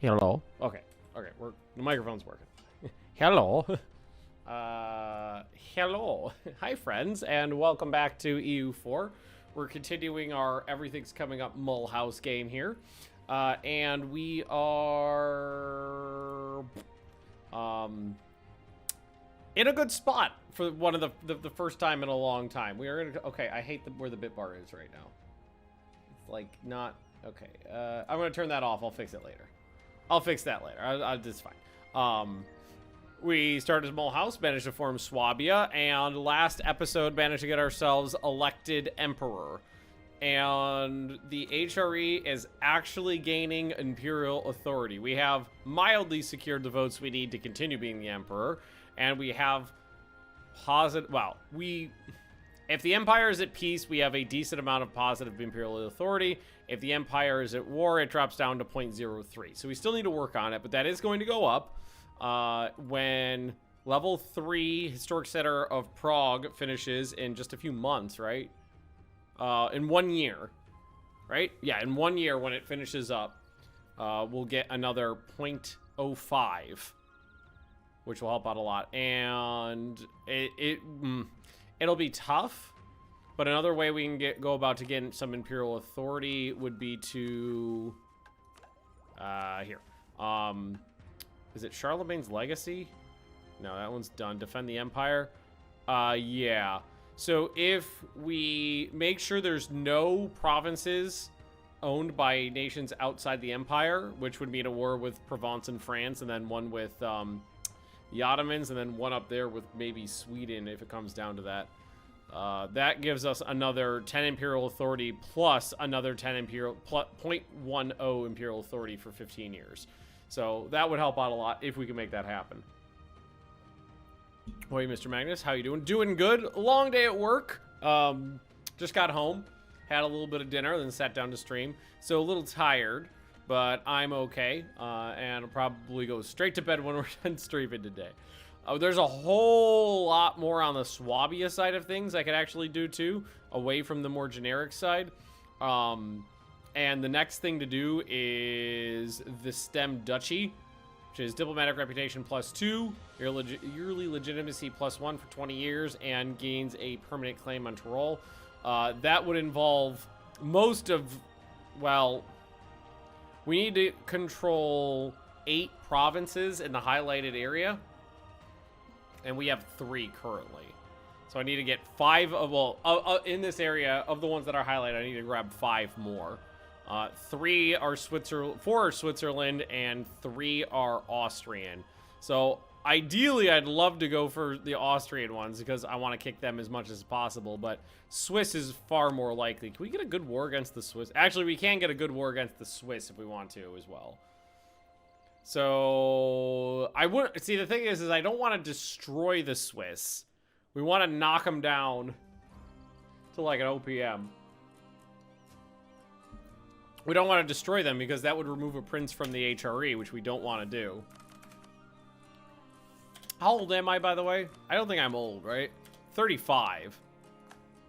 Hello. Okay. Okay. The microphone's working. Hello. Hello. Hi, friends, and welcome back to EU4. We're continuing our Everything's Coming Up Mulhouse game here. And we are in a good spot for one of the first time in a long time. We are gonna. Okay, I hate where the bit bar is right now. It's like not okay. I'm gonna turn that off. I'll fix it later. I'll fix that later. It's fine. We started as Mulhouse, managed to form Swabia, and last episode managed to get ourselves elected emperor. And the HRE is actually gaining imperial authority. We have mildly secured the votes we need to continue being the emperor, and we have positive. Well, if the empire is at peace, we have a decent amount of positive imperial authority. If the empire is at war, it drops down to 0.03. So we still need to work on it, but that is going to go up when level 3 Historic Center of Prague finishes in just a few months, right? In 1 year, right? Yeah, in 1 year when it finishes up, we'll get another 0.05, which will help out a lot. And it'll be tough. But another way we can go about to get some imperial authority would be to here. Is it Charlemagne's legacy? No, that one's done. Defend the empire. Yeah. So if we make sure there's no provinces owned by nations outside the empire, which would mean a war with Provence and France, and then one with the Ottomans, and then one up there with maybe Sweden if it comes down to that. That gives us another 10 imperial authority plus another 10 imperial 0.10 imperial authority for 15 years. So that would help out a lot if we can make that happen. Hey, Mr. Magnus, how you doing? Doing good. Long day at work. Just got home, had a little bit of dinner, then sat down to stream. So a little tired, but I'm okay. And I'll probably go straight to bed when we're done streaming today. There's a whole lot more on the Swabia side of things I could actually do too, away from the more generic side. And the next thing to do is the STEM Duchy, which is diplomatic reputation +2, yearly legitimacy +1 for 20 years, and gains a permanent claim on Tyrol. That would involve most of, well, we need to control 8 provinces in the highlighted area. And we have 3 currently. So I need to get 5 of, well, in this area, of the ones that are highlighted, I need to grab 5 more. 3 are Switzerland, 4 are Switzerland, and 3 are Austrian. So ideally, I'd love to go for the Austrian ones because I want to kick them as much as possible. But Swiss is far more likely. Can we get a good war against the Swiss? Actually, we can get a good war against the Swiss if we want to as well. So I would see, the thing is I don't want to destroy the Swiss. We want to knock them down to like an OPM. We don't want to destroy them because that would remove a prince from the HRE, which we don't want to do. How old am I, by the way? I don't think I'm old, right? 35.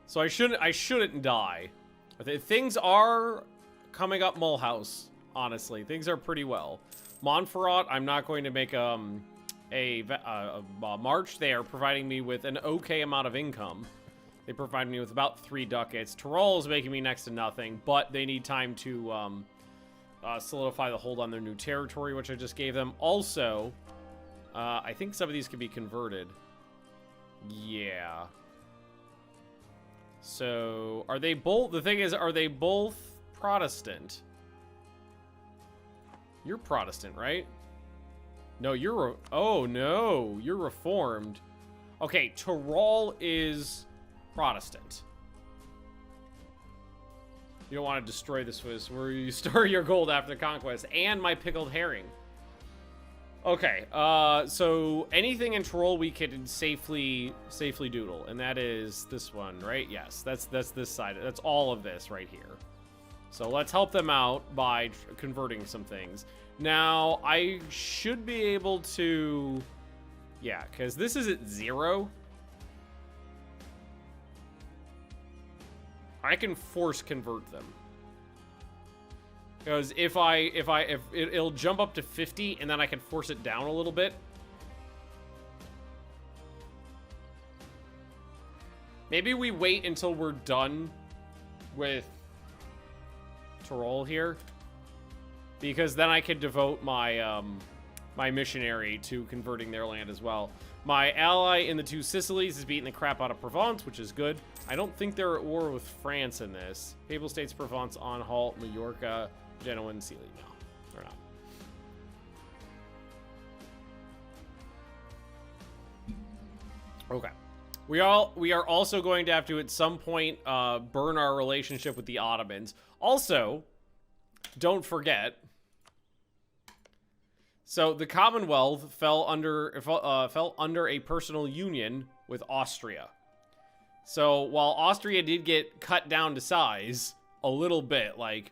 So I shouldn't die. Things are coming up Mulhouse, honestly. Things are pretty well. Montferrat, I'm not going to make a march. They are providing me with an okay amount of income. They provide me with about 3 ducats. Tyrol is making me next to nothing, but they need time to solidify the hold on their new territory, which I just gave them. Also, I think some of these can be converted. Yeah. So, are they both... The thing is, are they both Protestant? You're Protestant, right? No, you're... Oh, no. You're Reformed. Okay, Tyrol is Protestant. You don't want to destroy the Swiss, where you store your gold after conquest. And my pickled herring. Okay, so anything in Tyrol we can safely doodle. And that is this one, right? Yes, that's this side. That's all of this right here. So let's help them out by converting some things. Now, I should be able to... Yeah, because this is at 0. I can force convert them. Because if it'll jump up to 50 and then I can force it down a little bit. Maybe we wait until we're done with Tyrol here, because then I could devote my my missionary to converting their land as well. My ally in the two Sicilies is beating the crap out of Provence, which is good. I don't think they're at war with France in this. Papal States, Provence, Anhalt, Mallorca, Genoa, and Sicily. No, they're not. Okay. We are also going to have to, at some point, burn our relationship with the Ottomans. Also, don't forget, so the Commonwealth fell under a personal union with Austria. So while Austria did get cut down to size a little bit, like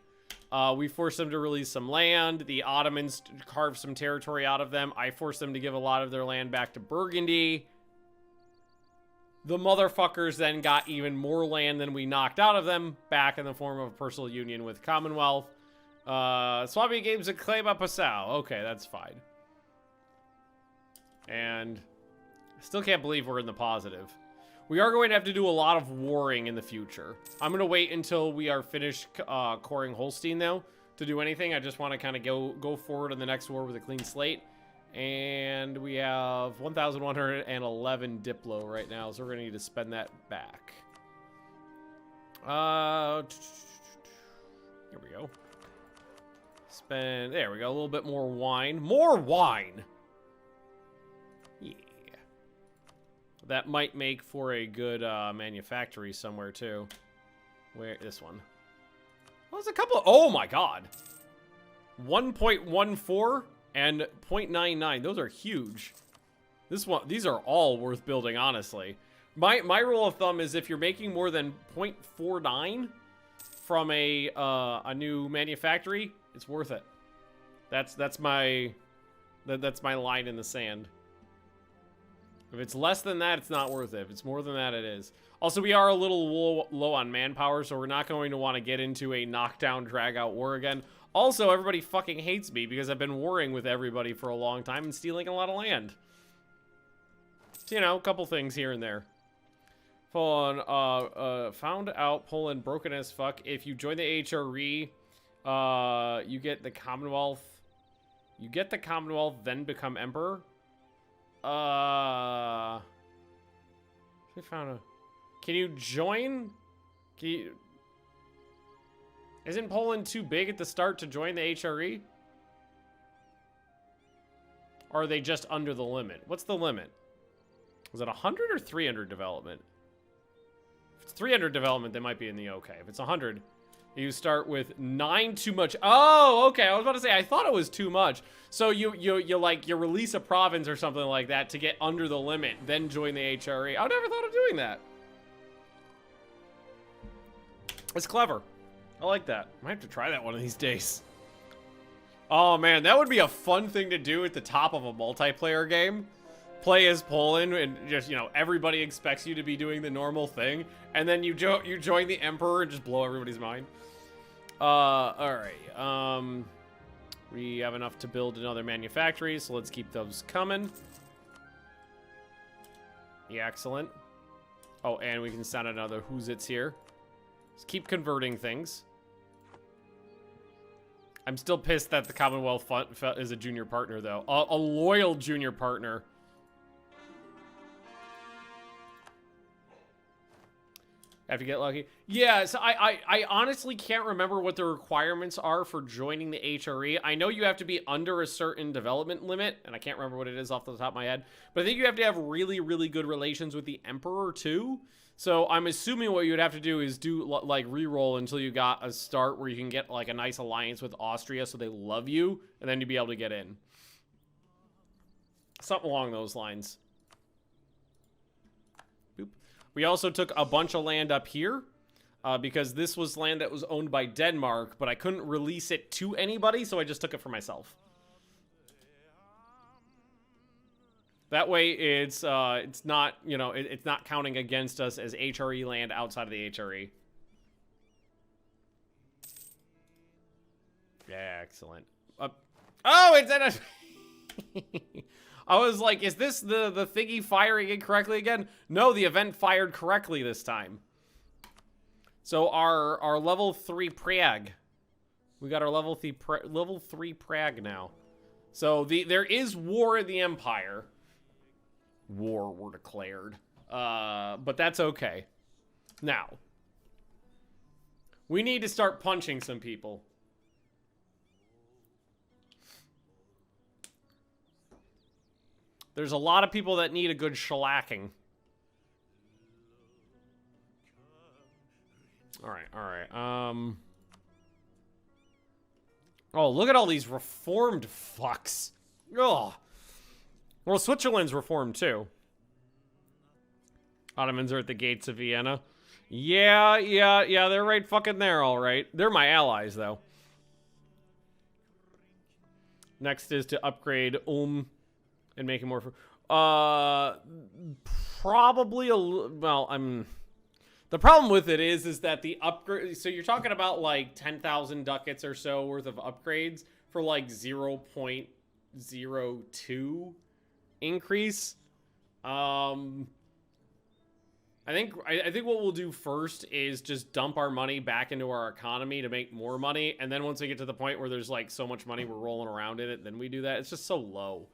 we forced them to release some land, the Ottomans carved some territory out of them. I forced them to give a lot of their land back to Burgundy. The motherfuckers then got even more land than we knocked out of them, back in the form of a personal union with Commonwealth. Swabia games a claim a Passau. Okay, that's fine. And I still can't believe we're in the positive. We are going to have to do a lot of warring in the future. I'm going to wait until we are finished coring Holstein, though, to do anything. I just want to kind of go forward in the next war with a clean slate. And we have 1,111 Diplo right now, so we're going to need to spend that back. Here we go. There we go, a little bit more wine. More wine! Yeah. That might make for a good manufactory somewhere, too. Where, this one. Well, there's a couple of, oh my god. 1.14 and 0.99, those are huge. These are all worth building, honestly. My rule of thumb is if you're making more than 0.49 from a new manufactory, it's worth it. That's my line in the sand. If it's less than that, it's not worth it. If it's more than that, it is. Also, we are a little low on manpower, so we're not going to want to get into a knockdown, drag-out war again. Also, everybody fucking hates me because I've been warring with everybody for a long time and stealing a lot of land. So, you know, a couple things here and there. Found out Poland broken as fuck. If you join the HRE, you get the Commonwealth. You get the Commonwealth, then become Emperor. We found a... Can you join? Can you... Isn't Poland too big at the start to join the HRE? Or are they just under the limit? What's the limit? Was it 100 or 300 development? If it's 300 development, they might be in the okay. If it's 100, you start with 9 too much. Oh, okay. I was about to say, I thought it was too much. So you release a province or something like that to get under the limit, then join the HRE. I never thought of doing that. It's clever. I like that. Might have to try that one of these days. Oh man, that would be a fun thing to do at the top of a multiplayer game. Play as Poland and just, you know, everybody expects you to be doing the normal thing. And then you join the Emperor and just blow everybody's mind. Alright. We have enough to build another manufactory, so let's keep those coming. Yeah, excellent. Oh, and we can send another Who's It's here. Just keep converting things. I'm still pissed that the Commonwealth is a junior partner, though. A loyal junior partner. Have to get lucky. Yeah, so I honestly can't remember what the requirements are for joining the HRE. I know you have to be under a certain development limit, and I can't remember what it is off the top of my head. But I think you have to have really, really good relations with the Emperor, too. So I'm assuming what you'd have to do is do, like, re-roll until you got a start where you can get, like, a nice alliance with Austria so they love you, and then you'd be able to get in. Something along those lines. Boop. We also took a bunch of land up here, because this was land that was owned by Denmark, but I couldn't release it to anybody, so I just took it for myself. That way, it's not, you know, it's not counting against us as HRE land outside of the HRE. Yeah, excellent. Oh, it's in a... I was like, is this the thingy firing incorrectly again? No, the event fired correctly this time. So our level 3 Prague. We got our level 3 Prague now. So there is war in the Empire. War were declared. But that's okay. Now, we need to start punching some people. There's a lot of people that need a good shellacking. Alright, alright. Oh, look at all these reformed fucks. Oh. Well, Switzerland's reformed too. Ottomans are at the gates of Vienna. Yeah, they're right fucking there, alright. They're my allies, though. Next is to upgrade and make it more... probably well, the problem with it is that the upgrade... So you're talking about, like, 10,000 ducats or so worth of upgrades for, like, 0.02 increase. I think what we'll do first is just dump our money back into our economy to make more money, and then once we get to the point where there's, like, so much money we're rolling around in it, then we do that. It's just so low.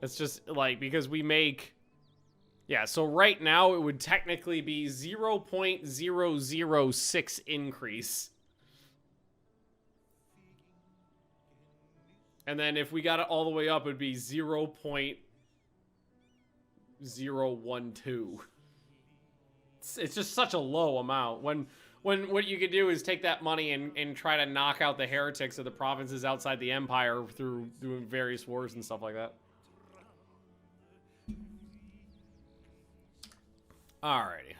It's just, like, because we make... Yeah, so right now it would technically be 0.006 increase. And then if we got it all the way up, it would be 0.012. It's just such a low amount. When what you could do is take that money and try to knock out the heretics of the provinces outside the empire through doing various wars and stuff like that. Alrighty.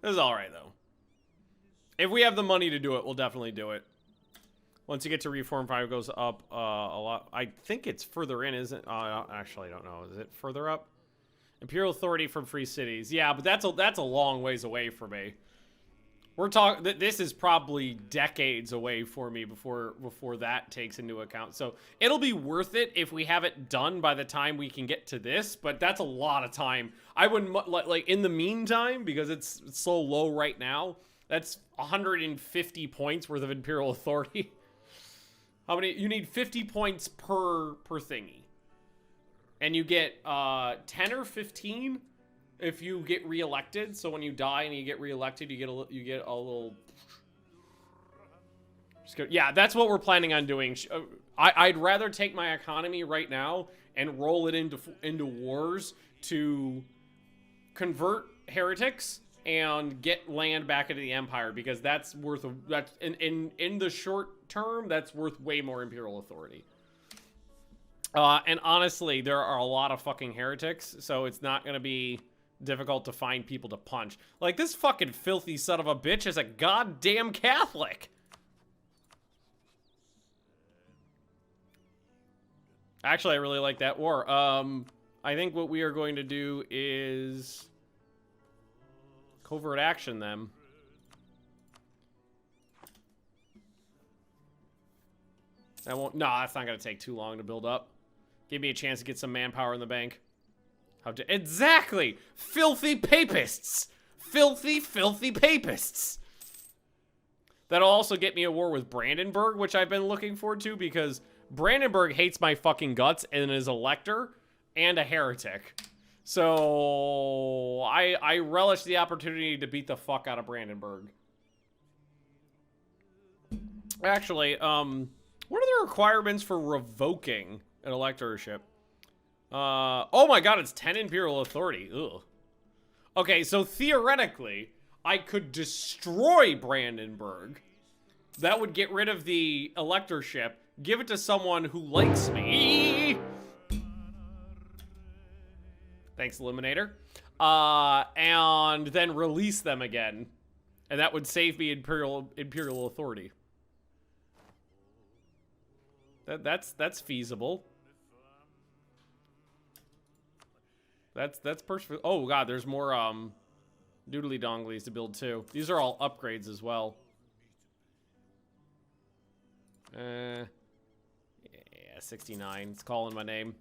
This is alright, though. If we have the money to do it, we'll definitely do it. Once you get to Reform 5, it goes up a lot. I think it's further in, isn't it? Actually, I don't know. Is it further up? Imperial authority from free cities. Yeah, but that's a long ways away for me. We're talking... This is probably decades away for me before that takes into account. So it'll be worth it if we have it done by the time we can get to this, but that's a lot of time. I wouldn't... Like, in the meantime, because it's so low right now, that's 150 points worth of Imperial authority. How many? You need 50 points per thingy. And you get 10 or 15 if you get reelected. So when you die and you get reelected, you get a little... Just go, yeah, that's what we're planning on doing. I'd rather take my economy right now and roll it into wars to convert heretics and get land back into the empire, because that's worth in the short term, that's worth way more imperial authority. And honestly, there are a lot of fucking heretics, so it's not gonna be difficult to find people to punch. Like, this fucking filthy son of a bitch is a goddamn Catholic. Actually, I really like that war. I think what we are going to do is covert action them. That won't... No, that's not going to take too long to build up. Give me a chance to get some manpower in the bank. Exactly! Filthy papists! Filthy, filthy papists! That'll also get me a war with Brandenburg, which I've been looking forward to, because Brandenburg hates my fucking guts and is a lector and a heretic. So I relish the opportunity to beat the fuck out of Brandenburg. Actually, what are the requirements for revoking an electorship? Oh my god, it's 10 imperial authority. Ugh. Okay, so theoretically, I could destroy Brandenburg. That would get rid of the electorship, give it to someone who likes me. Thanks, Eliminator. And then release them again. And that would save me imperial authority. That's feasible. That's perfect. Oh god, there's more Doodly donglies to build too. These are all upgrades as well. Yeah, 69. It's calling my name.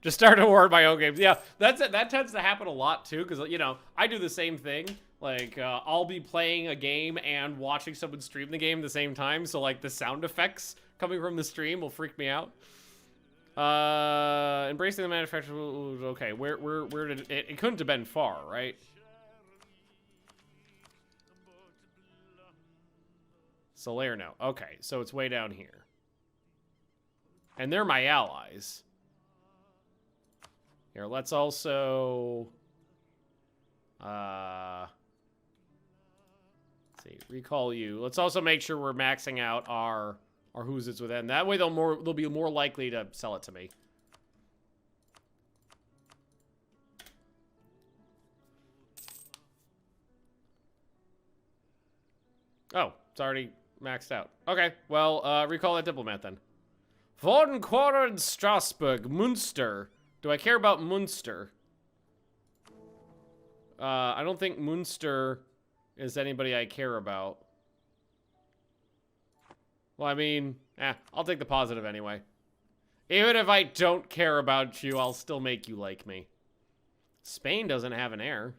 Just start a war in my own games. Yeah, that tends to happen a lot too, because, you know, I do the same thing. Like, I'll be playing a game and watching someone stream the game at the same time, so, like, the sound effects coming from the stream will freak me out. Embracing the manufacturer. Okay, where did it couldn't have been far, right? Salerno. Okay, so it's way down here. And they're my allies. Here, let's also... let's see, recall you. Let's also make sure we're maxing out our who's it's within. That way they'll be more likely to sell it to me. Oh, it's already maxed out. Okay, well, recall that diplomat then. Von Quarren, Strasbourg, Munster. Do I care about Munster? I don't think Munster is anybody I care about. Well, I mean, I'll take the positive anyway. Even if I don't care about you, I'll still make you like me. Spain doesn't have an heir.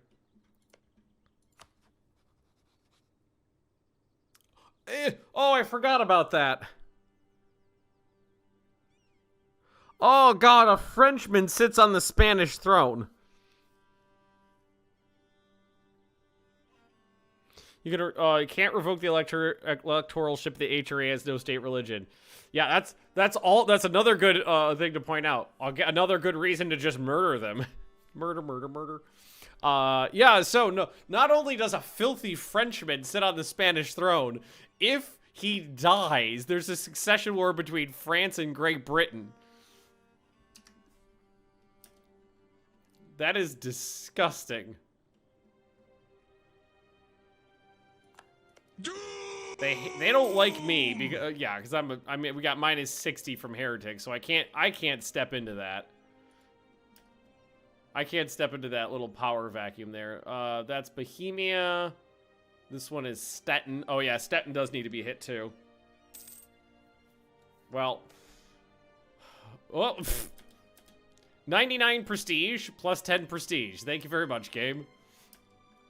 Oh, I forgot about that. Oh, God, a Frenchman sits on the Spanish throne. You can't revoke the electoralship. The HRA has no state religion. Yeah, that's another good thing to point out. I'll get another good reason to just murder them. murder. Yeah. So no, not only does a filthy Frenchman sit on the Spanish throne, if he dies, there's a succession war between France and Great Britain. That is disgusting. They don't like me because because we got -60 from heretic, so I can't step into that. I can't step into that little power vacuum there. That's Bohemia. This one is Stettin. Oh yeah, Stettin does need to be hit too. Well, 99 prestige plus 10 prestige. Thank you very much, game.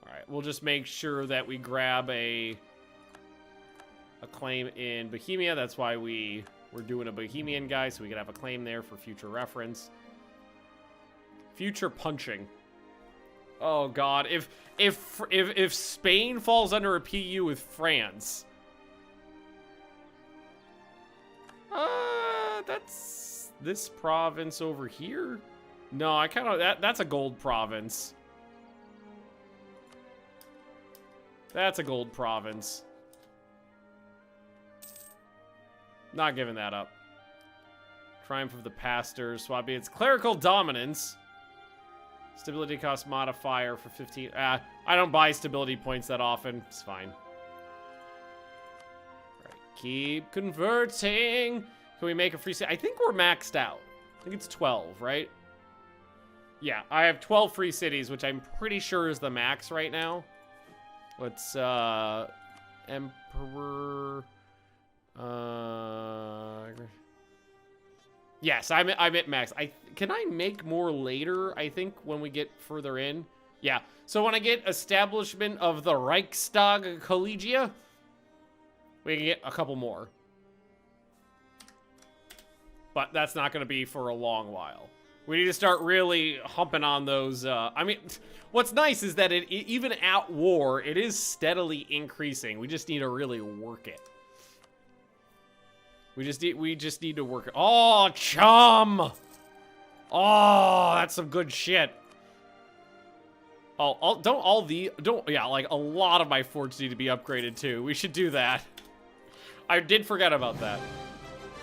All right, we'll just make sure that we grab a claim in Bohemia. That's why we're doing a Bohemian guy, so we can have a claim there for future reference. Future punching. Oh God, if Spain falls under a PU with France, that's this province over here. No, I kind of that's a gold province. That's a gold province. Not giving that up. Triumph of the Pastors. Swabians. Clerical Dominance. Stability cost modifier for 15. I don't buy stability points that often. It's fine. Right. Keep converting. Can we make a free city? I think we're maxed out. I think it's 12, right? Yeah, I have 12 free cities, which I'm pretty sure is the max right now. Let's, Emperor... Yes, I'm at max. Can I make more later, I think, when we get further in? Yeah, so when I get establishment of the Reichstag Collegia, we can get a couple more. But that's not going to be for a long while. We need to start really humping on those, I mean, what's nice is that even at war, it is steadily increasing. We just need to really work it. We just need to work it. Oh, chum! Oh, that's some good shit. Oh, yeah, like a lot of my forts need to be upgraded too. We should do that. I did forget about that.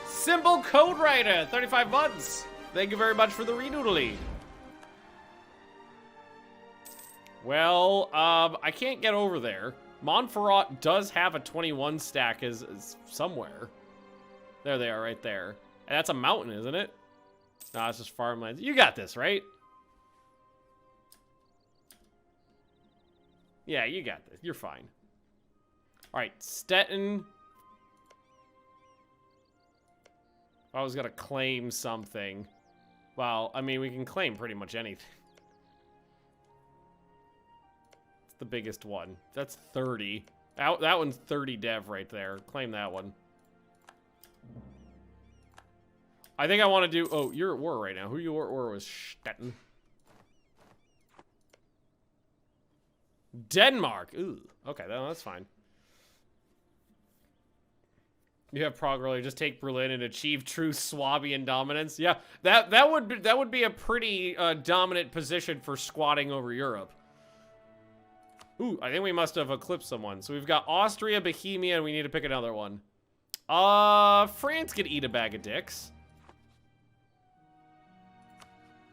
Symbol Code Writer, 35 months. Thank you very much for the renoodly. Well, I can't get over there. Montferrat does have a 21 stack is somewhere. There they are right there. And that's a mountain, isn't it? No, it's just farmlands. You got this, right? Yeah, you got this. You're fine. All right, Stettin. I was gonna claim something. Well, I mean, we can claim pretty much anything. It's the biggest one. That's 30. That one's 30 dev right there. Claim that one. I think I want to do... Oh, you're at war right now. Who you at war with? Stettin. Denmark. Ooh. Okay, that's fine. You have Prague earlier. Just take Berlin and achieve true Swabian dominance. Yeah, that would be a pretty dominant position for squatting over Europe. Ooh, I think we must have eclipsed someone. So we've got Austria, Bohemia, and we need to pick another one. France could eat a bag of dicks.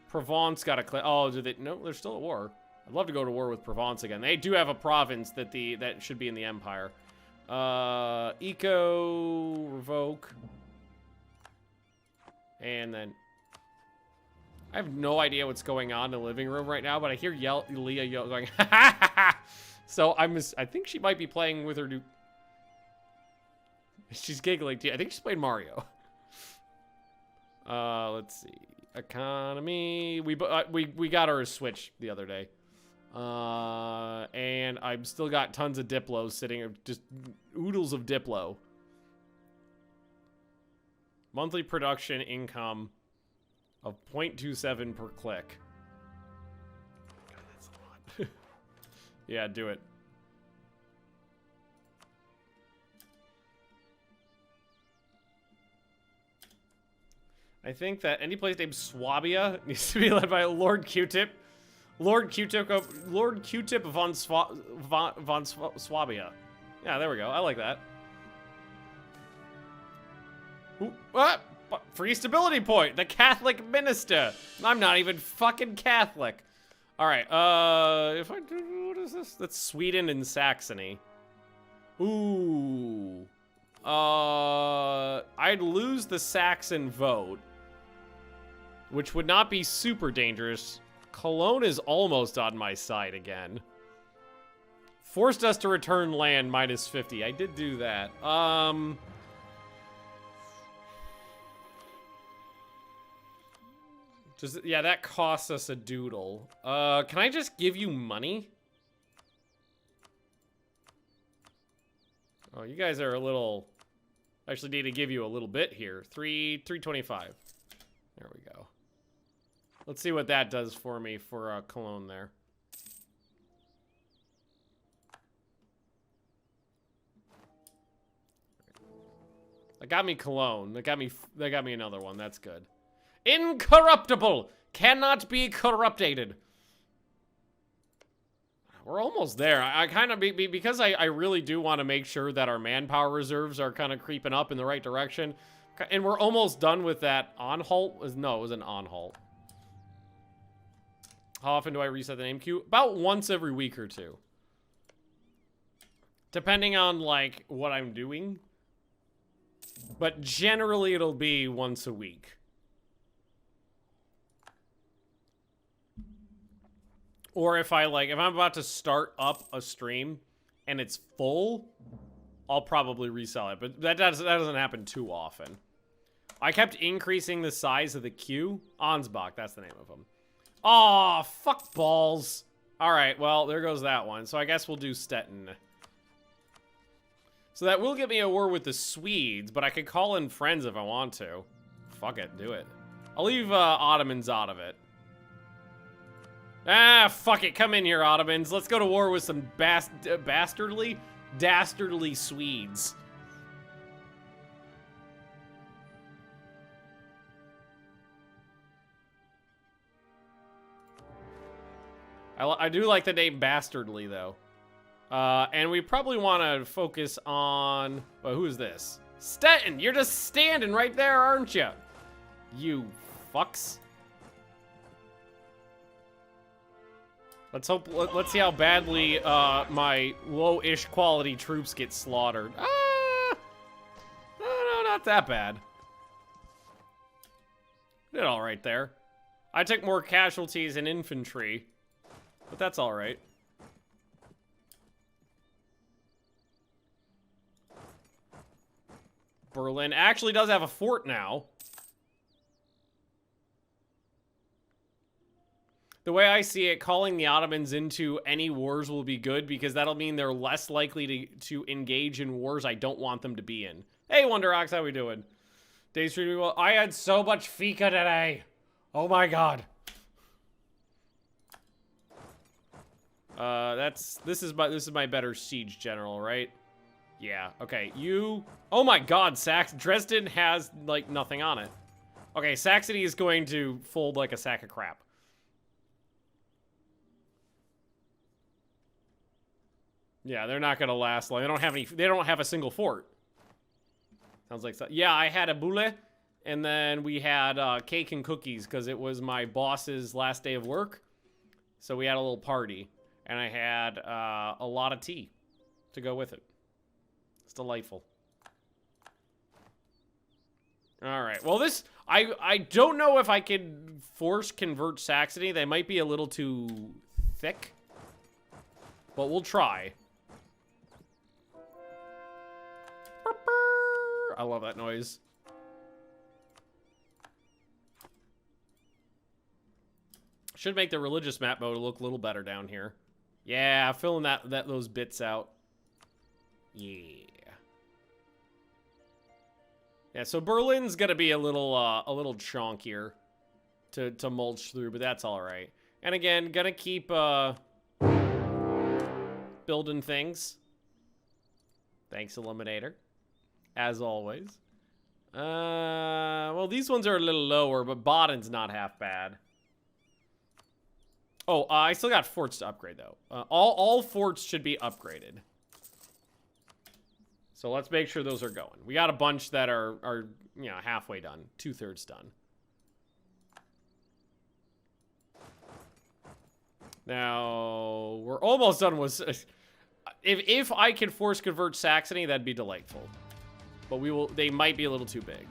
Provence got a oh, do they? No, they're still at war. I'd love to go to war with Provence again. They do have a province that that should be in the empire. Eco revoke, and then I have no idea what's going on in the living room right now, but I hear Leah yell going ha ha ha ha. So I think she might be playing with her new. She's giggling too. I think she's playing Mario. Let's see. Economy. We got her a Switch the other day. And I've still got tons of Diplos sitting, just oodles of Diplo. Monthly production income of 0.27 per click. God, that's a lot. Yeah, do it. I think that any place named Swabia needs to be led by Lord Q-Tip. Lord Q-Tip von Swabia. Yeah, there we go. I like that. Ooh, free stability point. The Catholic minister. I'm not even fucking Catholic. All right. If I do, what is this? That's Sweden and Saxony. Ooh. I'd lose the Saxon vote, which would not be super dangerous. Cologne is almost on my side again. Forced us to return land minus 50. I did do that. Yeah, that costs us a doodle. Can I just give you money? Oh, you guys are a little... Actually need to give you a little bit here. 325. There we go. Let's see what that does for me for Cologne there. That got me Cologne. That got me another one. That's good. Incorruptible! Cannot be corrupted. We're almost there. I kind of, because I really do want to make sure that our manpower reserves are kind of creeping up in the right direction. And we're almost done with that on-halt. No, it was an on-halt. How often do I reset the name queue? About once every week or two. Depending on, like, what I'm doing. But generally, it'll be once a week. Or if I'm about to start up a stream and it's full, I'll probably resell it. But that doesn't happen too often. I kept increasing the size of the queue. Ansbach, that's the name of them. Aw, fuck balls. Alright, well, there goes that one. So I guess we'll do Stettin. So that will get me a war with the Swedes, but I could call in friends if I want to. Fuck it, do it. I'll leave Ottomans out of it. Ah, fuck it. Come in here, Ottomans. Let's go to war with some dastardly Swedes. I do like the name Bastardly, though. And we probably want to focus on... Well, who is this? Stettin! You're just standing right there, aren't you? You fucks. Let's see how badly my low-ish quality troops get slaughtered. Ah! No, not that bad. Did all right there. I took more casualties in infantry, but that's all right. Berlin actually does have a fort now. The way I see it, calling the Ottomans into any wars will be good because that'll mean they're less likely to engage in wars I don't want them to be in. Hey, Wonder Ox, how we doing? Day's treating me well. I had so much fika today. Oh my god. This is my better siege general, right? Yeah. Okay. You. Oh my god, Dresden has like nothing on it. Okay, Saxony is going to fold like a sack of crap. Yeah, they're not gonna last long. They don't have any. They don't have a single fort. Sounds like so. Yeah, I had a boule, and then we had cake and cookies because it was my boss's last day of work. So we had a little party, and I had a lot of tea to go with it. It's delightful. All right. Well, this I don't know if I could force convert Saxony. They might be a little too thick, but we'll try. I love that noise. Should make the religious map mode look a little better down here. Yeah, filling those bits out. Yeah. Yeah, so Berlin's gonna be a little chonkier to mulch through, but that's all right. And again, gonna keep building things. Thanks, Eliminator. As always. Well, these ones are a little lower, but Baden's not half bad. Oh, I still got forts to upgrade, though. All forts should be upgraded. So let's make sure those are going. We got a bunch that are you know, halfway done. 2/3 done. Now, we're almost done with... If I can force convert Saxony, that'd be delightful. But they might be a little too big.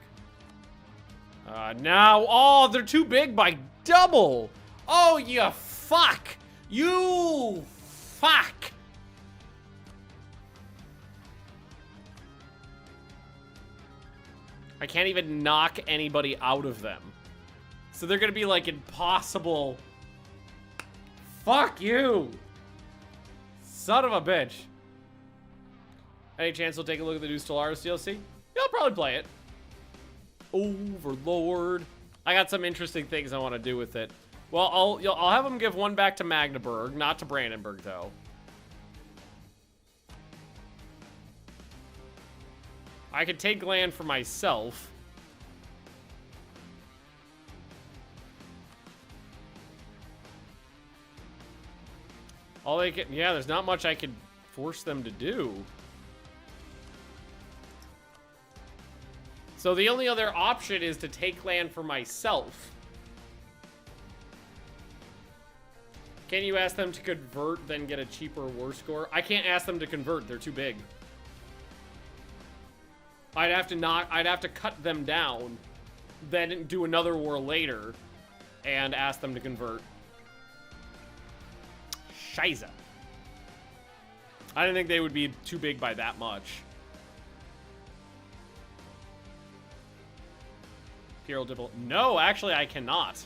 Now, oh, they're too big by double. Oh, you fuck. You fuck. I can't even knock anybody out of them. So they're gonna be like impossible. Fuck you. Son of a bitch. Any chance we'll take a look at the new Stellaris DLC? Yeah, I'll probably play it. Overlord. I got some interesting things I want to do with it. Well, I'll have them give one back to Magdeburg, not to Brandenburg, though. I could take land for myself. All they can... Yeah, there's not much I could force them to do. So the only other option is to take land for myself. Can you ask them to convert, then get a cheaper war score? I can't ask them to convert. They're too big. I'd have to cut them down, then do another war later, and ask them to convert. Scheiße. I didn't think they would be too big by that much. Imperial Dipple. No, actually, I cannot.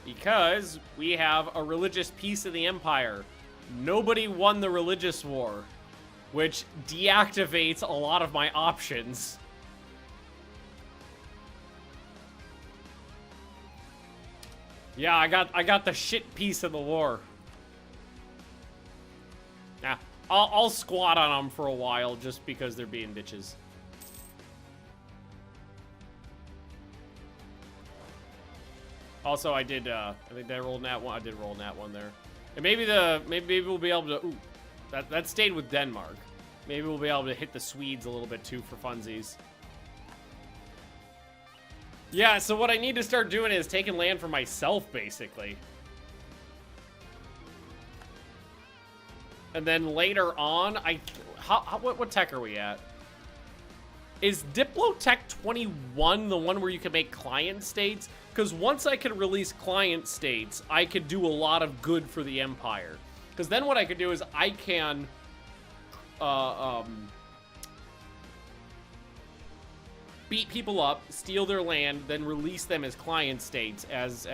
Because we have a religious peace of the Empire. Nobody won the religious war, which deactivates a lot of my options. Yeah, I got the shit piece of the war. Nah, I'll squat on them for a while just because they're being bitches. Also, I think I rolled nat one. I did roll nat one there, and maybe we'll be able to. Ooh, that stayed with Denmark. Maybe we'll be able to hit the Swedes a little bit too for funsies. Yeah, so what I need to start doing is taking land for myself, basically. And then later on, what tech are we at? Is Diplotech 21 the one where you can make client states? Because once I can release client states, I could do a lot of good for the Empire. Because then what I could do is I can... beat people up, steal their land, then release them as client states, as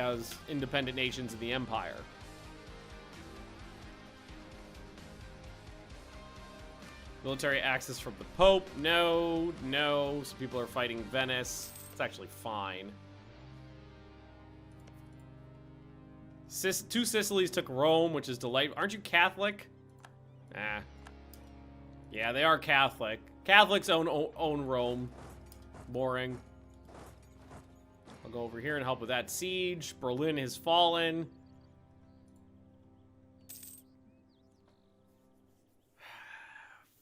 independent nations of the Empire. Military access from the Pope. No, no. So people are fighting Venice. It's actually fine. Two Sicilies took Rome, which is delightful. Aren't you Catholic? Nah. Yeah, they are Catholic. Catholics own Rome. Boring. I'll go over here and help with that siege. Berlin has fallen.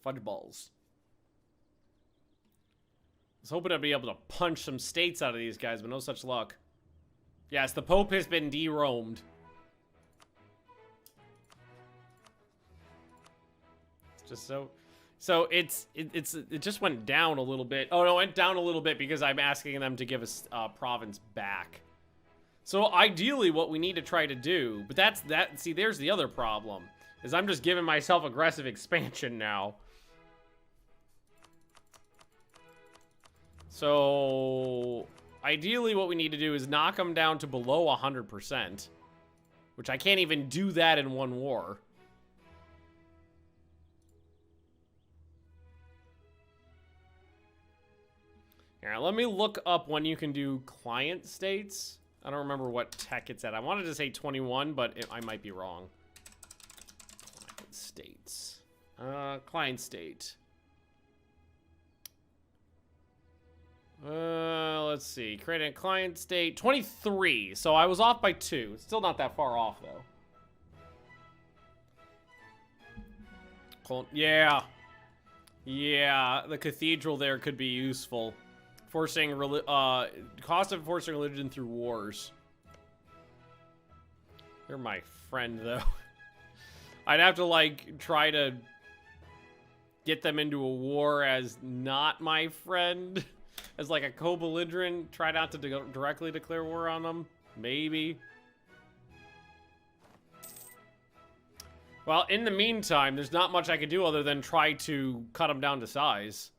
Fudge balls. I was hoping I'd be able to punch some states out of these guys, but no such luck. Yes, the Pope has been de-Romed. It's just so it just went down a little bit. Oh no, it went down a little bit because I'm asking them to give us province back. So ideally what we need to try to do, but see, there's the other problem, is I'm just giving myself aggressive expansion now. So ideally what we need to do is knock them down to below 100%, which I can't even do that in one war. Here, let me look up when you can do client states. I don't remember what tech it's at. I wanted to say 21, but I might be wrong. Client states. Client state. Let's see. Create a client state. 23. So I was off by 2. Still not that far off, though. Yeah. Yeah, the cathedral there could be useful. Forcing cost of forcing religion through wars. They're my friend, though. I'd have to, like, try to get them into a war as not my friend. As, like, a co-belligerent. Try not to directly declare war on them. Maybe. Well, in the meantime, there's not much I could do other than try to cut them down to size.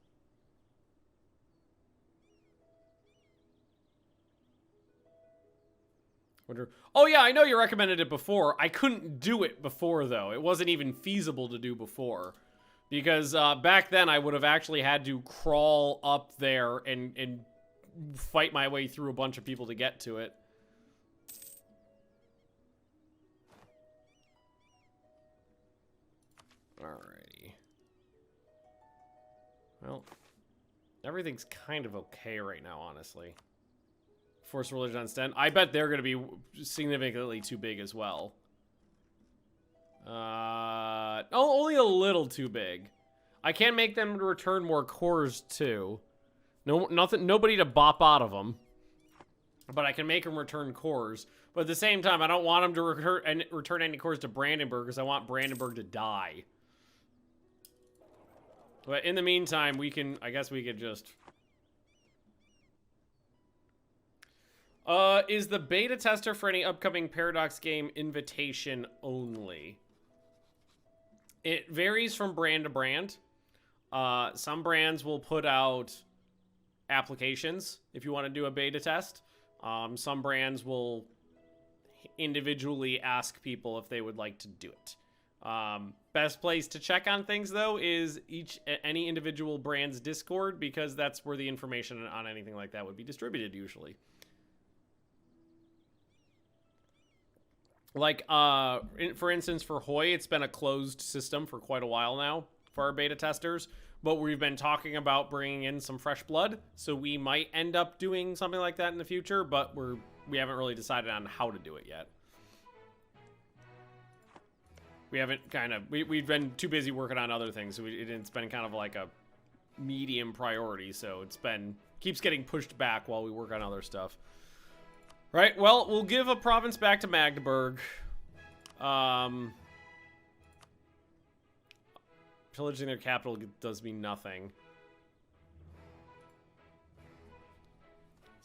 Oh yeah, I know you recommended it before. I couldn't do it before, though. It wasn't even feasible to do before. Because back then, I would have actually had to crawl up there and fight my way through a bunch of people to get to it. Alrighty. Well, everything's kind of okay right now, honestly. Force religion on Sten. I bet they're going to be significantly too big as well. Only a little too big. I can make them return more cores too. Nobody to bop out of them. But I can make them return cores. But at the same time, I don't want them to return any cores to Brandenburg because I want Brandenburg to die. But in the meantime, I guess we could just... is the beta tester for any upcoming Paradox game invitation only? It varies from brand to brand. Some brands will put out applications if you want to do a beta test. Some brands will individually ask people if they would like to do it. Best place to check on things, though, is any individual brand's Discord, because that's where the information on anything like that would be distributed usually. Like, for instance, for Hoy, it's been a closed system for quite a while now for our beta testers, but we've been talking about bringing in some fresh blood, so we might end up doing something like that in the future, but we haven't really decided on how to do it yet. We haven't we've been too busy working on other things, so it's been kind of like a medium priority, so keeps getting pushed back while we work on other stuff. Right, well, we'll give a province back to Magdeburg. Pillaging their capital does me nothing.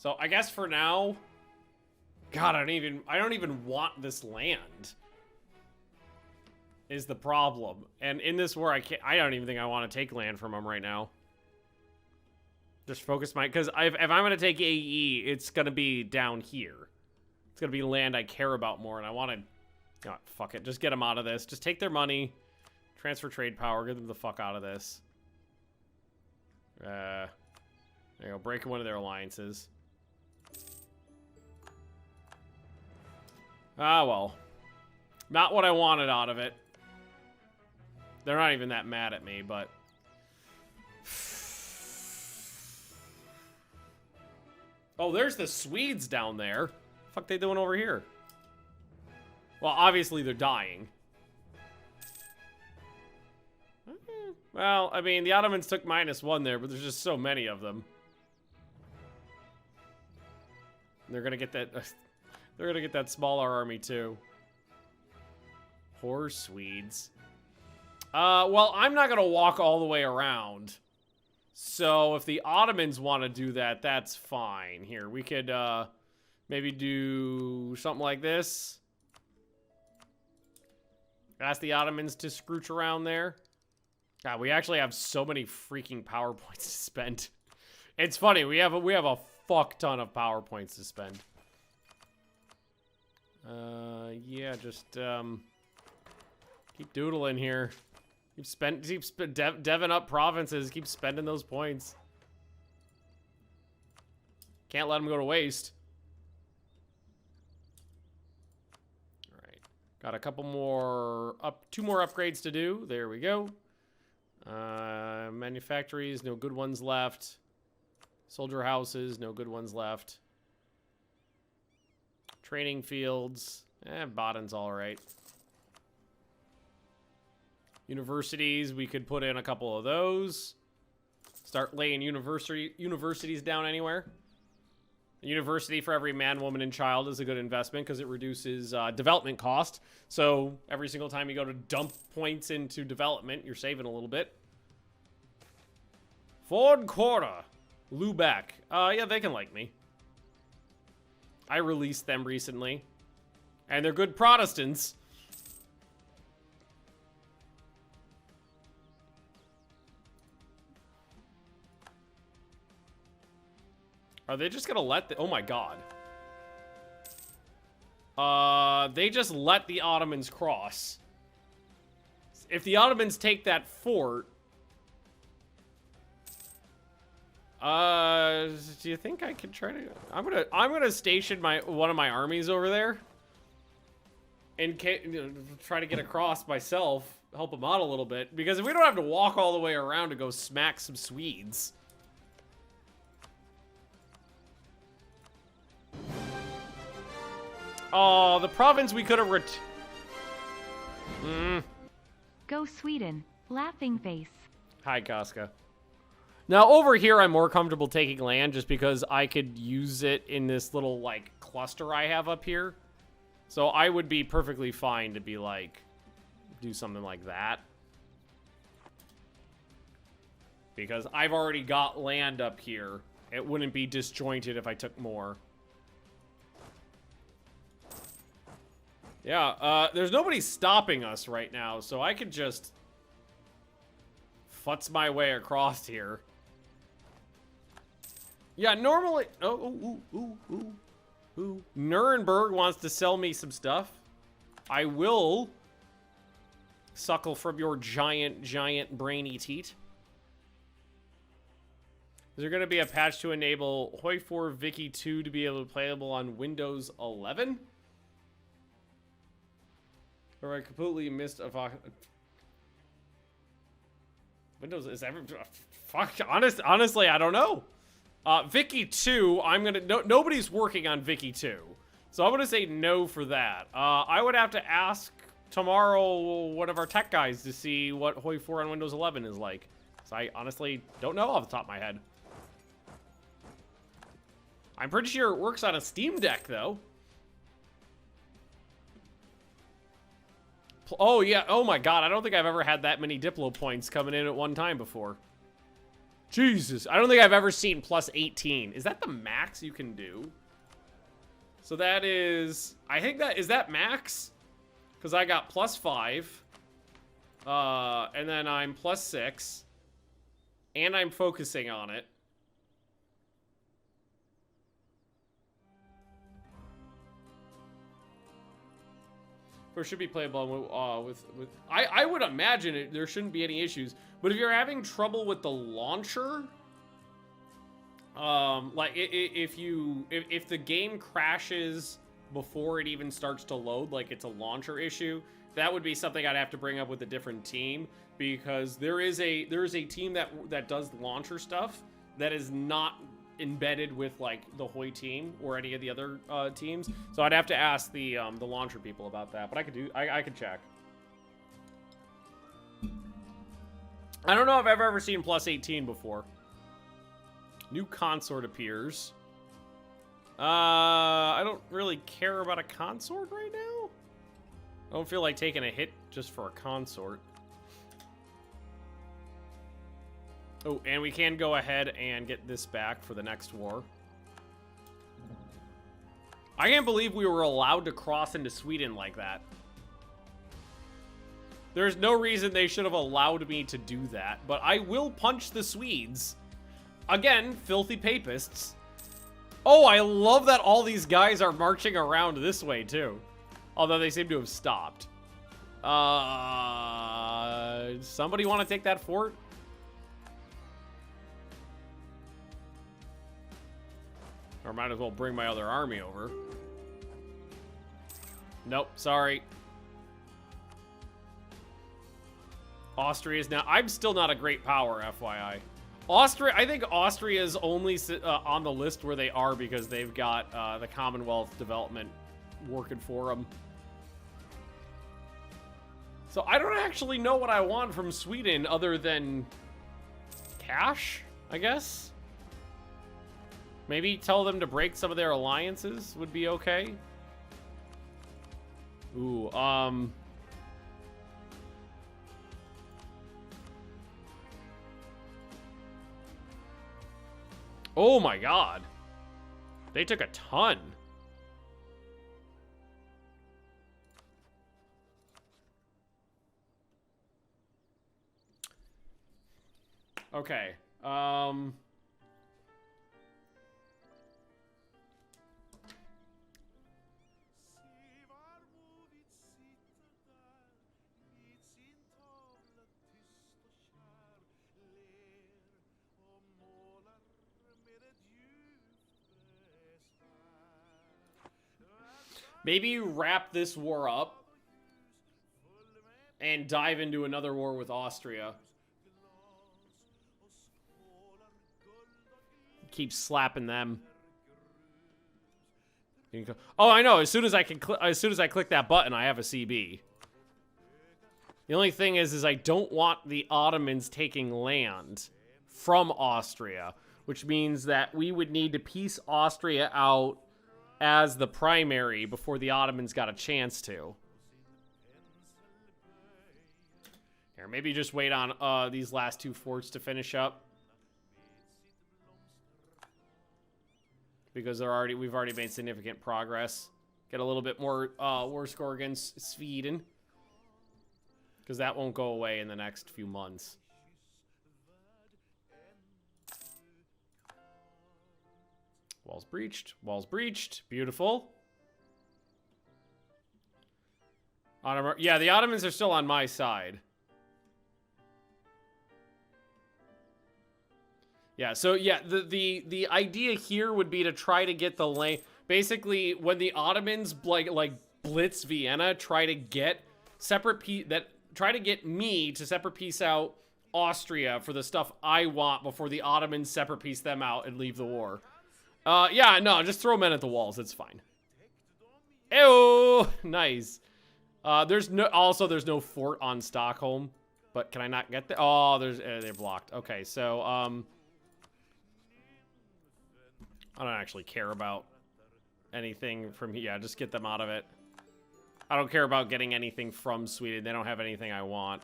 So I guess for now, God, I don't even want this land. Is the problem. And in this war, I don't even think I want to take land from them right now. Just focus because if I'm going to take AE, it's going to be down here. It's going to be land I care about more, and I want to... Oh, fuck it. Just get them out of this. Just take their money. Transfer trade power. Get them the fuck out of this. There you go. Break one of their alliances. Ah, well. Not what I wanted out of it. They're not even that mad at me, but... Oh, there's the Swedes down there. Fuck they doing over here? Well, obviously they're dying. Well, I mean, the Ottomans took -1 there, but there's just so many of them. They're gonna get that... they're gonna get that smaller army, too. Poor Swedes. Well, I'm not gonna walk all the way around. So, if the Ottomans want to do that, that's fine. Here, we could, maybe do something like this. Ask the Ottomans to scrooch around there. God, we actually have so many freaking power points to spend. It's funny, we have a fuck ton of power points to spend. Yeah, just, keep doodling here. Keep deving up provinces. Keep spending those points. Can't let them go to waste. All right, got a couple more two more upgrades to do. There we go. Manufactories, no good ones left. Soldier houses, no good ones left. Training fields, Baden's all right. Universities, we could put in a couple of those. Start laying universities down anywhere. A university for every man, woman, and child is a good investment because it reduces development cost. So every single time you go to dump points into development, you're saving a little bit. Ford Cora, Lubeck. Yeah, they can like me. I released them recently. And they're good Protestants. Are they just gonna let the... Oh my god. They just let the Ottomans cross. If the Ottomans take that fort... do you think I could try to... I'm gonna station one of my armies over there. In case... try to get across myself. Help them out a little bit. Because if we don't have to walk all the way around to go smack some Swedes... Oh, the province we could have Go Sweden. Laughing face. Hi, Casca. Now, over here, I'm more comfortable taking land just because I could use it in this little, like, cluster I have up here. So I would be perfectly fine to be, like, do something like that. Because I've already got land up here. It wouldn't be disjointed if I took more. Yeah, there's nobody stopping us right now, so I could just futz my way across here. Yeah, normally... Nuremberg wants to sell me some stuff. I will suckle from your giant brainy teat. Is there going to be a patch to enable Hoi4 Vicky 2 to be able to be playable on Windows 11? Or I completely missed a Windows is ever fuck honestly I don't know. Vicky 2, I'm gonna nobody's working on Vicky 2. So I'm gonna say no for that. I would have to ask tomorrow one of our tech guys to see what Hoi 4 on Windows 11 is like. So I honestly don't know off the top of my head. I'm pretty sure it works on a Steam Deck though. Oh, yeah. Oh, my God. I don't think I've ever had that many Diplo points coming in at one time before. Jesus, I don't think I've ever seen plus 18. Is that the max you can do? So that is, I think that, is that max? Because I got plus 5. And then I'm plus 6. And I'm focusing on it. Or should be playable with I would imagine there shouldn't be any issues. But if you're having trouble with the launcher, like if the game crashes before it even starts to load, like it's a launcher issue, that would be something I'd have to bring up with a different team, because there is a team that does launcher stuff that is not embedded with like the Hoi team or any of the other teams. So I'd have to ask the launcher people about that, but I could check. I don't know if I've ever seen plus 18 before. New consort appears. I don't really care about a consort right now. I don't feel like taking a hit just for a consort. Oh, and we can go ahead and get this back for the next war. I can't believe we were allowed to cross into Sweden like that. There's no reason they should have allowed me to do that, but I will punch the Swedes. Again, filthy papists. Oh, I love that all these guys are marching around this way, too. Although they seem to have stopped. Somebody want to take that fort? Or might as well bring my other army over. Nope, sorry. Austria is now... I'm still not a great power, FYI. Austria... I think Austria is only on the list where they are because they've got the Commonwealth development working for them. So I don't actually know what I want from Sweden other than cash, I guess. Maybe tell them to break some of their alliances would be okay. Ooh, oh my god. They took a ton. Okay. Maybe wrap this war up and dive into another war with Austria. Keep slapping them. Oh, I know. As soon as I click that button, I have a CB. The only thing is I don't want the Ottomans taking land from Austria, which means that we would need to piece Austria out as the primary before the Ottomans got a chance to. Here, maybe just wait on these last two forts to finish up. Because we've already made significant progress. Get a little bit more war score against Sweden. Because that won't go away in the next few months. Walls breached. Walls breached. Beautiful. Yeah, the Ottomans are still on my side. Yeah, so yeah, the idea here would be to try to get the lane. Basically, when the Ottomans like blitz Vienna, try to get try to get me to separate piece out Austria for the stuff I want before the Ottomans separate piece them out and leave the war. Yeah, no, just throw men at the walls. It's fine. Ew, nice. There's no fort on Stockholm, but can I not get there? Oh, they're blocked. Okay, so I don't actually care about anything from here. Yeah, just get them out of it. I don't care about getting anything from Sweden. They don't have anything I want.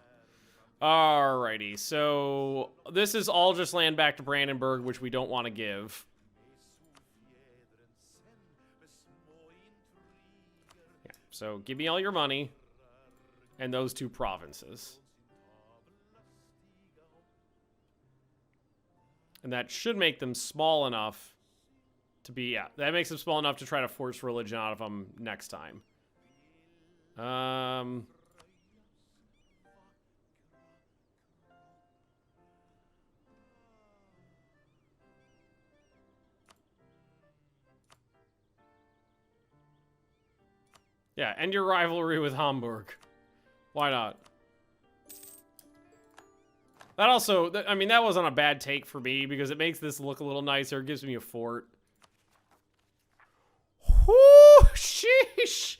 Alrighty, so this is all just land back to Brandenburg, which we don't want to give. Yeah, so give me all your money and those 2 provinces. And that should make them small enough to be, yeah, that makes them small enough to try to force religion out of them next time. Yeah, end your rivalry with Hamburg. Why not? That also, I mean, that wasn't a bad take for me because it makes this look a little nicer. It gives me a fort. Whoo, sheesh.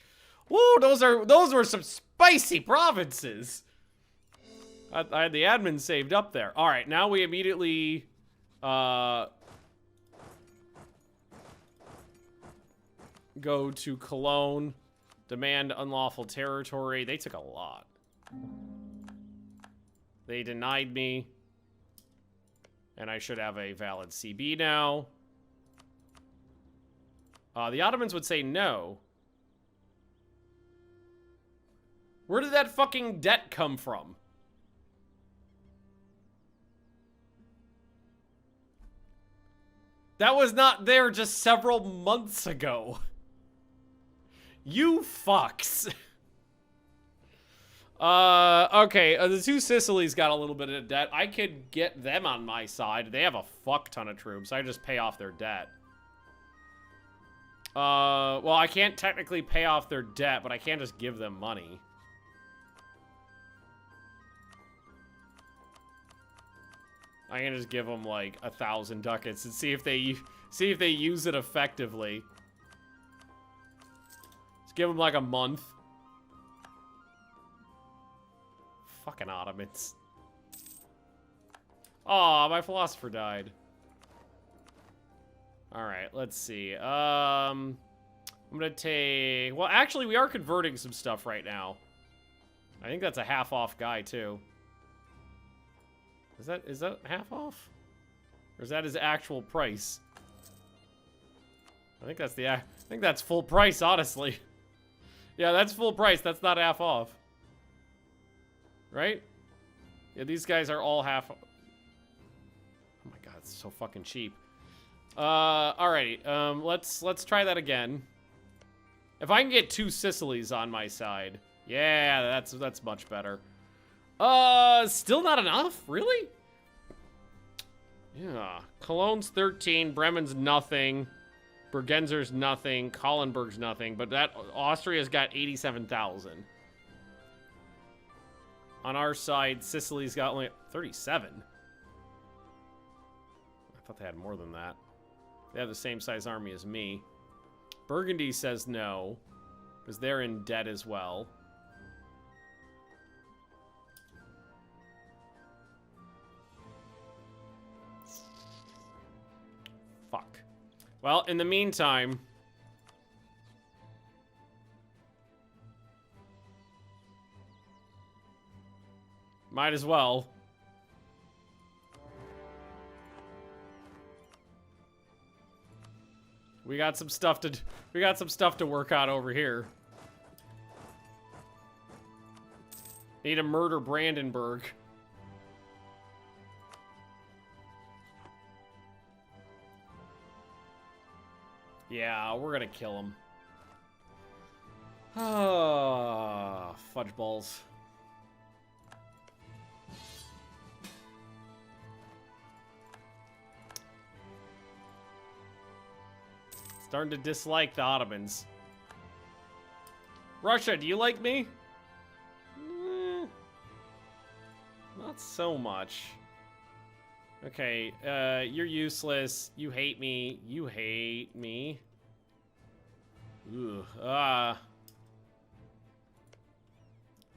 Whoa, those were some spicy provinces. I had the admin saved up there. All right, now we immediately go to Cologne, demand unlawful territory. They took a lot. They denied me. And I should have a valid CB now. The Ottomans would say no. Where did that fucking debt come from? That was not there just several months ago. You fucks. Okay, the 2 Sicilies got a little bit of debt. I could get them on my side. They have a fuck ton of troops. I just pay off their debt. Well, I can't technically pay off their debt, but I can't just give them money. I can just give them like 1,000 ducats and see if they use it effectively. Just give them like a month. Fucking Ottomans. Aw, my philosopher died. Alright, let's see. I'm gonna take... Well, actually, we are converting some stuff right now. I think that's a half-off guy, too. Is that half off? Or is that his actual price? I think that's full price, honestly. Yeah, that's full price. That's not half off. Right? Yeah, these guys are all half... Oh my god, it's so fucking cheap. Alrighty. Let's try that again. If I can get 2 Sicilies on my side. Yeah, that's much better. Still not enough? Really? Yeah. Cologne's 13, Bremen's nothing. Bregenzer's nothing. Kallenberg's nothing. But that Austria's got 87,000. On our side, Sicily's got only 37. I thought they had more than that. They have the same size army as me. Burgundy says no, because they're in debt as well. Fuck. Well, in the meantime... Might as well. We got some stuff to work out over here. Need to murder Brandenburg. Yeah, we're gonna kill him. Ah, fudge balls. Starting to dislike the Ottomans. Russia, do you like me? Not so much. Okay, you're useless. You hate me. You hate me. Ugh.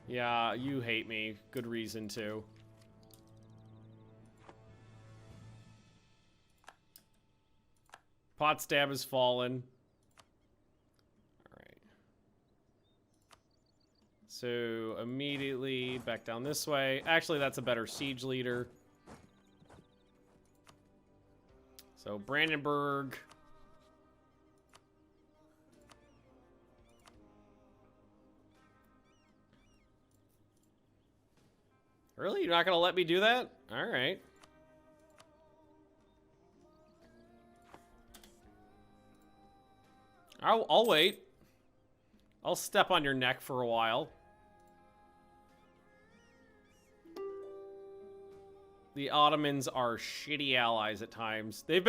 Yeah, you hate me. Good reason to. Potsdam has fallen. Alright. So immediately back down this way. Actually, that's a better siege leader. So Brandenburg. Really? You're not going to let me do that? All right. I'll wait. I'll step on your neck for a while. The Ottomans are shitty allies at times. They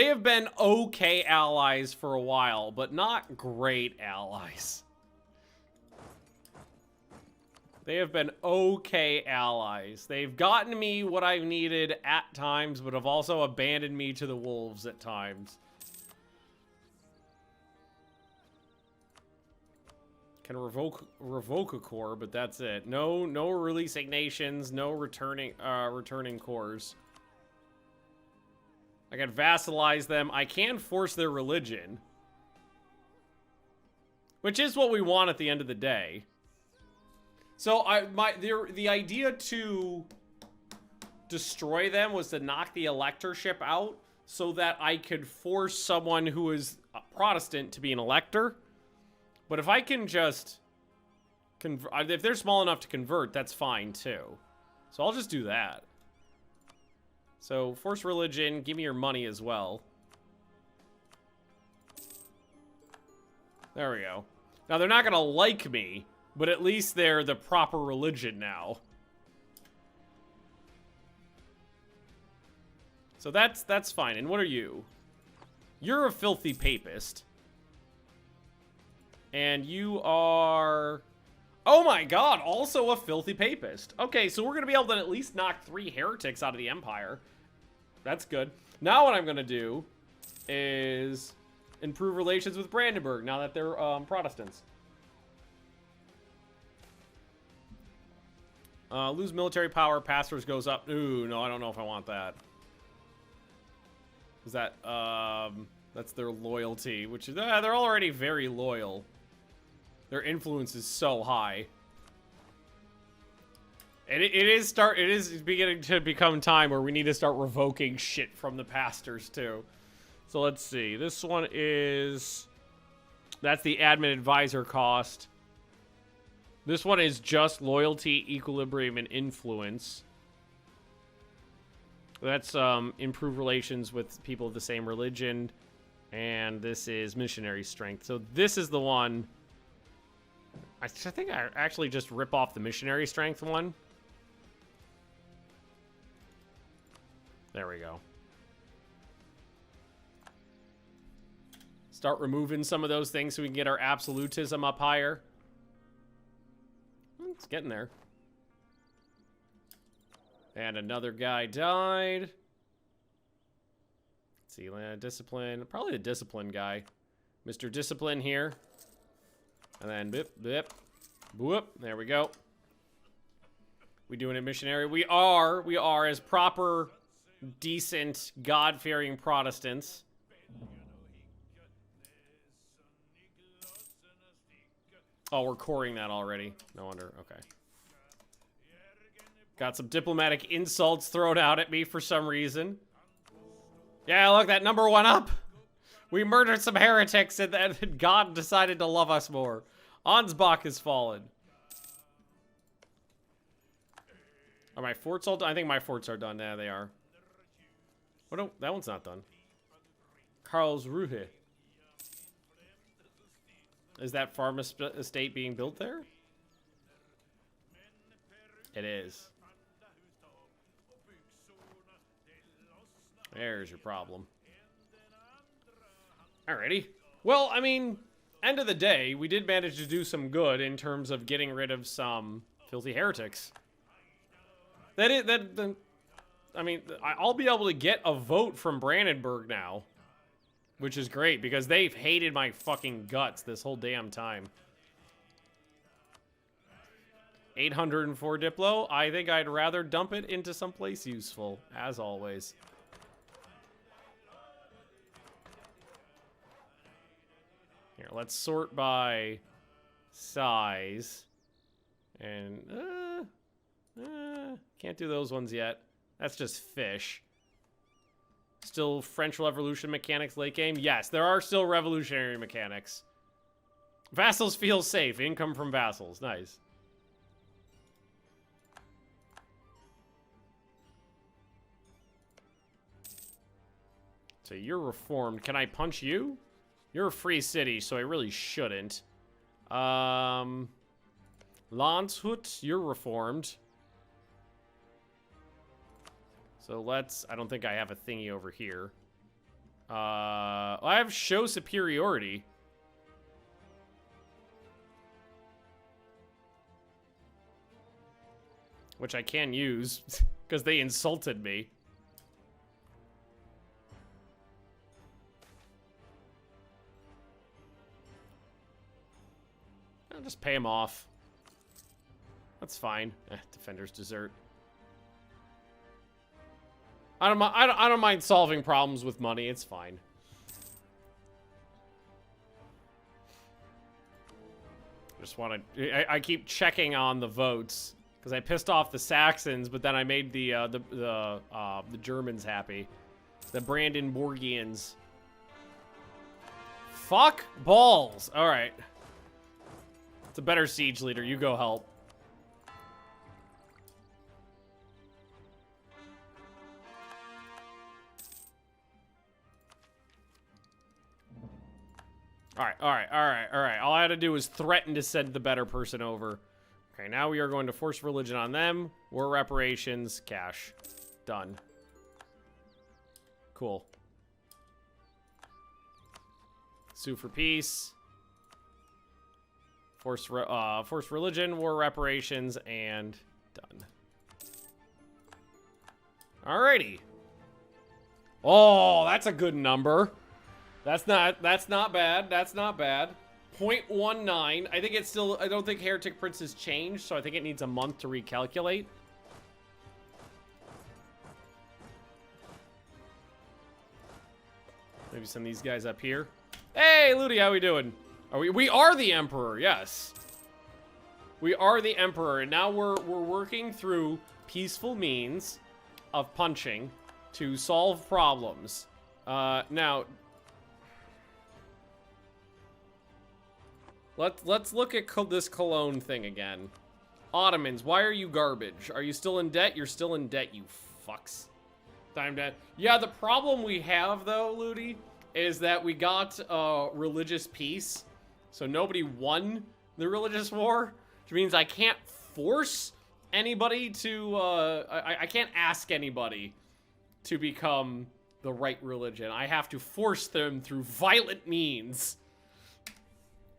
have been okay allies for a while, but not great allies. They have been okay allies. They've gotten me what I've needed at times, but have also abandoned me to the wolves at times. Can revoke a core, but that's it. No releasing nations, no returning cores. I can vassalize them. I can force their religion, which is what we want at the end of the day. So the idea to destroy them was to knock the electorship out so that I could force someone who is a Protestant to be an elector. But if I can just convert, if they're small enough to convert, that's fine too. So I'll just do that. So force religion, give me your money as well. There we go. Now they're not gonna like me, but at least they're the proper religion now. So that's fine. And what are you? You're a filthy papist. And you are... Oh my god, also a filthy papist. Okay, so we're going to be able to at least knock 3 heretics out of the Empire. That's good. Now what I'm going to do is improve relations with Brandenburg, now that they're Protestants. Lose military power, pastors goes up. Ooh, no, I don't know if I want that. Is that, that's their loyalty, which is, they're already very loyal. Their influence is so high. And it is beginning to become time where we need to start revoking shit from the pastors too. So let's see. This one is... That's the admin advisor cost. This one is just loyalty, equilibrium, and influence. That's improve relations with people of the same religion. And this is missionary strength. So this is the one... I think I actually just rip off the missionary strength one. There we go. Start removing some of those things so we can get our absolutism up higher. It's getting there. And another guy died. Let's see, discipline. Probably the discipline guy. Mr. Discipline here. And then bip, bip, boop. There we go. We doing it missionary? We are as proper, decent, God-fearing Protestants. Oh, we're coring that already. No wonder. Okay. Got some diplomatic insults thrown out at me for some reason. Yeah, look, that number went up. We murdered some heretics and then God decided to love us more. Ansbach has fallen. Are my forts all done? I think my forts are done. Yeah, they are. What? Oh, that one's not done. Karlsruhe. Is that farm estate being built there? It is. There's your problem. Alrighty. Well, I mean, end of the day, we did manage to do some good in terms of getting rid of some filthy heretics. I mean, I'll be able to get a vote from Brandenburg now, which is great because they've hated my fucking guts this whole damn time. 804 Diplo. I think I'd rather dump it into someplace useful, as always. Here, let's sort by size. And, can't do those ones yet. That's just fish. Still French Revolution mechanics late game? Yes, there are still revolutionary mechanics. Vassals feel safe. Income from vassals. Nice. So you're reformed. Can I punch you? You're a free city, so I really shouldn't. Landshut, you're reformed. So let's... I don't think I have a thingy over here. I have show superiority. Which I can use, because they insulted me. I'll just pay him off. That's fine. Defender's dessert. I don't mind solving problems with money. It's fine. Just want to. I keep checking on the votes because I pissed off the Saxons, but then I made the Germans happy. The Brandenburgians. Fuck balls. All right. It's a better siege leader. You go help. All right. All I had to do was threaten to send the better person over. Okay, now we are going to force religion on them. War reparations, cash. Done. Cool. Sue for peace. Force religion, war reparations, and done. Alrighty. Oh, that's a good number. That's not bad. That's not bad. 0.19. I think it's still... I don't think Heretic Prince has changed, so I think it needs a month to recalculate. Maybe send these guys up here. Hey, Ludi, how we doing? We are the Emperor, yes. We are the Emperor, and now we're working through peaceful means of punching to solve problems. Now... Let's look at this Cologne thing again. Ottomans, why are you garbage? Are you still in debt? You're still in debt, you fucks. Time debt. Yeah, the problem we have, though, Ludi, is that we got religious peace. So nobody won the religious war, which means I can't force anybody to... I can't ask anybody to become the right religion. I have to force them through violent means.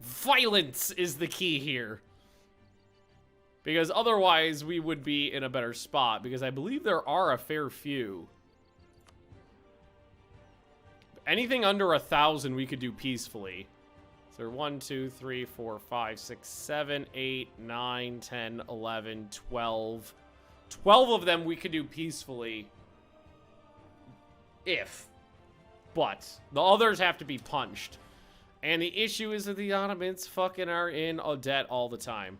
Violence is the key here. Because otherwise we would be in a better spot. Because I believe there are a fair few. Anything under 1,000 we could do peacefully. So 1, 2, 3, 4, 5, 6, 7, 8, 9, 10, 11, 12. 12 of them we could do peacefully. But the others have to be punched. And the issue is that the Ottomans fucking are in a debt all the time.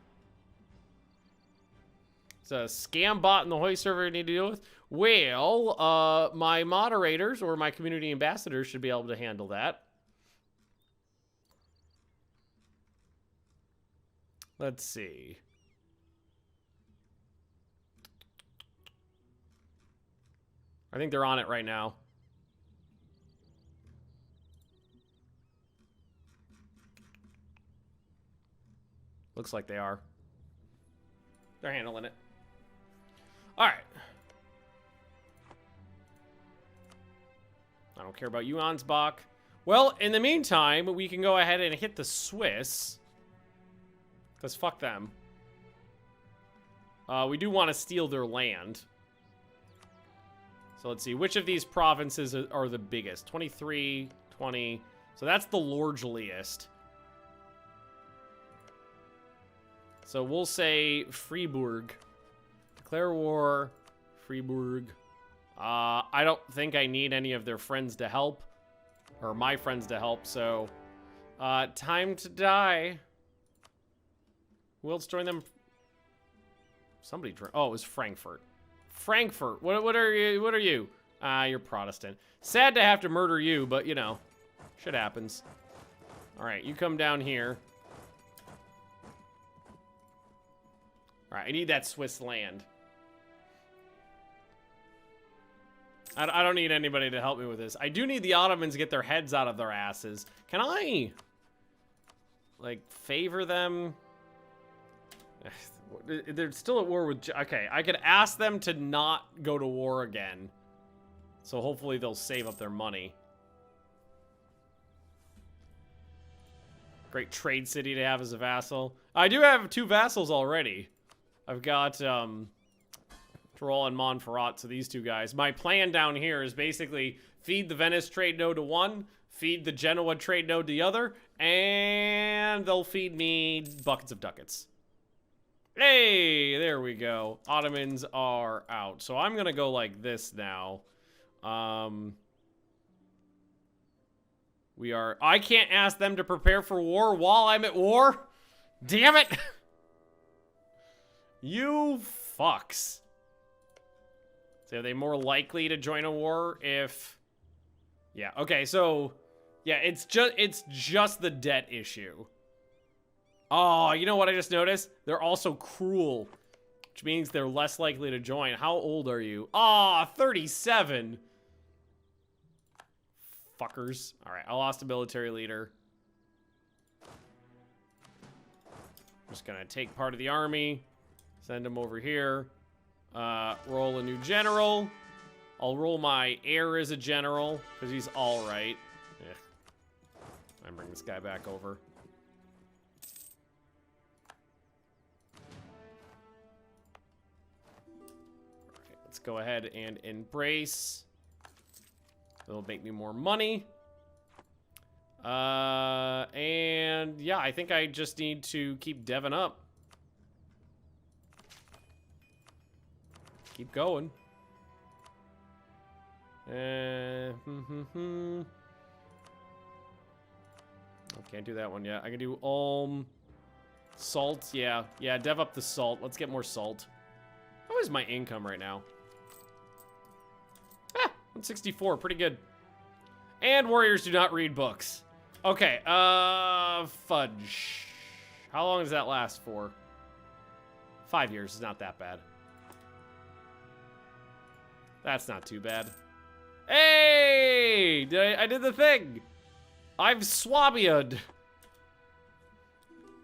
It's a scam bot in the Hoy server I need to deal with. Well, my moderators or my community ambassadors should be able to handle that. Let's see. I think they're on it right now. Looks like they are. They're handling it. All right. I don't care about you, Ansbach. Well, in the meantime, we can go ahead and hit the Swiss. Because fuck them. We do want to steal their land. So let's see. Which of these provinces are the biggest? 23, 20. So that's the largeliest. So we'll say Fribourg. Declare war. Fribourg. I don't think I need any of their friends to help. Or my friends to help, so... time to die. Who else joined them? Somebody oh, it was Frankfurt. Frankfurt. What are you? What are you? You're Protestant. Sad to have to murder you, but you know, shit happens. All right, you come down here. All right, I need that Swiss land. I don't need anybody to help me with this. I do need the Ottomans to get their heads out of their asses. Can I, like, favor them? They're still at war with... Okay, I could ask them to not go to war again. So hopefully they'll save up their money. Great trade city to have as a vassal. I do have 2 vassals already. I've got, Tyrol and Montferrat, so these 2 guys. My plan down here is basically feed the Venice trade node to 1, feed the Genoa trade node to the other, and they'll feed me buckets of ducats. Hey, there we go. Ottomans are out. So I'm gonna go like this now. I can't ask them to prepare for war while I'm at war. Damn it. You fucks. So are they more likely to join a war if... Yeah, okay, so... Yeah, it's just the debt issue. Oh, you know what I just noticed? They're also cruel, which means they're less likely to join. How old are you? Ah, 37. Fuckers. All right, I lost a military leader. I'm just gonna take part of the army, send him over here, roll a new general. I'll roll my heir as a general, because he's all right. Yeah. I bring this guy back over. Let's go ahead and embrace. It'll make me more money. And yeah, I think I just need to keep deving up. Keep going. Oh, can't do that one yet. I can do salt. Yeah, dev up the salt. Let's get more salt. How is my income right now? 164, pretty good. And warriors do not read books. Okay, fudge. How long does that last for? 5 years is not that bad. That's not too bad. Hey! I did the thing! I've Swabia'd.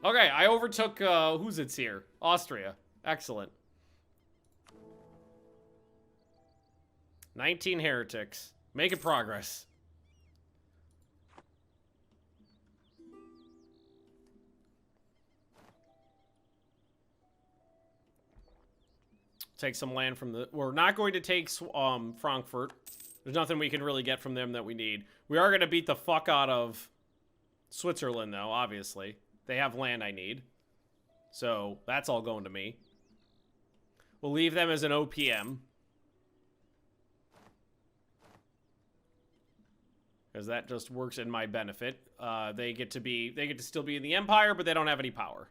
Okay, I overtook, who's it's here? Austria. Excellent. 19 heretics. Making progress. Take some land from the... We're not going to take Frankfurt. There's nothing we can really get from them that we need. We are going to beat the fuck out of Switzerland, though, obviously. They have land I need. So, that's all going to me. We'll leave them as an OPM. Because that just works in my benefit. They get to still be in the Empire, but they don't have any power.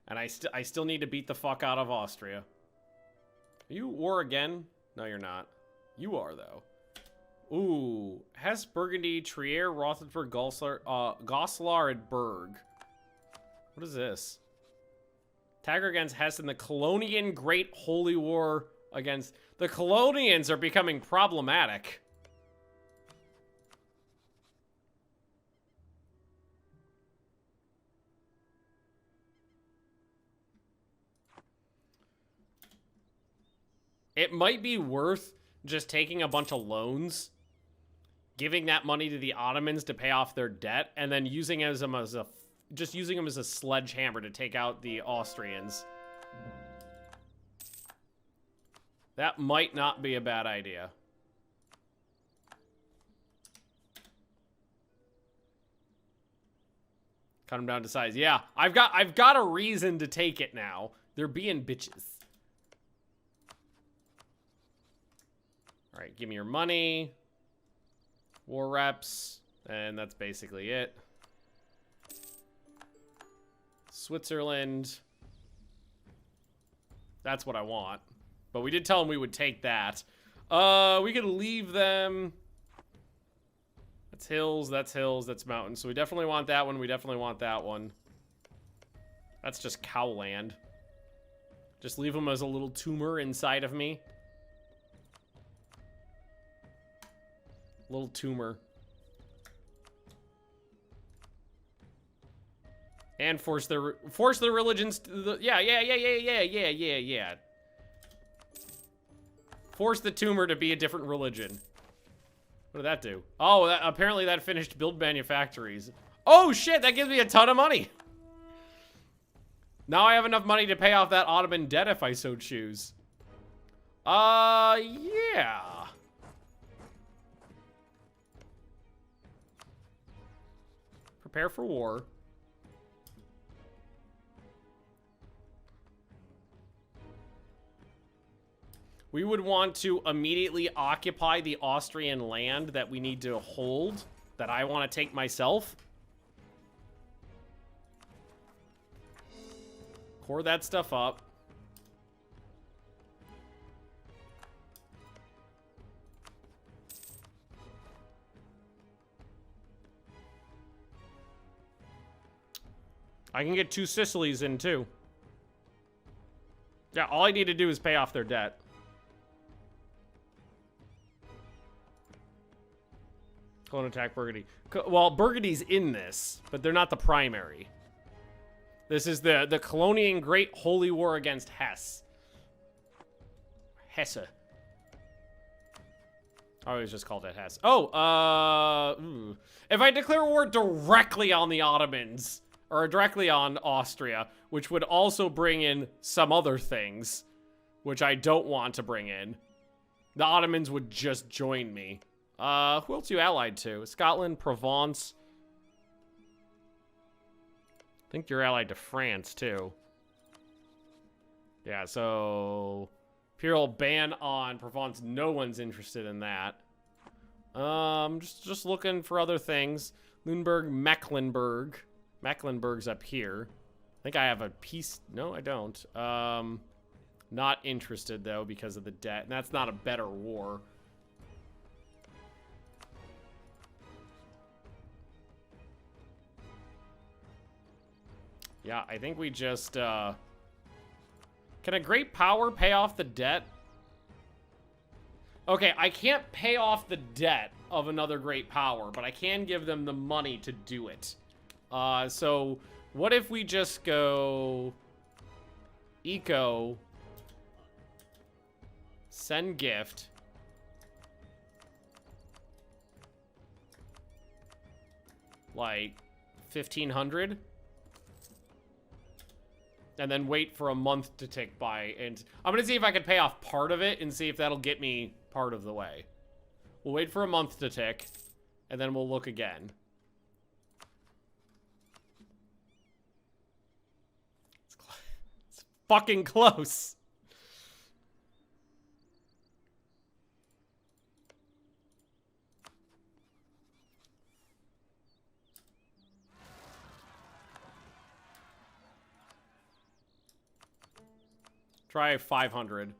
And I still need to beat the fuck out of Austria. Are you at war again? No, you're not. You are, though. Ooh. Hesse, Burgundy, Trier, Rothenburg, Goslar, and Berg. What is this? Attacker against Hesse in the Colonian Great Holy War against... The Colonians are becoming problematic. It might be worth just taking a bunch of loans, giving that money to the Ottomans to pay off their debt, and then using them as a sledgehammer to take out the Austrians. That might not be a bad idea. Cut them down to size. Yeah, I've got a reason to take it now. They're being bitches. All right, give me your money. War reps. And that's basically it. Switzerland. That's what I want. But we did tell them we would take that. We could leave them. That's hills, that's mountains. So we definitely want that one. We definitely want that one. That's just cow land. Just leave them as a little tumor inside of me. Little tumor. And force their religions to the, yeah. Force the tumor to be a different religion. What did that do? Oh, apparently that finished build manufactories. Oh shit, that gives me a ton of money. Now I have enough money to pay off that Ottoman debt if I so choose. Yeah. Prepare for war. We would want to immediately occupy the Austrian land that we need to hold, that I want to take myself. Core that stuff up. I can get 2 Sicilies in too. Yeah, all I need to do is pay off their debt. Clone attack Burgundy. Well, Burgundy's in this, but they're not the primary. This is the Colonian Great Holy War against Hesse. Hesse. I always just called it Hesse. Oh, if I declare war directly on the Ottomans, or directly on Austria, which would also bring in some other things, which I don't want to bring in, the Ottomans would just join me. Who else you allied to? Scotland, Provence. I think you're allied to France, too. Yeah, so... Imperial ban on Provence. No one's interested in that. Just looking for other things. Lüneburg, Mecklenburg. Mecklenburg's up here. I think I have a piece... No, I don't. Not interested, though, because of the debt. And that's not a better war. Yeah, I think we just, Can a great power pay off the debt? Okay, I can't pay off the debt of another great power, but I can give them the money to do it. So, what if we just go... Eco... Send gift... Like, 1,500? And then wait for a month to tick by. And I'm going to see if I can pay off part of it and see if that'll get me part of the way. We'll wait for a month to tick. And then we'll look again. It's fucking close. Try 500.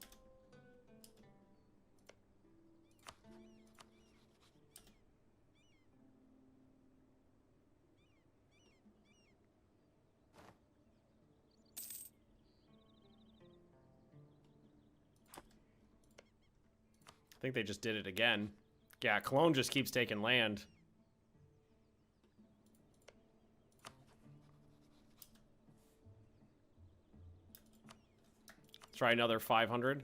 I think they just did it again. Yeah, Cologne just keeps taking land. Try another 500.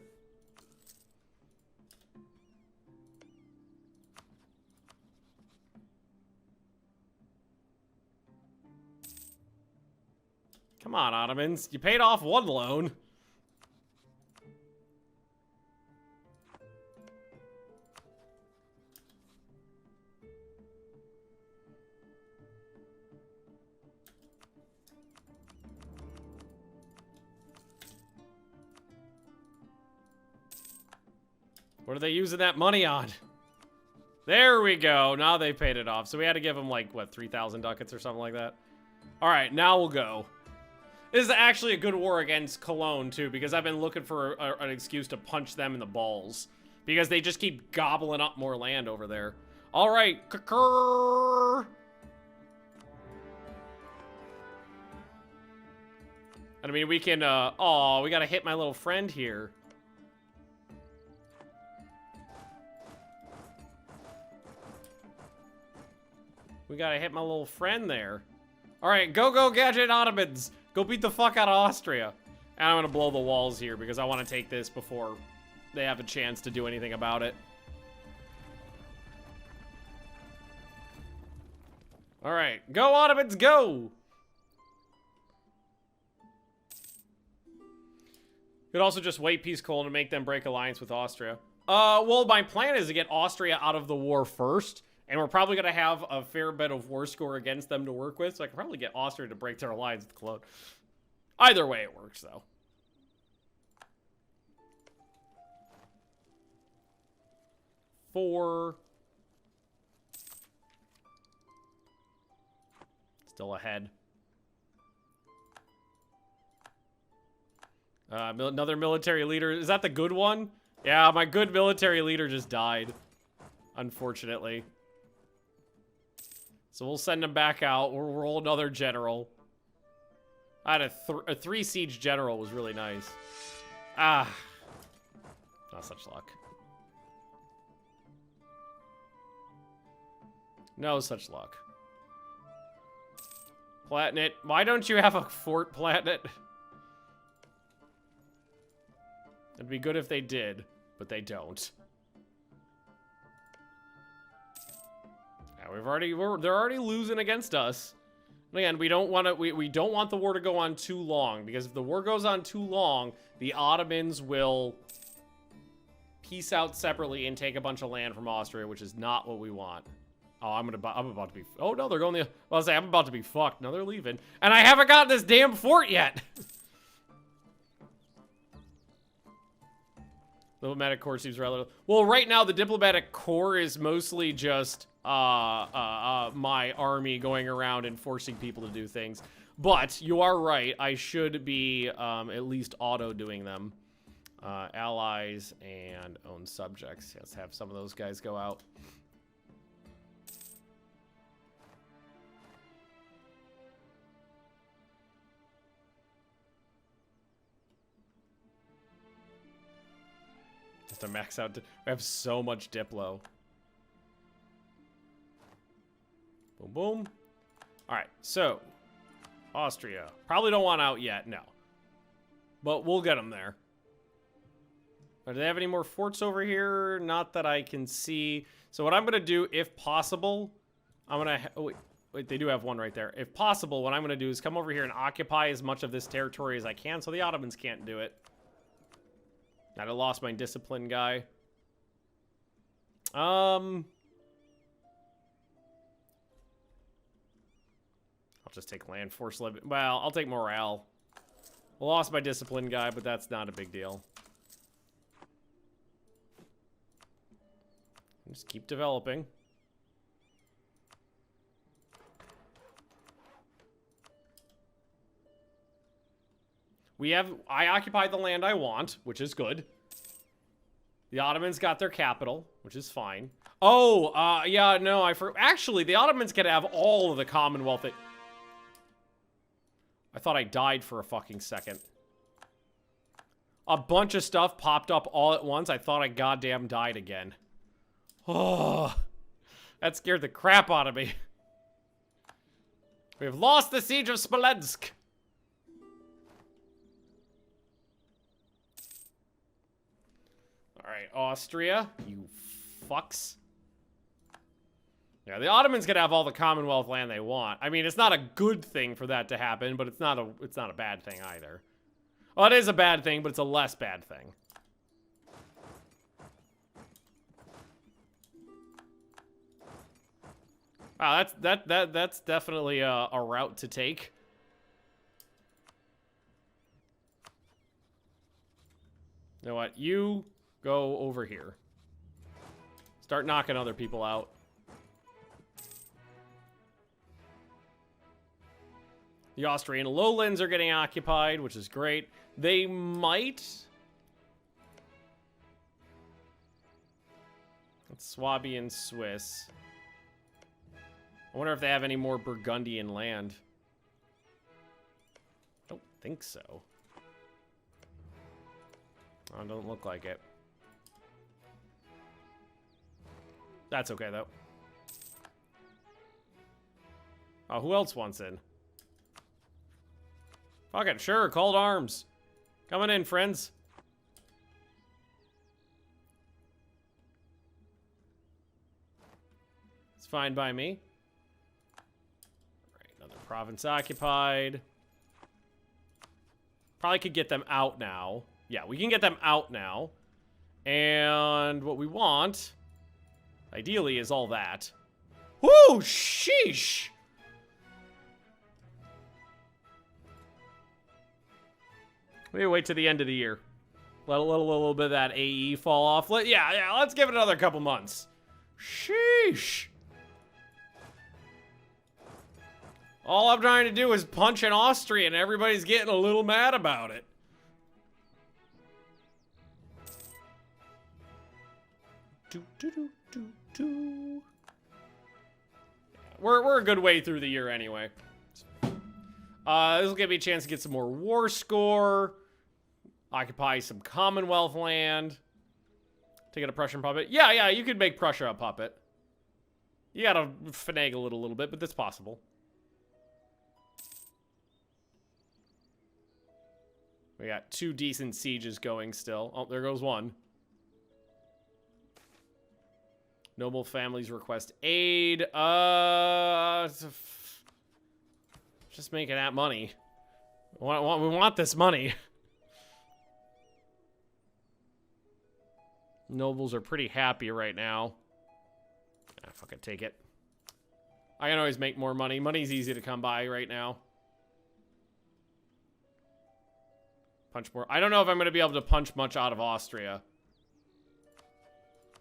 Come on, Ottomans. You paid off one loan. What are they using that money on? There we go. Now they paid it off. So we had to give them like, what, 3,000 ducats or something like that? All right, now we'll go. This is actually a good war against Cologne, too, because I've been looking for an excuse to punch them in the balls. Because they just keep gobbling up more land over there. All right. I mean, we can, oh, we gotta hit my little friend here. We gotta hit my little friend there. All right, go, Gadget Ottomans. Go beat the fuck out of Austria. And I'm gonna blow the walls here because I want to take this before they have a chance to do anything about it. All right, go Ottomans, go! Could also just wait peace Cologne to make them break alliance with Austria. Well, my plan is to get Austria out of the war first, and we're probably gonna have a fair bit of war score against them to work with, so I can probably get Austria to break their alliance with Cologne. Either way, it works, though. Four. Still ahead. Another military leader. Is that the good one? Yeah, my good military leader just died. Unfortunately. So we'll send him back out. We'll roll another general. I had a 3 siege general was really nice. Ah. Not such luck. No such luck. Platinate. Why don't you have a fort, Platinate? It'd be good if they did, but they don't. Yeah, they're already losing against us. And again, we don't want to. We don't want the war to go on too long, because if the war goes on too long, the Ottomans will peace out separately and take a bunch of land from Austria, which is not what we want. Oh, I'm about to be. Oh no, they're going the. Well, I'll say I'm about to be fucked. No, they're leaving, and I haven't gotten this damn fort yet. Diplomatic corps seems rather well. Right now, the diplomatic corps is mostly just my army going around and forcing people to do things. But you are right. I should be at least auto doing them. Allies and own subjects. Let's have some of those guys go out. To max out. We have so much Diplo. Boom, boom. All right, so Austria. Probably don't want out yet, no. But we'll get them there. Do they have any more forts over here? Not that I can see. So what I'm going to do, if possible, I'm going to... Oh, wait, they do have one right there. If possible, what I'm going to do is come over here and occupy as much of this territory as I can so the Ottomans can't do it. Now I lost my discipline guy. I'll just take land force limit. Well, I'll take morale. I lost my discipline guy, but that's not a big deal. Just keep developing. I occupied the land I want, which is good. The Ottomans got their capital, which is fine. Oh, yeah, no, actually, the Ottomans could have all of the Commonwealth. I thought I died for a fucking second. A bunch of stuff popped up all at once. I thought I goddamn died again. Oh, that scared the crap out of me. We've lost the siege of Smolensk. Alright, Austria, you fucks. Yeah, the Ottomans can have all the Commonwealth land they want. I mean, it's not a good thing for that to happen, but it's not a bad thing either. Well, it is a bad thing, but it's a less bad thing. Wow, that's definitely a route to take. You know what? You go over here. Start knocking other people out. The Austrian lowlands are getting occupied, which is great. They might... It's Swabian Swiss. I wonder if they have any more Burgundian land. I don't think so. Oh, don't look like it. That's okay, though. Oh, who else wants in? Fuck it, sure, called arms. Coming in, friends. It's fine by me. Alright, another province occupied. Probably could get them out now. Yeah, we can get them out now. And what we want, ideally, is all that. Whoo, sheesh! Maybe wait till the end of the year. Let a little bit of that AE fall off. Yeah, let's give it another couple months. Sheesh. All I'm trying to do is punch an Austrian. Everybody's getting a little mad about it. We're a good way through the year anyway. This will give me a chance to get some more war score. Occupy some Commonwealth land. Take out a Prussian puppet. Yeah, you could make Prussia a puppet. You gotta finagle it a little bit, but that's possible. We got 2 decent sieges going still. Oh, there goes one. Noble families request aid. Just making that money. We want this money. Nobles are pretty happy right now. Ah, fuck it, take it. I can always make more money. Money's easy to come by right now. Punch more. I don't know if I'm going to be able to punch much out of Austria.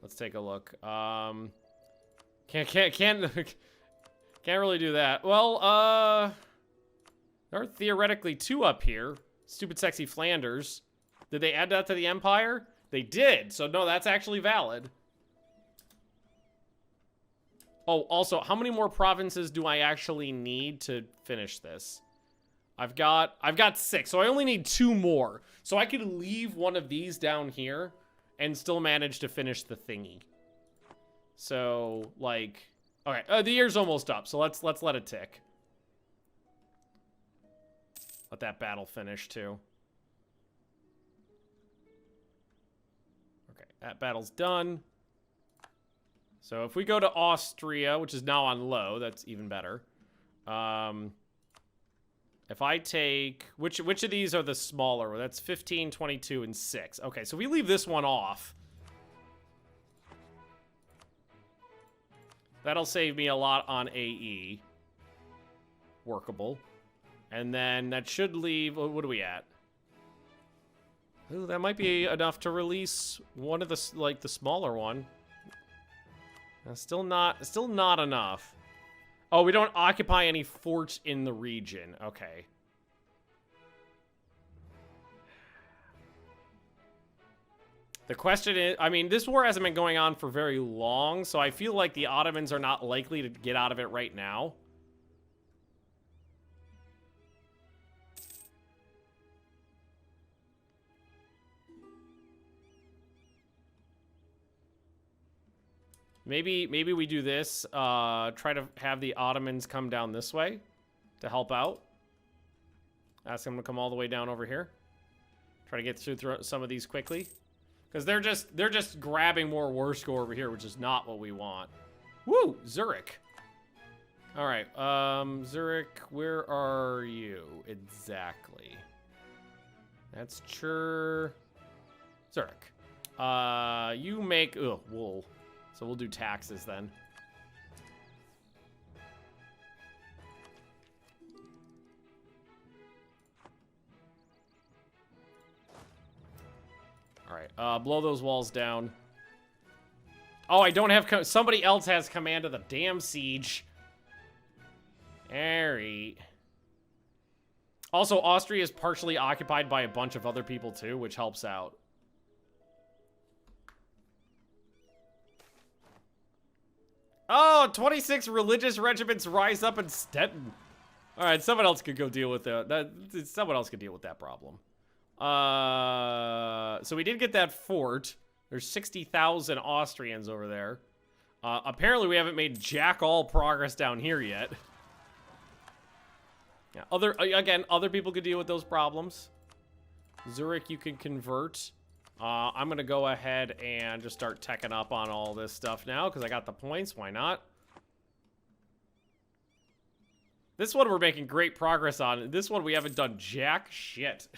Let's take a look. Can't really do that. Well, there are theoretically 2 up here. Stupid sexy Flanders. Did they add that to the Empire? They did. So no, that's actually valid. Oh, also, how many more provinces do I actually need to finish this? I've got 6, so I only need 2 more. So I could leave one of these down here and still manage to finish the thingy. So, like, okay, the year's almost up, so let's let it tick. Let that battle finish too. Okay, that battle's done. So if we go to Austria, which is now on low, that's even better. If I take... Which of these are the smaller? That's 15, 22, and 6. Okay, so we leave this one off. That'll save me a lot on AE. Workable. And then that should leave... What are we at? Ooh, that might be enough to release one of the... Like, the smaller one. Still not enough. Oh, we don't occupy any forts in the region. Okay. The question is, I mean, this war hasn't been going on for very long, so I feel like the Ottomans are not likely to get out of it right now. Maybe we do this, try to have the Ottomans come down this way to help out. Ask them to come all the way down over here. Try to get through some of these quickly. Because they're just grabbing more war score over here, which is not what we want. Woo! Zurich. Alright, Zurich, where are you exactly? That's Zurich. You make wool. So we'll do taxes then. All right, blow those walls down. Oh, I don't have... Somebody else has command of the damn siege. Alright. Also, Austria is partially occupied by a bunch of other people too, which helps out. Oh, 26 religious regiments rise up in Stettin. All right, someone else could go deal with that. Someone else could deal with that problem. So we did get that fort. There's 60,000 Austrians over there. Apparently we haven't made jack all progress down here yet. Yeah, other people could deal with those problems. Zurich, you can convert. I'm gonna go ahead and just start teching up on all this stuff now because I got the points. Why not? This one we're making great progress on. This one we haven't done jack shit.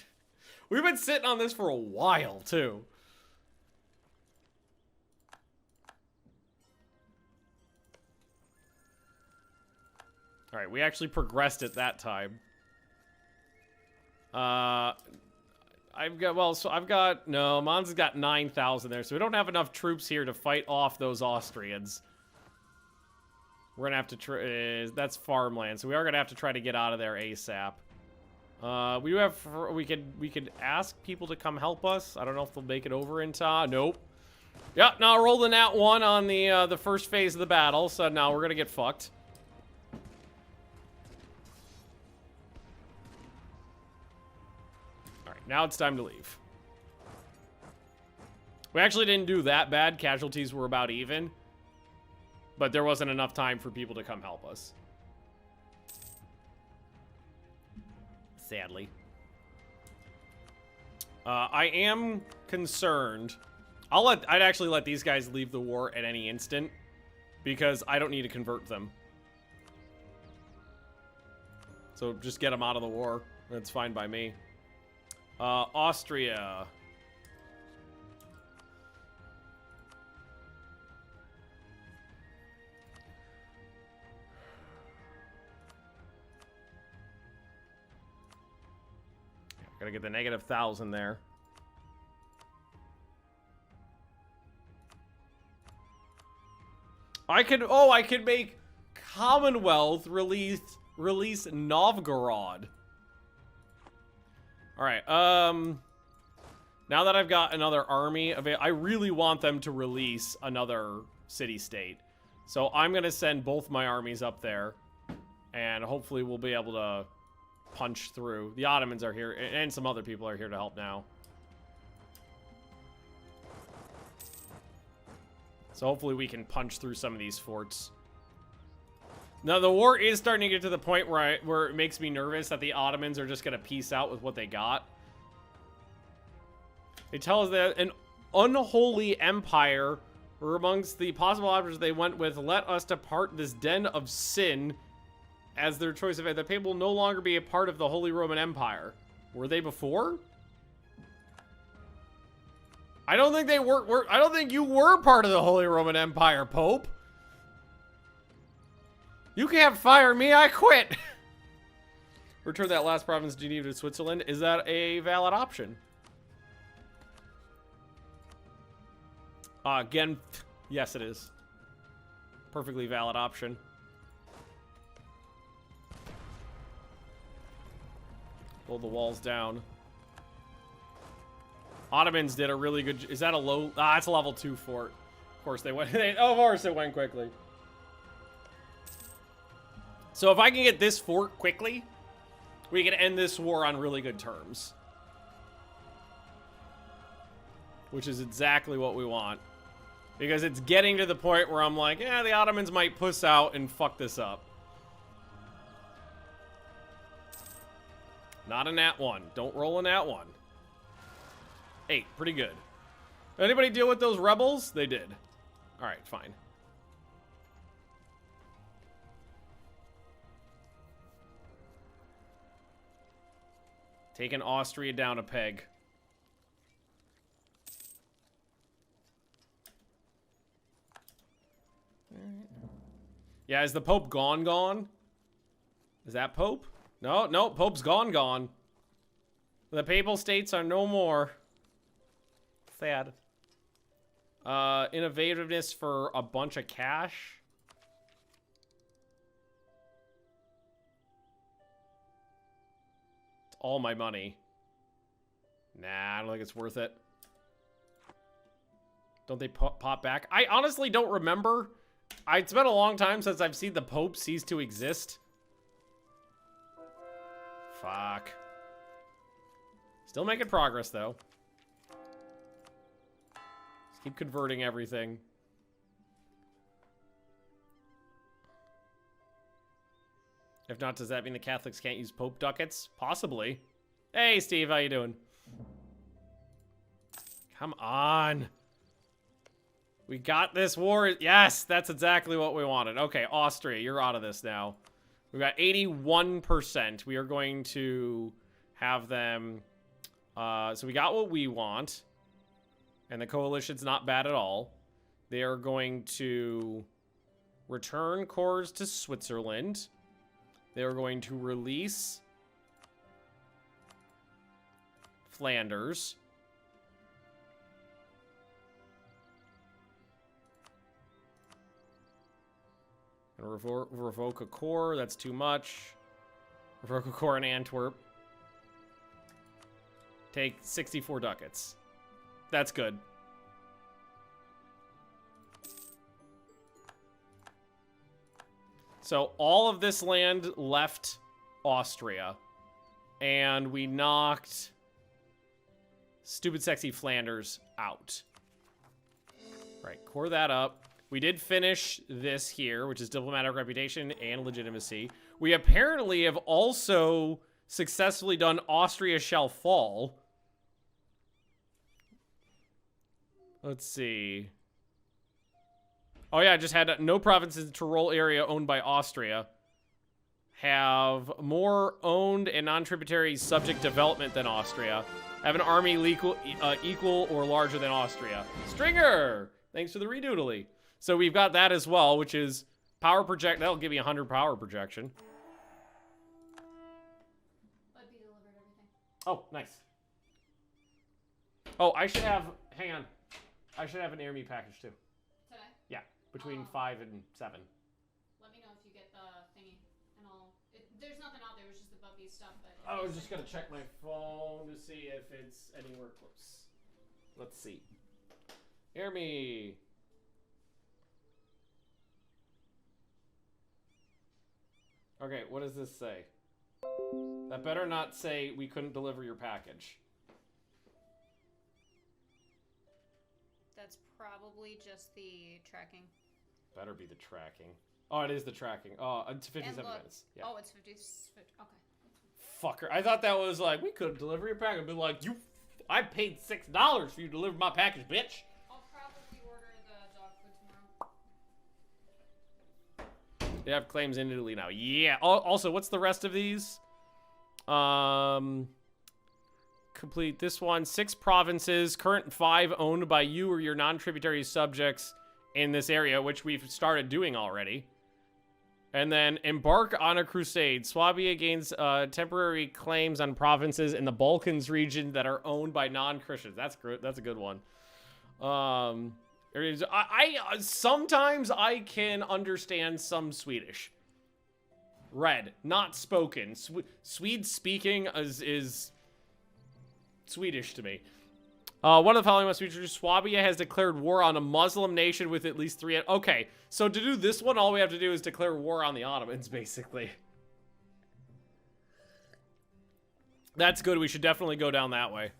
We've been sitting on this for a while too. All right, we actually progressed at that time. No, Mons has got 9,000 there, so we don't have enough troops here to fight off those Austrians. We're gonna have to that's farmland, so we are gonna have to try to get out of there ASAP. We could ask people to come help us. I don't know if they'll make it over in time. Nope. Yeah, no, rolling that one on the first phase of the battle, so now we're gonna get fucked. Now it's time to leave. We actually didn't do that bad. Casualties were about even. But there wasn't enough time for people to come help us. Sadly. I am concerned. I'd actually let these guys leave the war at any instant. Because I don't need to convert them. So just get them out of the war. That's fine by me. Austria. Gotta get the -1,000 there. I could make Commonwealth release Novgorod. All right, now that I've got another army, I really want them to release another city-state. So I'm going to send both my armies up there, and hopefully we'll be able to punch through. The Ottomans are here, and some other people are here to help now. So hopefully we can punch through some of these forts. Now, the war is starting to get to the point where it makes me nervous that the Ottomans are just going to peace out with what they got. They tell us that an unholy empire were amongst the possible options they went with. Let us depart this den of sin as their choice of it. The people will no longer be a part of the Holy Roman Empire. Were they before? I don't think they were. I don't think you were part of the Holy Roman Empire, Pope. You can't fire me, I quit. Return that last province, Geneva, to Switzerland. Is that a valid option? Again, yes, it is. Perfectly valid option. Pull the walls down. Ottomans did a really good... Is that a low... it's a level 2 fort. Of course they went... of course it went quickly. So if I can get this fort quickly, we can end this war on really good terms. Which is exactly what we want. Because it's getting to the point where I'm like, yeah, the Ottomans might puss out and fuck this up. Not a nat 1. Don't roll a nat 1. 8. Pretty good. Anybody deal with those rebels? They did. Alright, fine. Taking Austria down a peg. Yeah, is the Pope gone? Is that Pope? No, no, Pope's gone. The Papal States are no more. Sad. Innovativeness for a bunch of cash. all my money. Nah, I don't think it's worth it. Don't they pop back? I honestly don't remember. It's been a long time since I've seen the Pope cease to exist. Fuck. Still making progress, though. Just keep converting everything. If not, does that mean the Catholics can't use Pope ducats? Possibly. Hey, Steve, how you doing? Come on. We got this war. Yes, that's exactly what we wanted. Okay, Austria, you're out of this now. We got 81%. We are going to have them... so we got what we want. And the coalition's not bad at all. They are going to return cores to Switzerland. They are going to release Flanders. And revoke a core. That's too much. Revoke a core in Antwerp. Take 64 ducats. That's good. So all of this land left Austria. And we knocked stupid sexy Flanders out. Right, core that up. We did finish this here, which is diplomatic reputation and legitimacy. We apparently have also successfully done Austria shall fall. Let's see. Oh yeah, I just had no provinces in the Tyrol area owned by Austria. Have more owned and non-tributary subject development than Austria. Have an army equal or larger than Austria. Stringer! Thanks for the redoodly. So we've got that as well, which is power project. That'll give me 100 power projection. Oh, nice. Oh, I should have, hang on. I should have an air me package too. Today? Yeah, between 5 and 7. Let me know if you get the thingy, and there's nothing out there, it was just the Buffy stuff, but... I was just gonna check my phone to see if it's anywhere close. Let's see. Air me. Okay, what does this say? That better not say we couldn't deliver your package. That's probably just the tracking. Better be the tracking. Oh, it is the tracking. Oh, it's 57 minutes. Yeah. Oh, it's 50, okay. Fucker. I thought that was like, we couldn't deliver your package. But like, I paid $6 for you to deliver my package, bitch. I'll probably order the dog food tomorrow. They have claims in Italy now. Yeah. Also, what's the rest of these? Complete this one. 6 provinces. Current 5 owned by you or your non-tributary subjects in this area, which we've started doing already. And then embark on a crusade. Swabia gains temporary claims on provinces in the Balkans region that are owned by non-Christians. That's good. That's a good one. Sometimes I can understand some Swedish. Read, not spoken. Swede speaking is Swedish to me. One of the following must be true. Swabia has declared war on a Muslim nation with at least 3... Okay, so to do this one, all we have to do is declare war on the Ottomans, basically. That's good. We should definitely go down that way.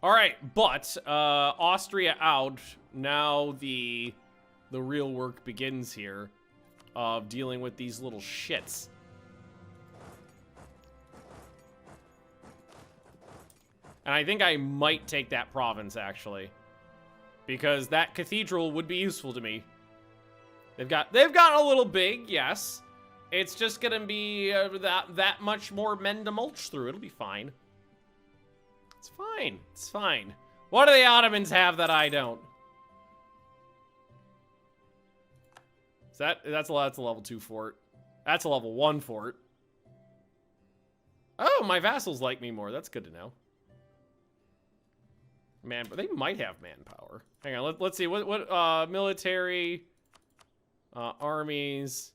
All right, but Austria out. Now the real work begins here of dealing with these little shits. And I think I might take that province, actually. Because that cathedral would be useful to me. They've gotten a little big, yes. It's just gonna be that much more men to mulch through. It'll be fine. It's fine. It's fine. What do the Ottomans have that I don't? That's a level 2 fort. That's a level 1 fort. Oh, my vassals like me more. That's good to know. Man, but they might have manpower. Hang on, let's see. What military, armies,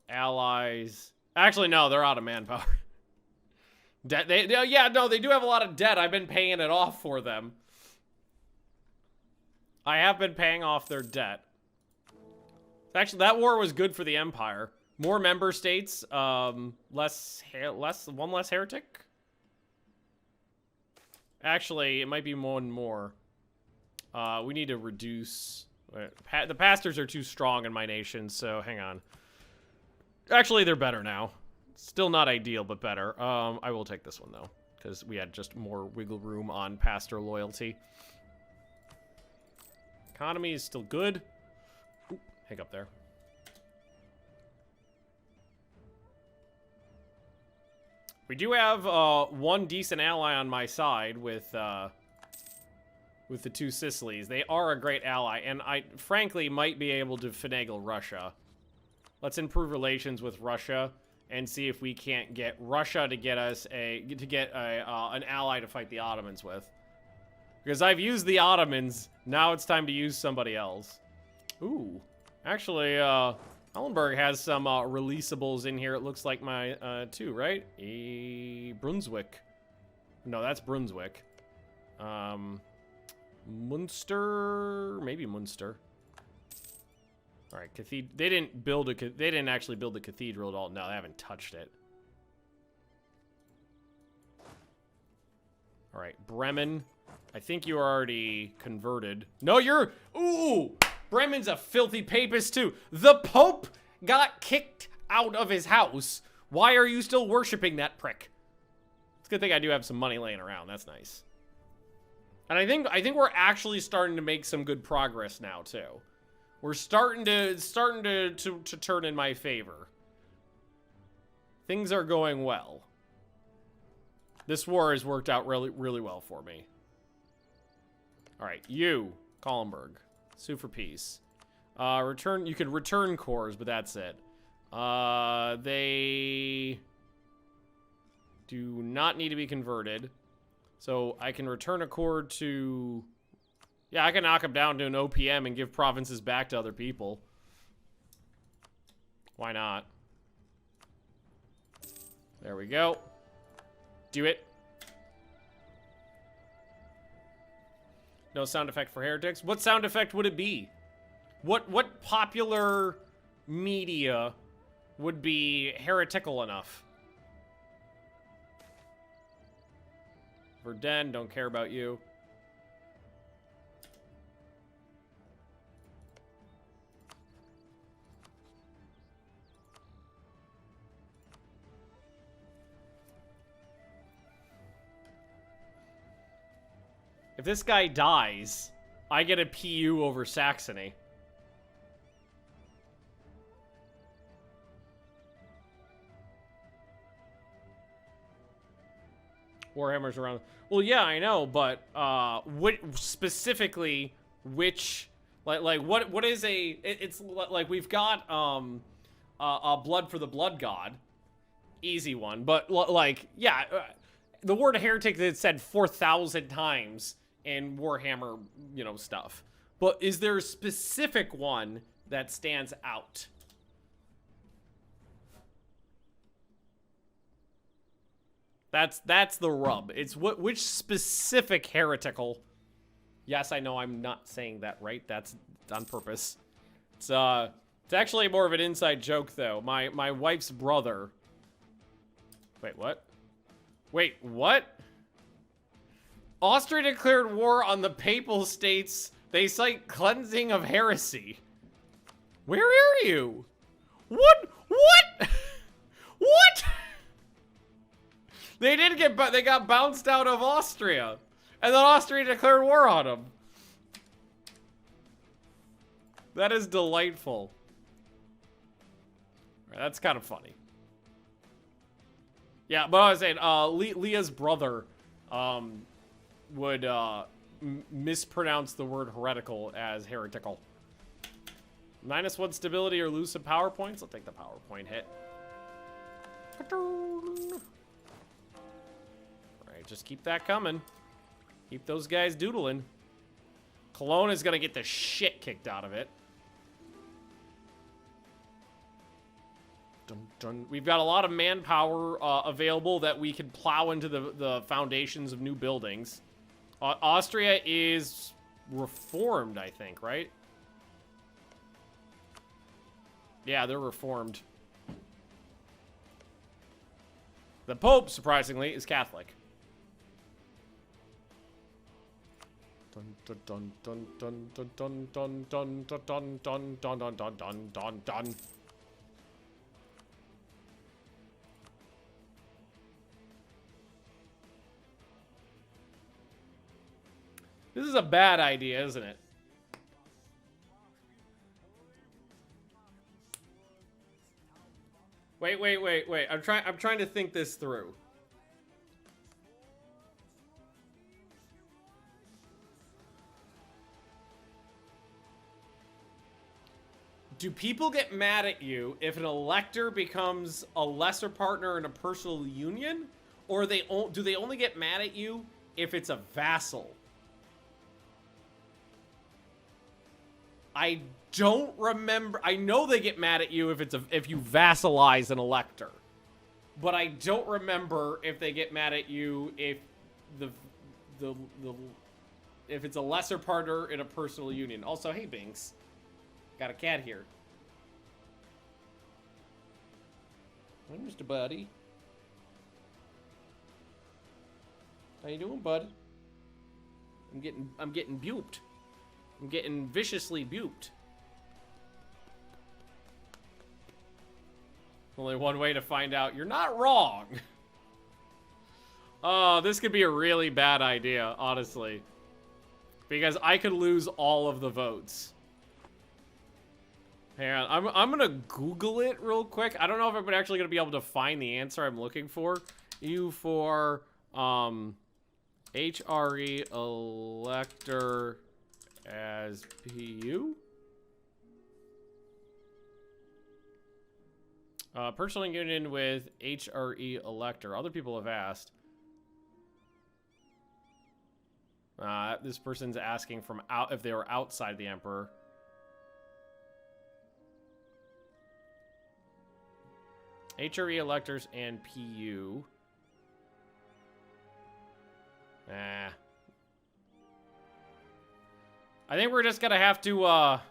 allies. Actually, no, they're out of manpower. Debt, yeah, no, they do have a lot of debt. I've been paying it off for them. I have been paying off their debt. Actually, that war was good for the Empire. More member states, one less heretic? Actually, it might be one more. We need to reduce... the pastors are too strong in my nation, so hang on. Actually, they're better now. Still not ideal, but better. I will take this one, though, because we had just more wiggle room on pastor loyalty. Economy is still good. Ooh, hiccup there. We do have one decent ally on my side with the two Sicilies. They are a great ally, and I frankly might be able to finagle Russia. Let's improve relations with Russia and see if we can't get Russia to get us an ally to fight the Ottomans with. Because I've used the Ottomans, now it's time to use somebody else. Ooh, actually, Hallenberg has some releasables in here. It looks like my two, right? Brunswick. No, that's Brunswick. Munster, maybe Munster. All right, they didn't actually build the cathedral at all. No, they haven't touched it. All right, Bremen. I think you are already converted. No, you're... Ooh! Bremen's a filthy papist, too. The Pope got kicked out of his house. Why are you still worshiping that prick? It's a good thing I do have some money laying around. That's nice. And I think we're actually starting to make some good progress now, too. We're starting to turn in my favor. Things are going well. This war has worked out really, really well for me. All right, you, Kallenberg, sue for peace. You can return cores, but that's it. They do not need to be converted. So I can return a core to... Yeah, I can knock them down to an OPM and give provinces back to other people. Why not? There we go. Do it. No sound effect for heretics. What sound effect would it be? What popular media would be heretical enough? Verdun, don't care about you. If this guy dies, I get a PU over Saxony. Warhammer's around. Well, yeah, I know, but what specifically? Which what is a? It's like we've got a blood for the blood god, easy one. But like, yeah, the word heretic is said 4,000 times in Warhammer, stuff. But is there a specific one that stands out? That's the rub. It's which specific heretical. Yes, I know I'm not saying that right. That's on purpose. It's actually more of an inside joke though. My wife's brother. Wait, what? Wait, what? Austria declared war on the Papal States. They cite cleansing of heresy. Where are you? What? What? What? They got bounced out of Austria. And then Austria declared war on them. That is delightful. That's kind of funny. Yeah, but I was saying, Leah's brother would mispronounce the word heretical as heretical. -1 stability or lose some power points? I'll take the power point hit. Alright, just keep that coming. Keep those guys doodling. Cologne is gonna get the shit kicked out of it. dun, dun. We've got a lot of manpower available that we can plow into the foundations of new buildings. Austria is reformed, I think, right? Yeah, they're reformed. The Pope, surprisingly, is Catholic. Dun dun dun dun dun dun dun dun dun dun dun dun dun dun dun dun dun. This is a bad idea, isn't it? Wait. I'm trying to think this through. Do people get mad at you if an elector becomes a lesser partner in a personal union? Or do they only get mad at you if it's a vassal? I don't remember. I know they get mad at you if you vassalize an elector. But I don't remember if they get mad at you if if it's a lesser partner in a personal union. Also, hey Binks. Got a cat here. Hi, Mr. Buddy. How you doing, bud? I'm getting buped. I'm getting viciously buped. Only one way to find out. You're not wrong. Oh, this could be a really bad idea, honestly. Because I could lose all of the votes. Hang on, I'm gonna Google it real quick. I don't know if I'm actually gonna be able to find the answer I'm looking for. EU4, HRE elector as PU? Personal union with HRE elector. Other people have asked. This person's asking from if they were outside the emperor. HRE electors and PU. I think we're just gonna have to, why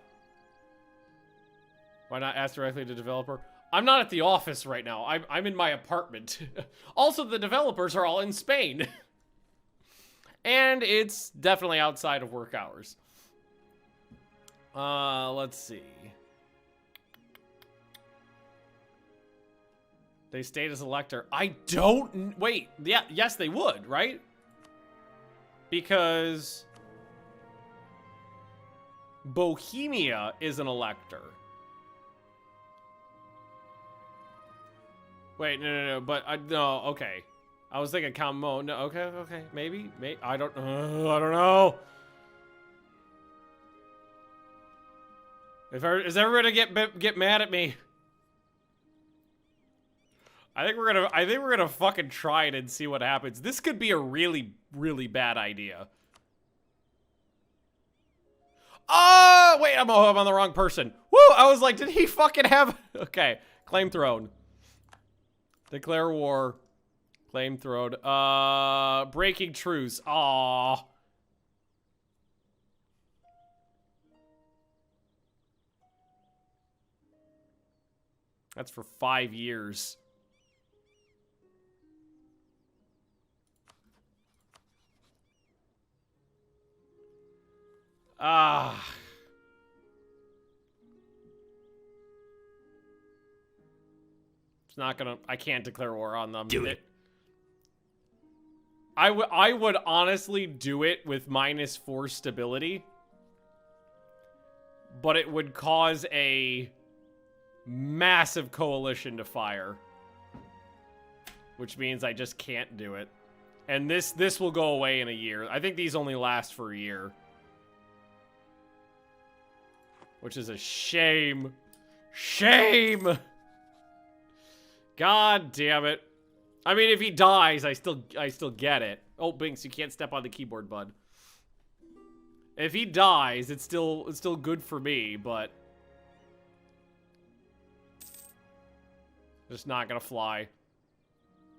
not ask directly to developer? I'm not at the office right now. I'm in my apartment. Also, the developers are all in Spain. And it's definitely outside of work hours. Let's see. They stayed as elector. I don't... Wait. Yeah, yes, they would, right? Because... Bohemia is an elector. Wait, no, but... no, okay. I was thinking Camo. No, okay. Maybe. I don't know. Is everybody get mad at me? I think we're gonna fucking try it and see what happens. This could be a really, really bad idea. Oh, wait, I'm on the wrong person. Woo! I was like, did he fucking have... Okay, claim throne. Declare war. Claim throne. Breaking truce. Aww. That's for 5 years. It's not gonna... I can't declare war on them. Do it. I would honestly do it with -4 stability. But it would cause a massive coalition to fire. Which means I just can't do it. And this will go away in a year. I think these only last for a year. Which is a shame. Shame! God damn it. I mean, if he dies, I still get it. Oh, Binks, you can't step on the keyboard, bud. If he dies, it's still good for me, but... Just not gonna fly.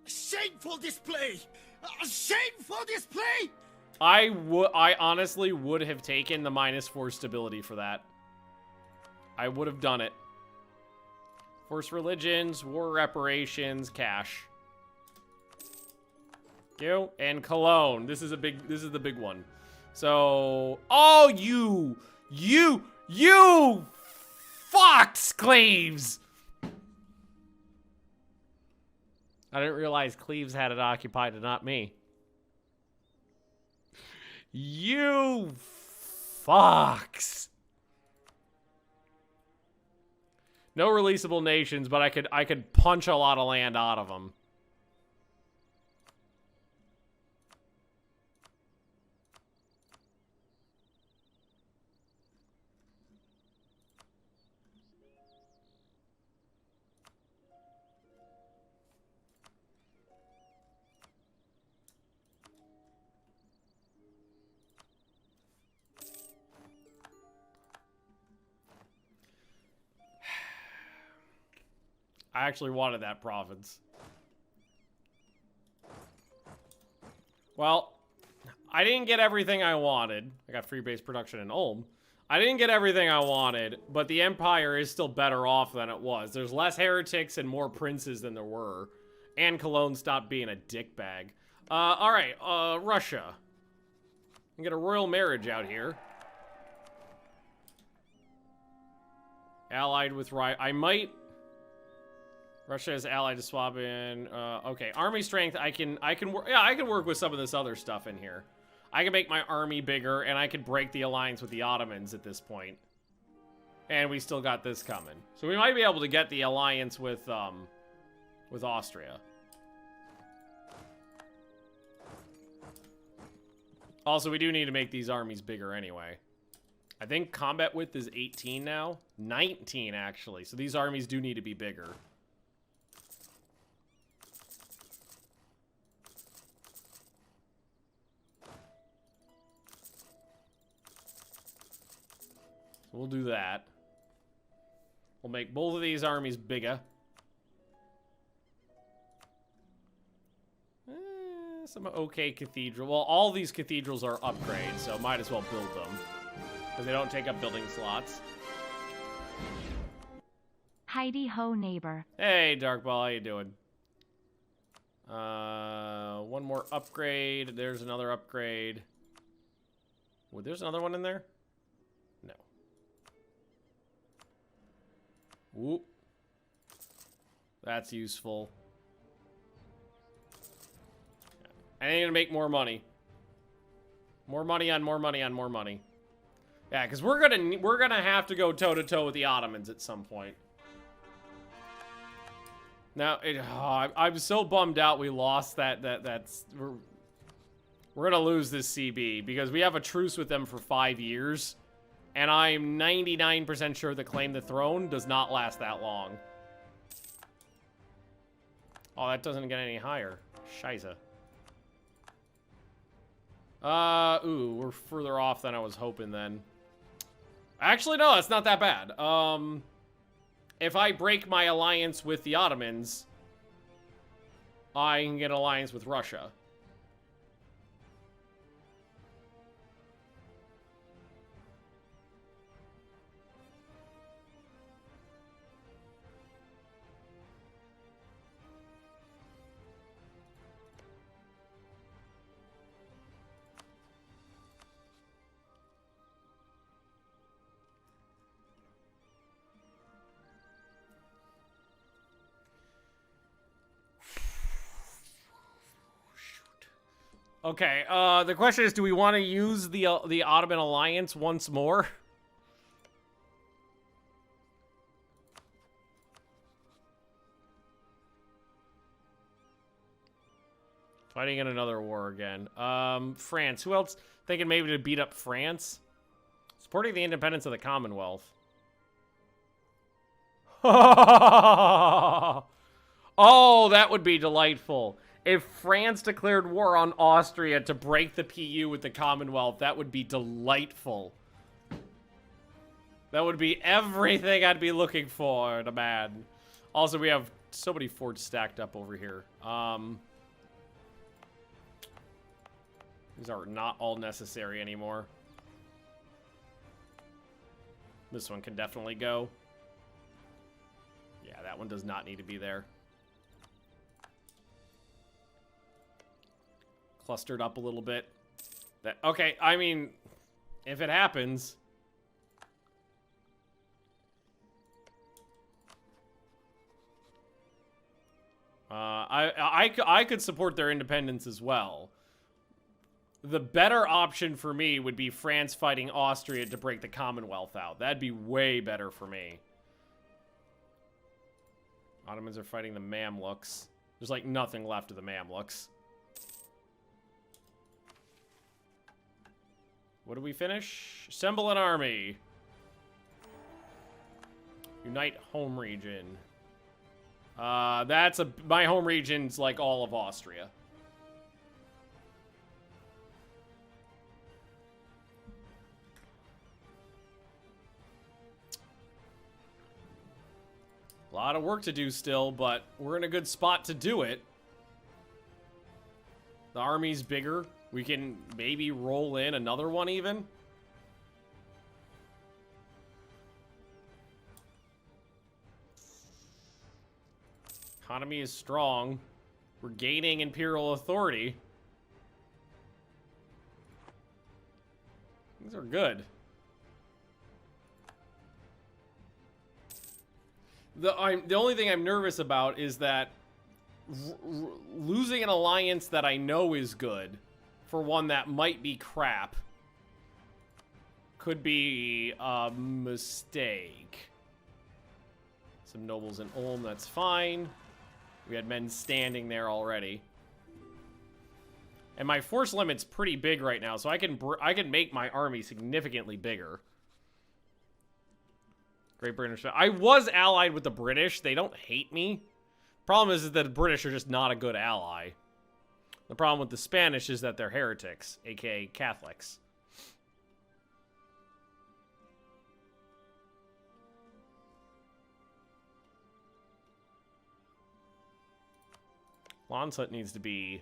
Shameful display! A shameful display! I honestly would have taken the -4 stability for that. I would have done it. Force religions, war reparations, cash. You and Cologne. This is the big one. So, oh, you fox Cleves. I didn't realize Cleves had it occupied and not me. You fox. No releasable nations, but I could punch a lot of land out of them. I actually wanted that province. Well, I didn't get everything I wanted. I got free base production in Ulm. I didn't get everything I wanted, but the Empire is still better off than it was. There's less heretics and more princes than there were. And Cologne stopped being a dickbag. Alright, Russia. I can get a royal marriage out here. Allied with I might... Russia is allied to Swabin. Okay, army strength. I can work with some of this other stuff in here. I can make my army bigger, and I can break the alliance with the Ottomans at this point. And we still got this coming, so we might be able to get the alliance with Austria. Also, we do need to make these armies bigger anyway. I think combat width is 18 now, 19 actually. So these armies do need to be bigger. We'll do that. We'll make both of these armies bigger. Some okay cathedral. Well, all these cathedrals are upgrades, so might as well build them. Because they don't take up building slots. Heidi ho, neighbor. Hey, Darkball, how you doing? One more upgrade. There's another upgrade. Well, there's another one in there? No. Whoop. That's useful. I ain't gonna make more money. More money on more money on more money. Yeah, because we're gonna have to go toe to toe with the Ottomans at some point. Now, I'm so bummed out we lost we're gonna lose this CB because we have a truce with them for 5 years, and I'm 99% sure the claim the throne does not last that long. Oh, that doesn't get any higher. Scheisse. Ooh, we're further off than I was hoping then. Actually, no, it's not that bad. If I break my alliance with the Ottomans, I can get an alliance with Russia. Okay, the question is, do we want to use the Ottoman alliance once more? Fighting in another war again. France. Who else? Thinking maybe to beat up France? Supporting the independence of the Commonwealth. Oh, that would be delightful. If France declared war on Austria to break the PU with the Commonwealth, that would be delightful. That would be everything I'd be looking for in a man. Also, we have so many forts stacked up over here. These are not all necessary anymore. This one can definitely go. Yeah, that one does not need to be there. Clustered up a little bit. Okay, I mean, if it happens. I could support their independence as well. The better option for me would be France fighting Austria to break the Commonwealth out. That'd be way better for me. Ottomans are fighting the Mamluks. There's like nothing left of the Mamluks. What do we finish? Assemble an army. Unite home region. My home region's like all of Austria. A lot of work to do still, but we're in a good spot to do it. The army's bigger. We can maybe roll in another one even. Economy is strong. We're gaining imperial authority. These are good. The only thing I'm nervous about is that losing an alliance that I know is good for one that might be crap could be a mistake. Some nobles in Ulm, that's fine. We had men standing there already. And my force limit's pretty big right now, so I can make my army significantly bigger. Great Britain. I was allied with the British. They don't hate me. Problem is that the British are just not a good ally. The problem with the Spanish is that they're heretics, aka Catholics. Landshut needs to be...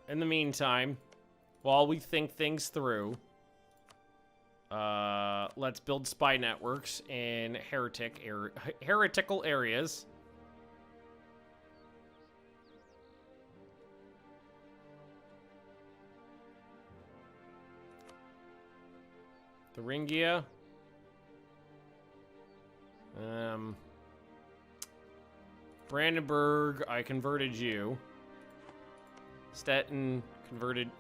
In the meantime, while we think things through, let's build spy networks in heretical areas. Thuringia. Brandenburg, I converted you. Stettin converted,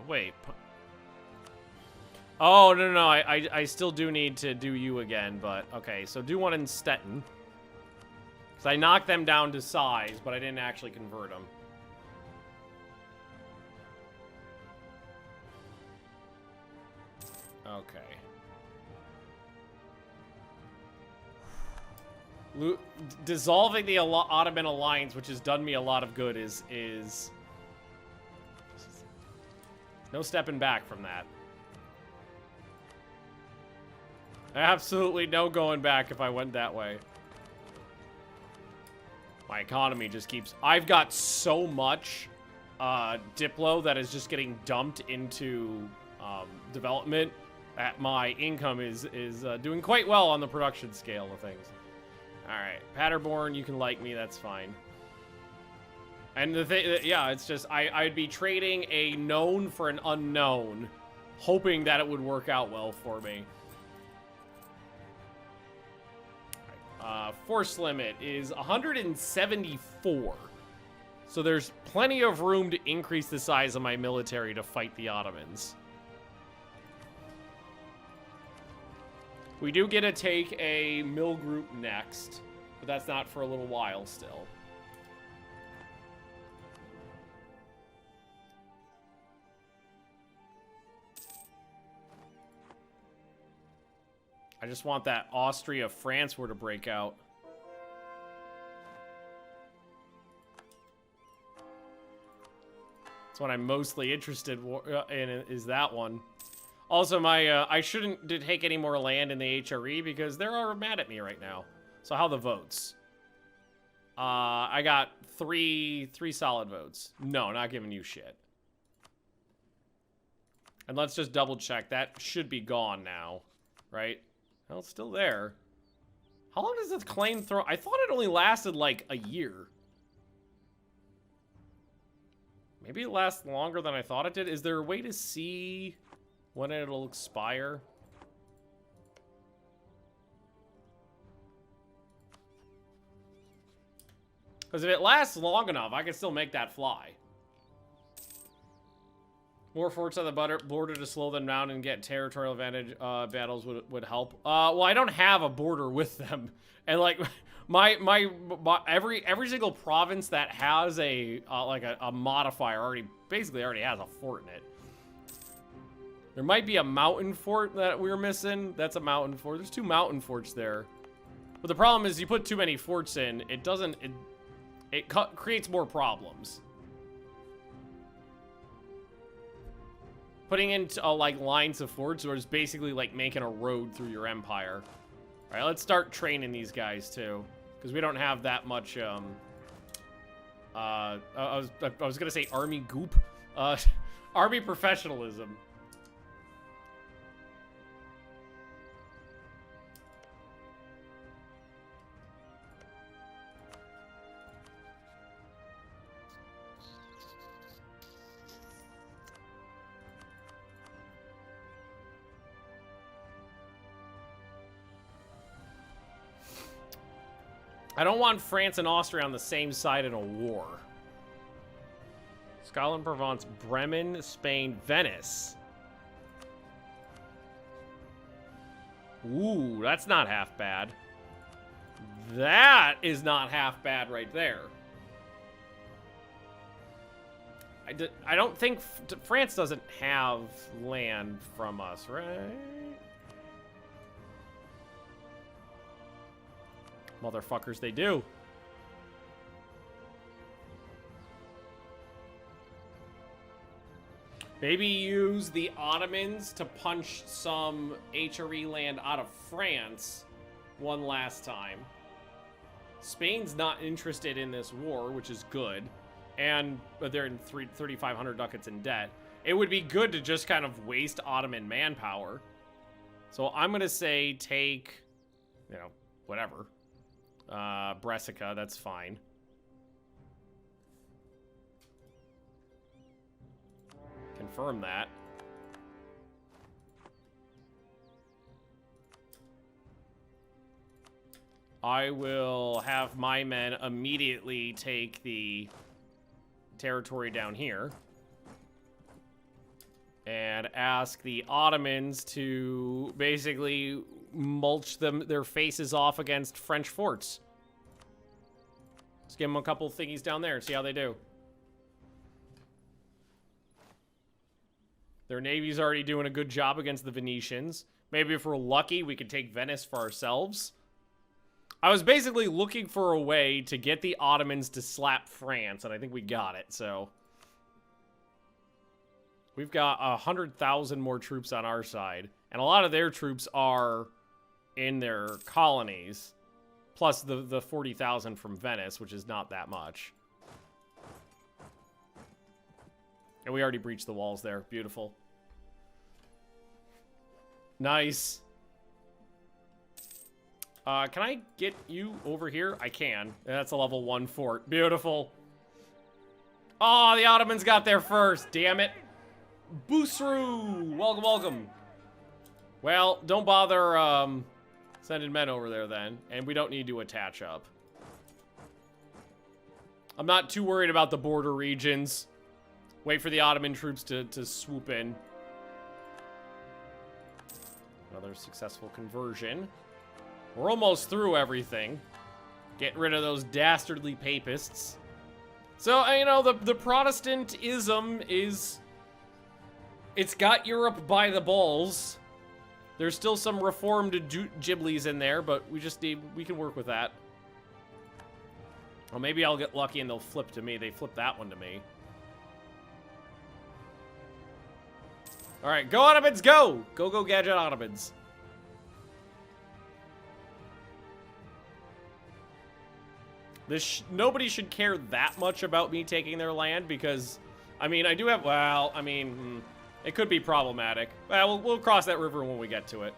wait. Oh, no, I still do need to do you again, but, okay, so do one in Stettin. Because I knocked them down to size, but I didn't actually convert them. Okay. Dissolving the Ottoman alliance, which has done me a lot of good, is no stepping back from that. Absolutely no going back if I went that way. My economy just keeps... I've got so much Diplo that is just getting dumped into development that my income is doing quite well on the production scale of things. Alright, Paderborn, you can like me, that's fine. And the thing, yeah, it's just, I'd be trading a known for an unknown, hoping that it would work out well for me. Force limit is 174. So there's plenty of room to increase the size of my military to fight the Ottomans. We do get to take a mill group next, but that's not for a little while still. I just want that Austria-France war to break out. That's what I'm mostly interested in, is that one. Also, I shouldn't take any more land in the HRE because they're mad at me right now. So how the votes? I got three solid votes. No, not giving you shit. And let's just double check. That should be gone now, right? Well, it's still there. How long does this claim throw? I thought it only lasted like a year. Maybe it lasts longer than I thought it did. Is there a way to see when it'll expire? Because if it lasts long enough, I can still make that fly. More forts on the border to slow them down and get territorial advantage battles would help. Well, I don't have a border with them, and like every single province that has a modifier basically already has a fort in it. There might be a mountain fort that we're missing. That's a mountain fort. There's 2 mountain forts there, but the problem is you put too many forts in, it creates more problems. Putting in like lines of forts is basically like making a road through your empire. All right, let's start training these guys too, because we don't have that much. I was gonna say army goop, army professionalism. I don't want France and Austria on the same side in a war. Scotland, Provence, Bremen, Spain, Venice. Ooh, that's not half bad. That is not half bad right there. I don't think France doesn't have land from us, right? Motherfuckers, they do. Maybe use the Ottomans to punch some HRE land out of France one last time. Spain's not interested in this war, which is good. But they're in 3,500 ducats in debt. It would be good to just kind of waste Ottoman manpower. So I'm going to say take, whatever. Brescia, that's fine. Confirm that. I will have my men immediately take the territory down here and ask the Ottomans to basically mulch their faces off against French forts. Let's give them a couple thingies down there and see how they do. Their navy's already doing a good job against the Venetians. Maybe if we're lucky, we could take Venice for ourselves. I was basically looking for a way to get the Ottomans to slap France, and I think we got it, so. We've got 100,000 more troops on our side, and a lot of their troops are in their colonies, plus the 40,000 from Venice, which is not that much. And we already breached the walls there. Beautiful. Nice. Can I get you over here? I can. That's a level 1 fort. Beautiful. Oh, the Ottomans got there first. Damn it. Busru! Welcome, welcome. Well, don't bother sending men over there then. And we don't need to attach up. I'm not too worried about the border regions. Wait for the Ottoman troops to swoop in. Another successful conversion. We're almost through everything. Getting rid of those dastardly papists. So, the Protestantism is... It's got Europe by the balls. There's still some reformed Ghiblies in there, but we can work with that. Well, maybe I'll get lucky and they'll flip to me. They flip that one to me. All right, go Ottomans, go! Go gadget Ottomans. Nobody should care that much about me taking their land because, I mean, I do have, well, I mean, it could be problematic. Well, we'll cross that river when we get to it.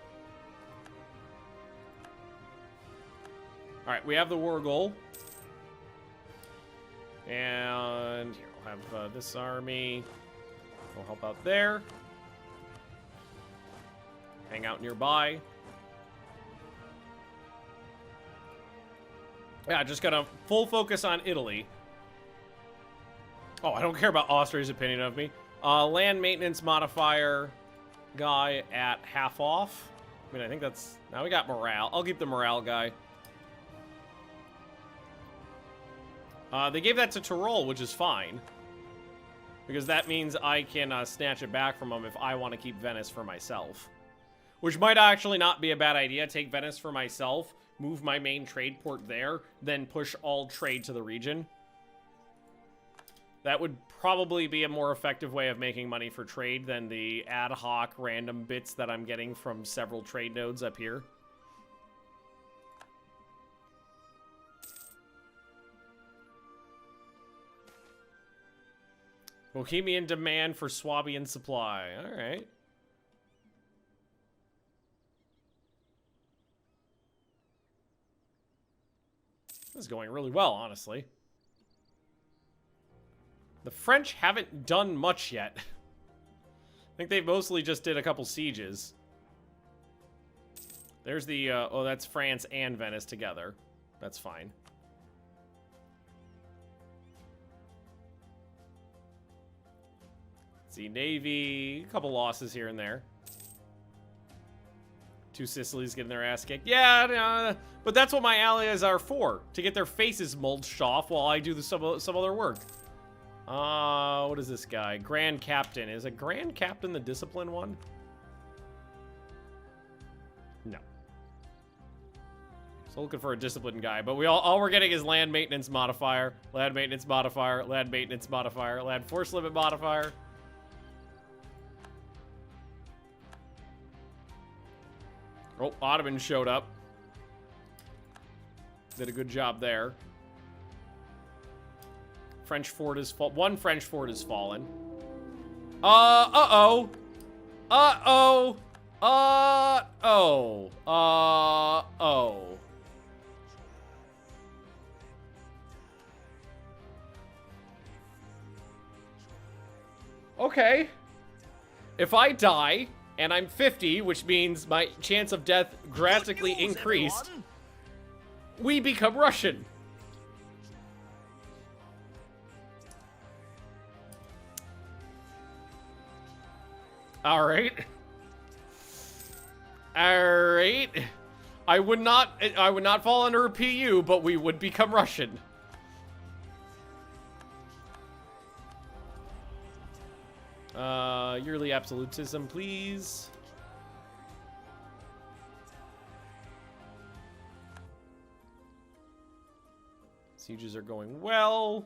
All right, we have the war goal. And here, we'll have this army. We'll help out there. Hang out nearby. Yeah, just gonna full focus on Italy. Oh, I don't care about Austria's opinion of me. Land maintenance modifier guy at half off. I mean, I think that's... Now we got morale. I'll keep the morale guy. They gave that to Tyrol, which is fine. Because that means I can snatch it back from them if I want to keep Venice for myself. Which might actually not be a bad idea. Take Venice for myself, move my main trade port there, then push all trade to the region. That would probably be a more effective way of making money for trade than the ad hoc random bits that I'm getting from several trade nodes up here. Bohemian demand for Swabian supply. All right. This is going really well, honestly. The French haven't done much yet. I think they mostly just did a couple sieges. There's the, oh, that's France and Venice together. That's fine. See, Navy, a couple losses here and there. Two Sicilies getting their ass kicked. Yeah, but that's what my allies are for. To get their faces mulched off while I do some other work. What is this guy? Grand Captain. Is a Grand Captain the discipline one? No. So looking for a disciplined guy, but all we're getting is land maintenance modifier, land maintenance modifier, land maintenance modifier, land force limit modifier. Oh, Ottoman showed up. Did a good job there. French fort is one French fort has fallen. Uh-oh. Uh-oh. Uh-oh. Uh-oh. Okay. If I die, and I'm 50, which means my chance of death drastically increased, we become Russian. All right. All right. I would not fall under a PU, but we would become Russian. Yearly absolutism, please. Sieges are going well.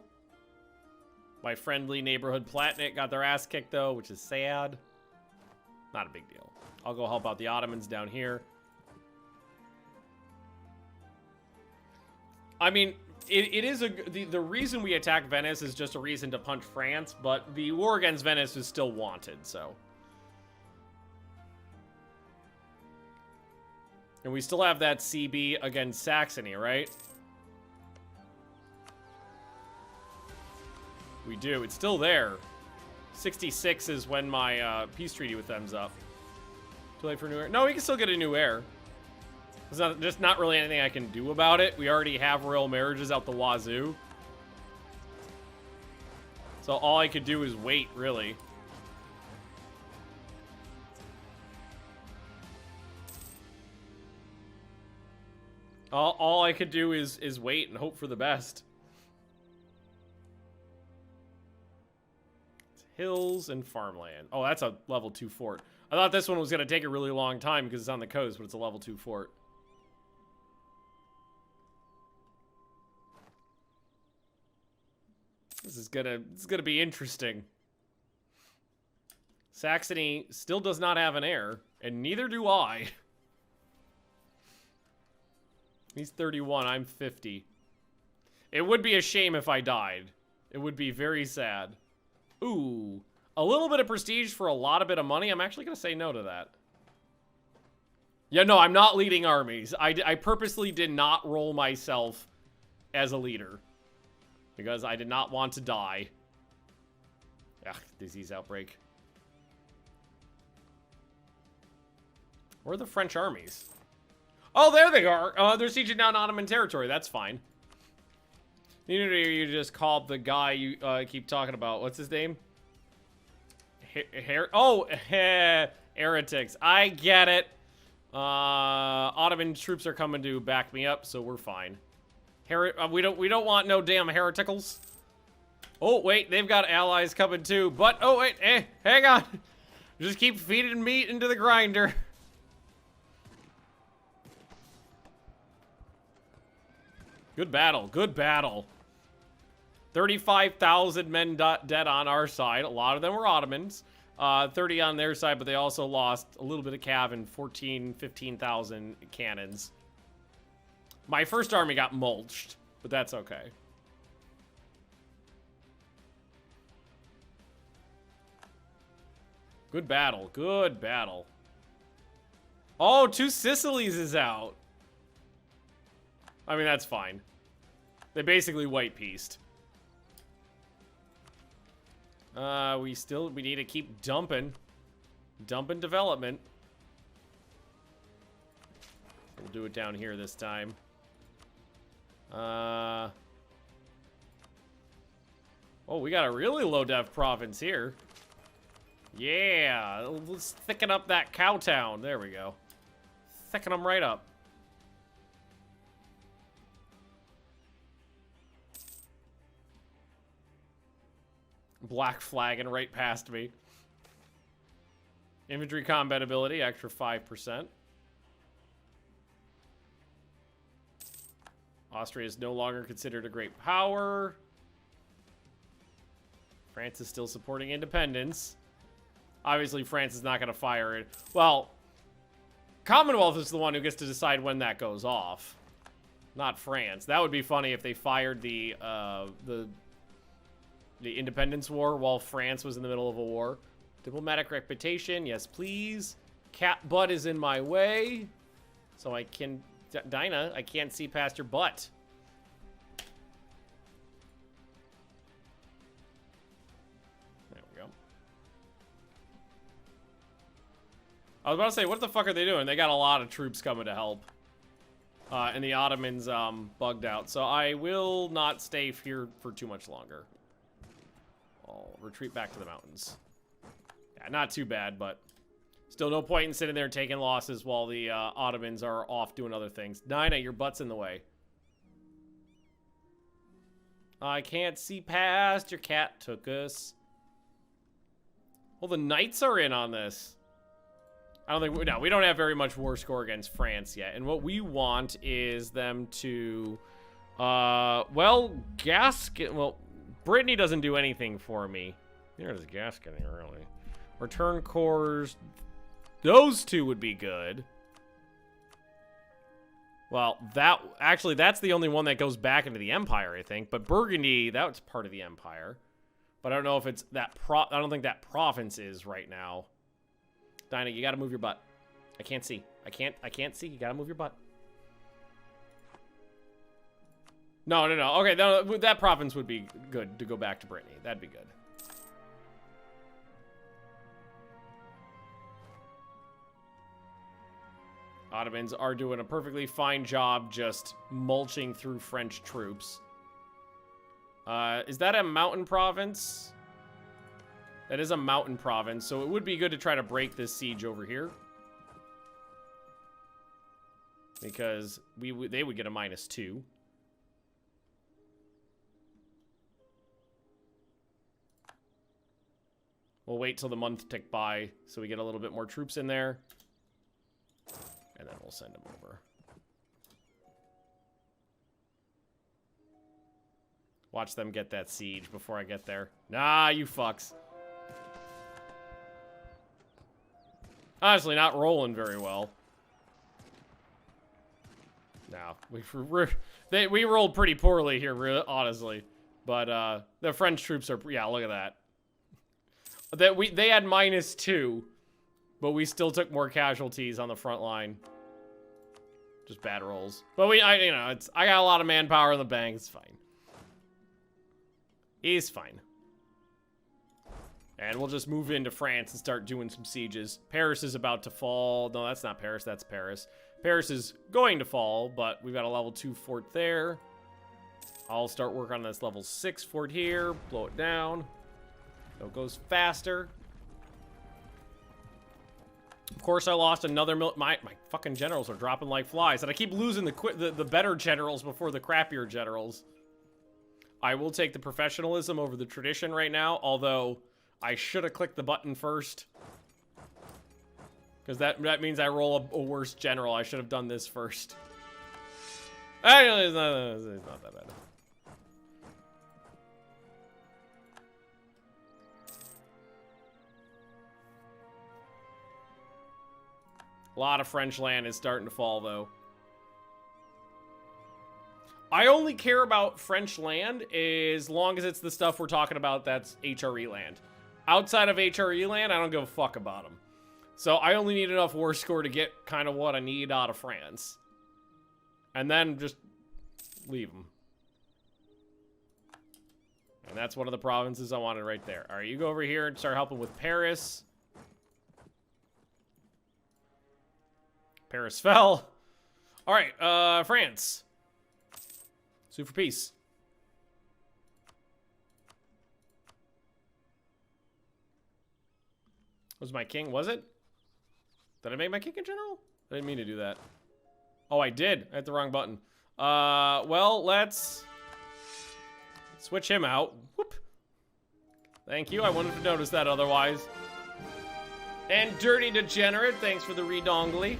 My friendly neighborhood Palatinate got their ass kicked, though, which is sad. Not a big deal. I'll go help out the Ottomans down here. I mean, it is the reason we attack Venice is just a reason to punch France, but the war against Venice is still wanted, so. And we still have that CB against Saxony, right? We do. It's still there. 66 is when my peace treaty with them's up. Too late for new heir? No, we can still get a new heir. There's just not really anything I can do about it. We already have royal marriages out the wazoo. So all I could do is wait, really. All I could do is wait and hope for the best. Hills and farmland. Oh, that's a level 2 fort. I thought this one was going to take a really long time because it's on the coast, but it's a level 2 fort. This is gonna be interesting. Saxony still does not have an heir, and neither do I. He's 31, I'm 50. It would be a shame if I died. It would be very sad. Ooh, a little bit of prestige for a lot of bit of money. I'm actually gonna say no to that. Yeah, no, I'm not leading armies. I purposely did not roll myself as a leader because I did not want to die. Ugh, disease outbreak. Where are the French armies? Oh, there they are. They're sieging down Ottoman territory. That's fine. You just called the guy you keep talking about. What's his name? Heretics. I get it. Ottoman troops are coming to back me up, so we're fine. We don't want no damn hereticals. Oh wait, they've got allies coming too. But oh wait, hang on. Just keep feeding meat into the grinder. Good battle. Good battle. 35,000 men dead on our side. A lot of them were Ottomans. 30 on their side, but they also lost a little bit of cav and 15,000 cannons. My first army got mulched, but that's okay. Good battle. Good battle. Oh, 2 Sicilies is out. I mean, that's fine. They basically white-pieced. We need to keep dumping. Dumping development. We'll do it down here this time. Oh, we got a really low-dev province here. Yeah, let's thicken up that cow town. There we go. Thicken them right up. Black flagging right past me. Infantry combat ability, extra 5%. Austria is no longer considered a great power. France is still supporting independence. Obviously, France is not going to fire it. Well, Commonwealth is the one who gets to decide when that goes off. Not France. That would be funny if they fired the Independence War while France was in the middle of a war. Diplomatic reputation, yes please. Cat butt is in my way. So I can... Dinah, I can't see past your butt. There we go. I was about to say, what the fuck are they doing? They got a lot of troops coming to help. And the Ottomans bugged out. So I will not stay here for too much longer. I'll retreat back to the mountains. Yeah, not too bad, but still no point in sitting there taking losses while the Ottomans are off doing other things. Dinah, your butt's in the way. I can't see past. Your cat took us. Well, the Knights are in on this. I don't think... No, we don't have very much war score against France yet. And what we want is them to... well, Gascon... Well... Brittany doesn't do anything for me. Neither does Gascony, really. Return cores. Those two would be good. Well, that... Actually, that's the only one that goes back into the Empire, I think. But Burgundy, that's part of the Empire. But I don't know if it's that... I don't think that province is right now. Dinah, you gotta move your butt. I can't see. I can't see. You gotta move your butt. No. Okay, that province would be good to go back to Brittany. That'd be good. Ottomans are doing a perfectly fine job just mulching through French troops. Is that a mountain province? That is a mountain province, so it would be good to try to break this siege over here. Because they would get a -2. We'll wait till the month tick by so we get a little bit more troops in there. And then we'll send them over. Watch them get that siege before I get there. Nah, you fucks. Honestly, not rolling very well. No, we rolled pretty poorly here, honestly. But the French troops are, yeah, look at that. They had -2, but we still took more casualties on the front line. Just bad rolls. But you know, I got a lot of manpower in the bank. It's fine. It's fine. And we'll just move into France and start doing some sieges. Paris is about to fall. No, that's not Paris. That's Paris. Paris is going to fall, but we've got a level 2 fort there. I'll start work on this level 6 fort here. Blow it down. So it goes faster. Of course, I lost another my fucking generals are dropping like flies, and I keep losing the better generals before the crappier generals. I will take the professionalism over the tradition right now, although I should have clicked the button first. Because that means I roll a worse general. I should have done this first. Actually, it's not that bad. A lot of French land is starting to fall, though. I only care about French land as long as it's the stuff we're talking about that's HRE land. Outside of HRE land, I don't give a fuck about them. So I only need enough war score to get kind of what I need out of France. And then just leave them. And that's one of the provinces I wanted right there. All right, you go over here and start helping with Paris. Paris fell. All right, France. Sue for peace. Was my king, was it? Did I make my king a general? I didn't mean to do that. Oh, I did. I hit the wrong button. Well, let's switch him out. Whoop. Thank you. I wouldn't have noticed that otherwise. And Dirty Degenerate, thanks for the redongly.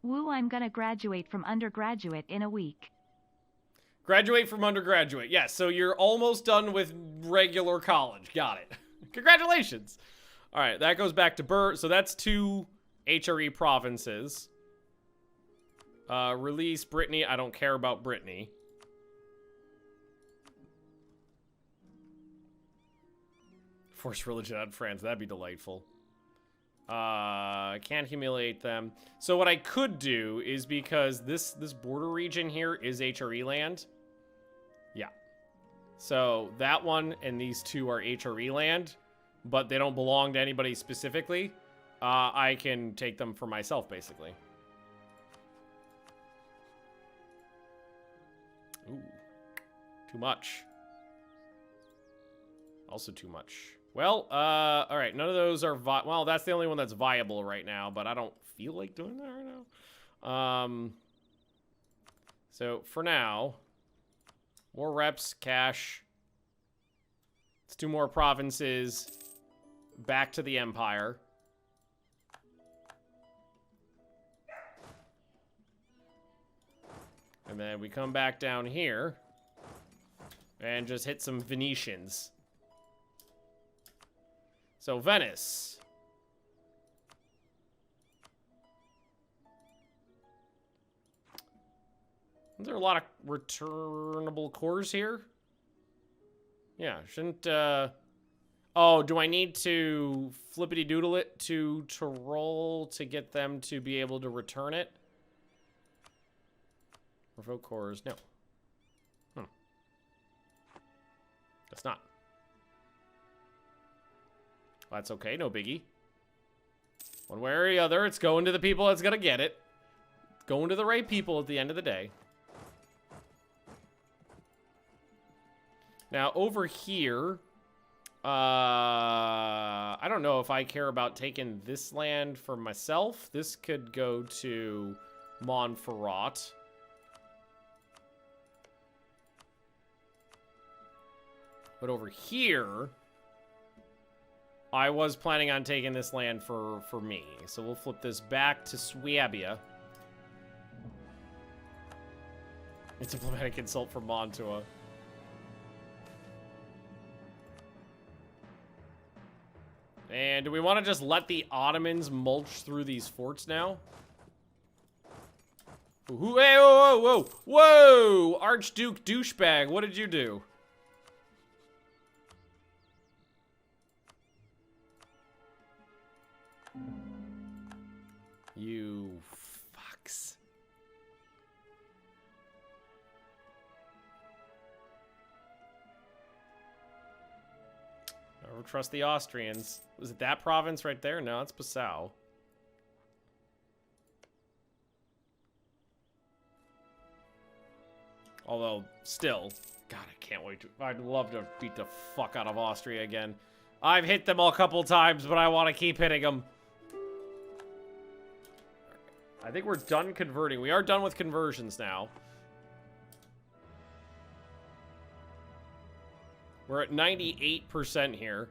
Woo, I'm gonna graduate from undergraduate in a week. Graduate from undergraduate. Yes, so you're almost done with regular college. Got it. Congratulations. All right, that goes back to Bert. So that's 2 HRE provinces. Release Brittany. I don't care about Brittany. Force religion on France. That'd be delightful. Can't humiliate them. So what I could do is, because this border region here is HRE land. Yeah. So that one and these 2 are HRE land, but they don't belong to anybody specifically. I can take them for myself, basically. Ooh. Too much. Also too much. Well, all right, none of those are well, that's the only one that's viable right now, but I don't feel like doing that right now. So for now, more reps, cash. Let's do more provinces. Back to the Empire. And then we come back down here and just hit some Venetians. So, Venice. Is there a lot of returnable cores here? Yeah, shouldn't, oh, do I need to flippity-doodle it to roll to get them to be able to return it? Revoke cores, no. That's not. That's okay, no biggie. One way or the other, it's going to the people that's gonna get it. It's going to the right people at the end of the day. Now, over here, I don't know if I care about taking this land for myself. This could go to Montferrat. But over here, I was planning on taking this land for me. So we'll flip this back to Swabia. A diplomatic insult for Mantua. And And do we want to just let the Ottomans mulch through these forts now? Ooh, hey, whoa, whoa, whoa! Whoa! Archduke douchebag, what did you do? You fucks. Never trust the Austrians. Was it that province right there? No, it's Passau. Although, still, God, I can't wait to. I'd love to beat the fuck out of Austria again. I've hit them a couple times, but I want to keep hitting them. I think we're done converting. We are done with conversions now. We're at 98% here.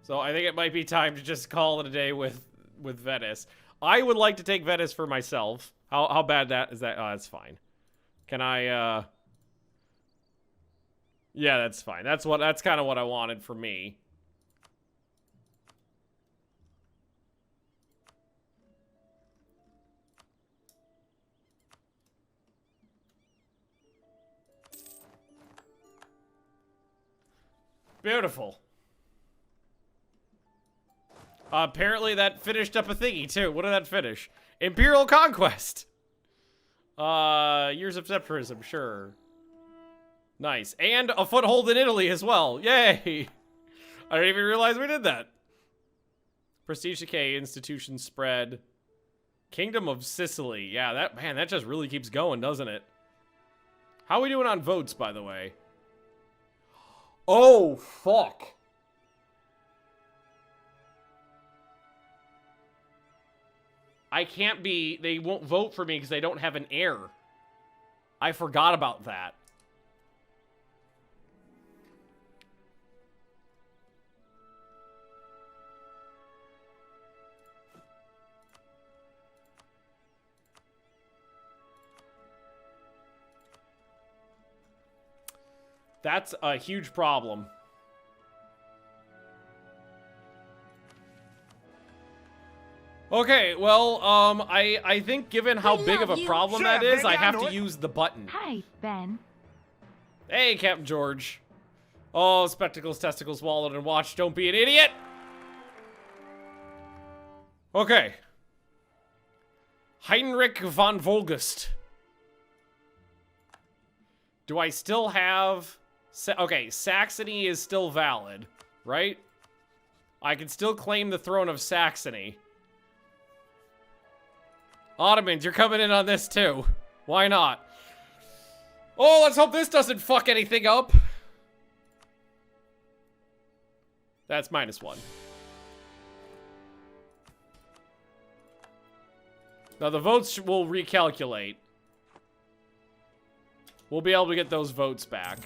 So I think it might be time to just call it a day with Venice. I would like to take Venice for myself. How bad that is that? Oh, that's fine. Can I yeah, that's fine. That's kind of what I wanted for me. Beautiful. Apparently that finished up a thingy, too. What did that finish? Imperial conquest! Years of separatism, sure. Nice. And a foothold in Italy as well. Yay! I didn't even realize we did that. Prestige decay, institution spread. Kingdom of Sicily. Yeah, that just really keeps going, doesn't it? How are we doing on votes, by the way? Oh, fuck. I can't be... They won't vote for me because they don't have an heir. I forgot about that. That's a huge problem. Okay, well, I think given how big of a problem that is, I have to use the button. Hi, Ben. Hey, Captain George. Oh, spectacles, testicles, wallet, and watch. Don't be an idiot. Okay. Heinrich von Volgust. Do I still have... Okay, Saxony is still valid, right? I can still claim the throne of Saxony. Ottomans, you're coming in on this too. Why not? Oh, let's hope this doesn't fuck anything up. That's -1. Now the votes will recalculate. We'll be able to get those votes back.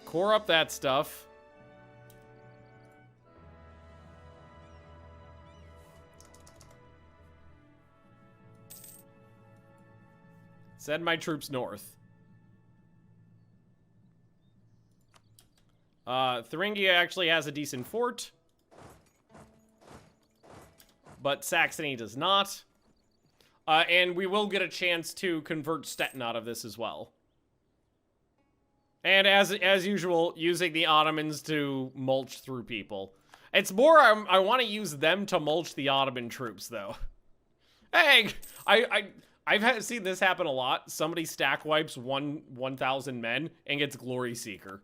Core up that stuff. Send my troops north. Thuringia actually has a decent fort. But Saxony does not. And we will get a chance to convert Stettin out of this as well. And as usual, using the Ottomans to mulch through people. It's more I want to use them to mulch the Ottoman troops, though. Hey, I've seen this happen a lot. Somebody stack wipes 1,000 men and gets Glory Seeker.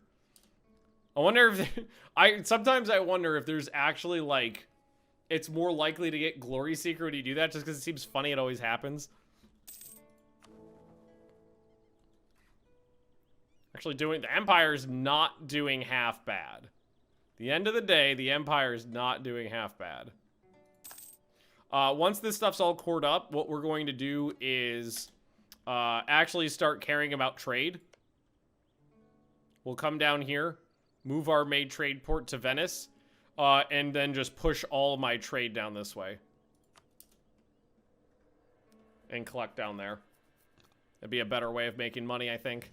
I wonder if sometimes I wonder if there's actually like it's more likely to get Glory Seeker when you do that, just because it seems funny. It always happens. Actually, the Empire's not doing half bad. At the end of the day, the Empire's not doing half bad. Once this stuff's all cored up, what we're going to do is actually start caring about trade. We'll come down here, move our main trade port to Venice, and then just push all of my trade down this way. And collect down there. That'd be a better way of making money, I think.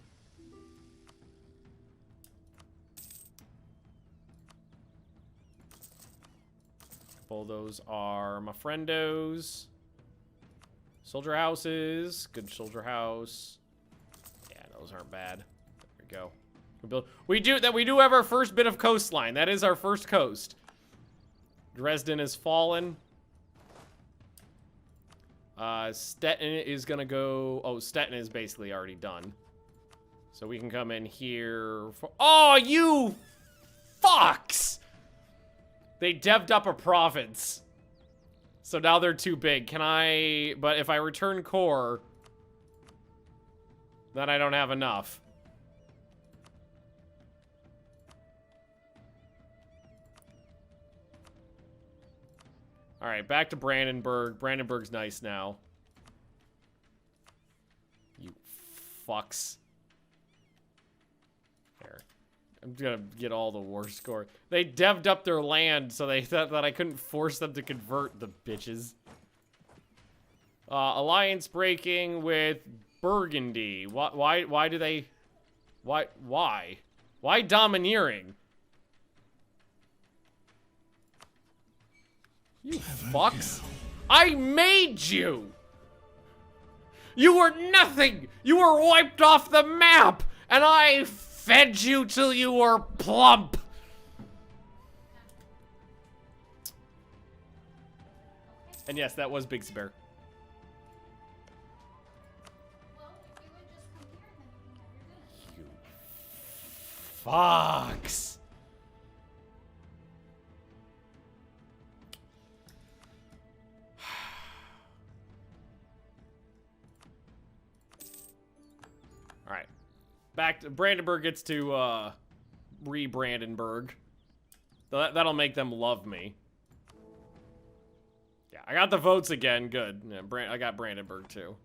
couple of those are my friendos. Soldier houses. Good soldier house. Yeah, those aren't bad. There we go. We do have our first bit of coastline. That is our first coast. Dresden has fallen. Stettin is gonna go... Oh, Stettin is basically already done. So we can come in here for... Oh, you fucks! They devved up a province. So now they're too big. Can I... But if I return core... Then I don't have enough. Alright, back to Brandenburg. Brandenburg's nice now. You fucks. There. I'm gonna get all the war score. They devved up their land, so they thought that I couldn't force them to convert, the bitches. Alliance breaking with Burgundy. Why do they... Why domineering? You fucks. I made you! You were nothing! You were wiped off the map! And I fed you till you were plump! And yes, that was Big Bear. Well, if you would just come here and then you can have your dinner. You fucks. Alright. Back to Brandenburg gets to re-Brandenburg. That'll make them love me. Yeah, I got the votes again. Good. Yeah, I got Brandenburg too.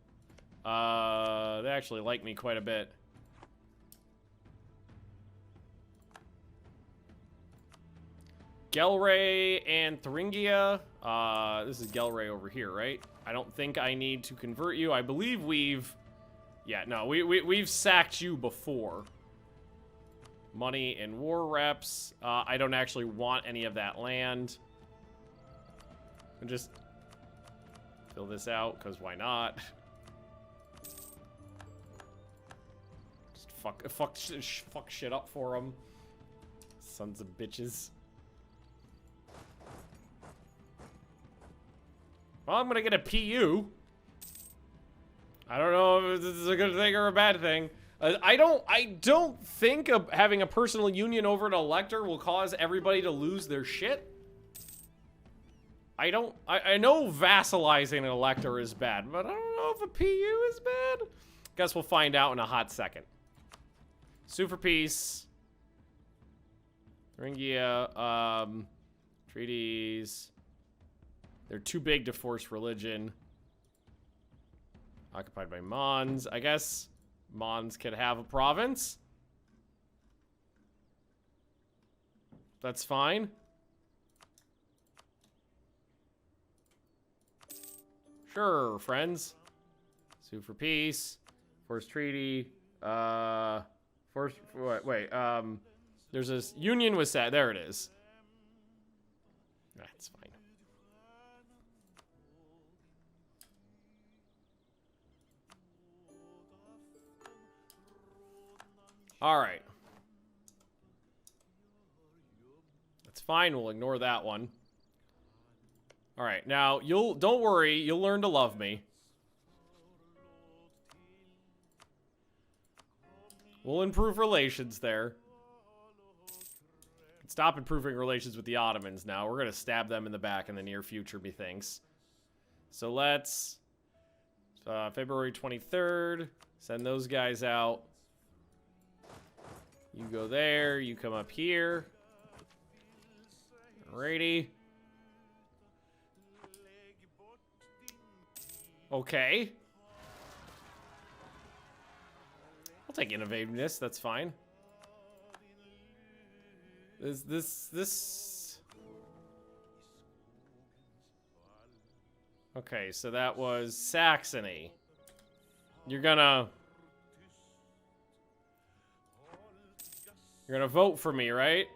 They actually like me quite a bit. Gelre and Thuringia. This is Gelre over here, right? I don't think I need to convert you. I believe we've... Yeah, no, we've sacked you before. Money and war reps. I don't actually want any of that land. And just fill this out, because why not? Just fuck shit up for them. Sons of bitches. Well, I'm gonna get a PU. I don't know if this is a good thing or a bad thing. I don't think having a personal union over an elector will cause everybody to lose their shit. I know vassalizing an elector is bad, but I don't know if a PU is bad. Guess we'll find out in a hot second. Sue for peace. Thuringia, treaties. They're too big to force religion. Occupied by Mons. I guess Mons could have a province. That's fine. Sure, friends. Sue for peace. Forced treaty. Wait, there's a union with that. There it is. That's fine. All right. That's fine. We'll ignore that one. All right. Now, don't worry. You'll learn to love me. We'll improve relations there. Stop improving relations with the Ottomans now. We're going to stab them in the back in the near future, methinks. So let's... February 23rd. Send those guys out. You go there. You come up here. Alrighty. Okay. I'll take innovativeness. That's fine. This... Okay, so that was Saxony. You're gonna vote for me, right?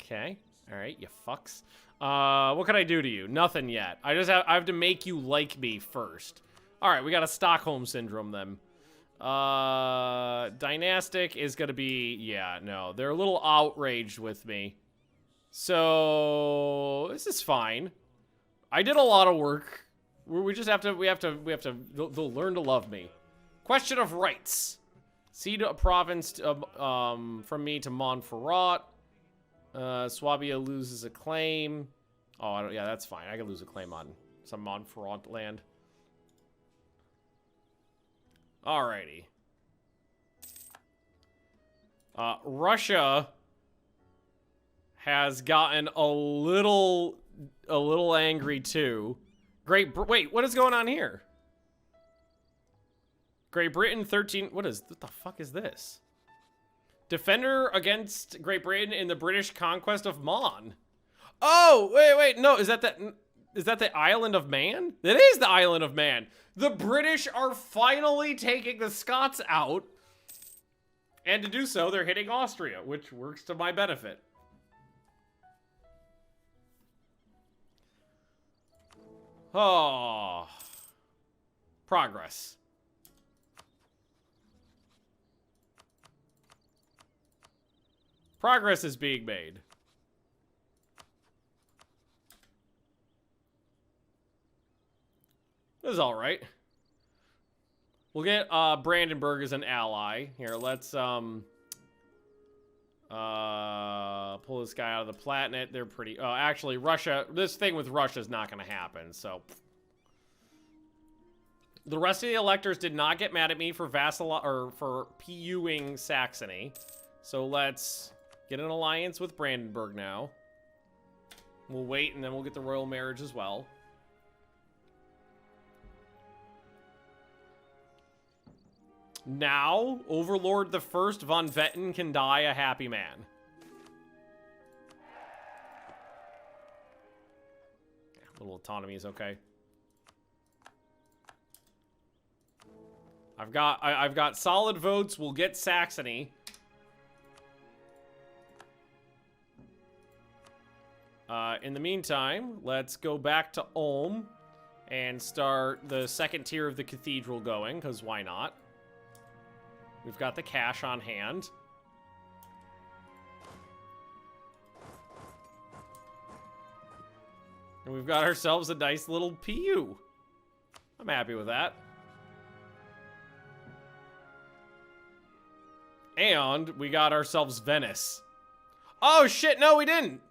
Okay. All right, you fucks. What can I do to you? Nothing yet. I have to make you like me first. All right, we got a Stockholm syndrome then. Dynastic is gonna be, yeah, no, they're a little outraged with me. So this is fine. I did a lot of work. We just have to, they'll learn to love me. Question of rights. Cede a province from me to Montferrat. Swabia loses a claim. Oh, yeah, that's fine. I can lose a claim on some Montferrat land. Alrighty. Russia has gotten a little angry too. Wait, what is going on here? Great Britain 13. What the fuck is this? Defender against Great Britain in the British conquest of Mon. Oh, wait, no, is that the Island of Man? That is the Island of Man. The British are finally taking the Scots out. And to do so, they're hitting Austria, which works to my benefit. Oh. Progress. Progress is being made. This is alright. We'll get Brandenburg as an ally. Here, let's pull this guy out of the Palatinate. They're pretty... Oh, actually, Russia... This thing with Russia is not going to happen, so... The rest of the electors did not get mad at me for for PUing Saxony. So let's get an alliance with Brandenburg now. We'll wait, and then we'll get the royal marriage as well. Now, Overlord the First von Vetten can die a happy man. A little autonomy is okay. I've got solid votes. We'll get Saxony. In the meantime, let's go back to Ulm and start the second tier of the cathedral going, because why not? We've got the cash on hand. And we've got ourselves a nice little PU. I'm happy with that. And we got ourselves Venice. Oh shit, no we didn't.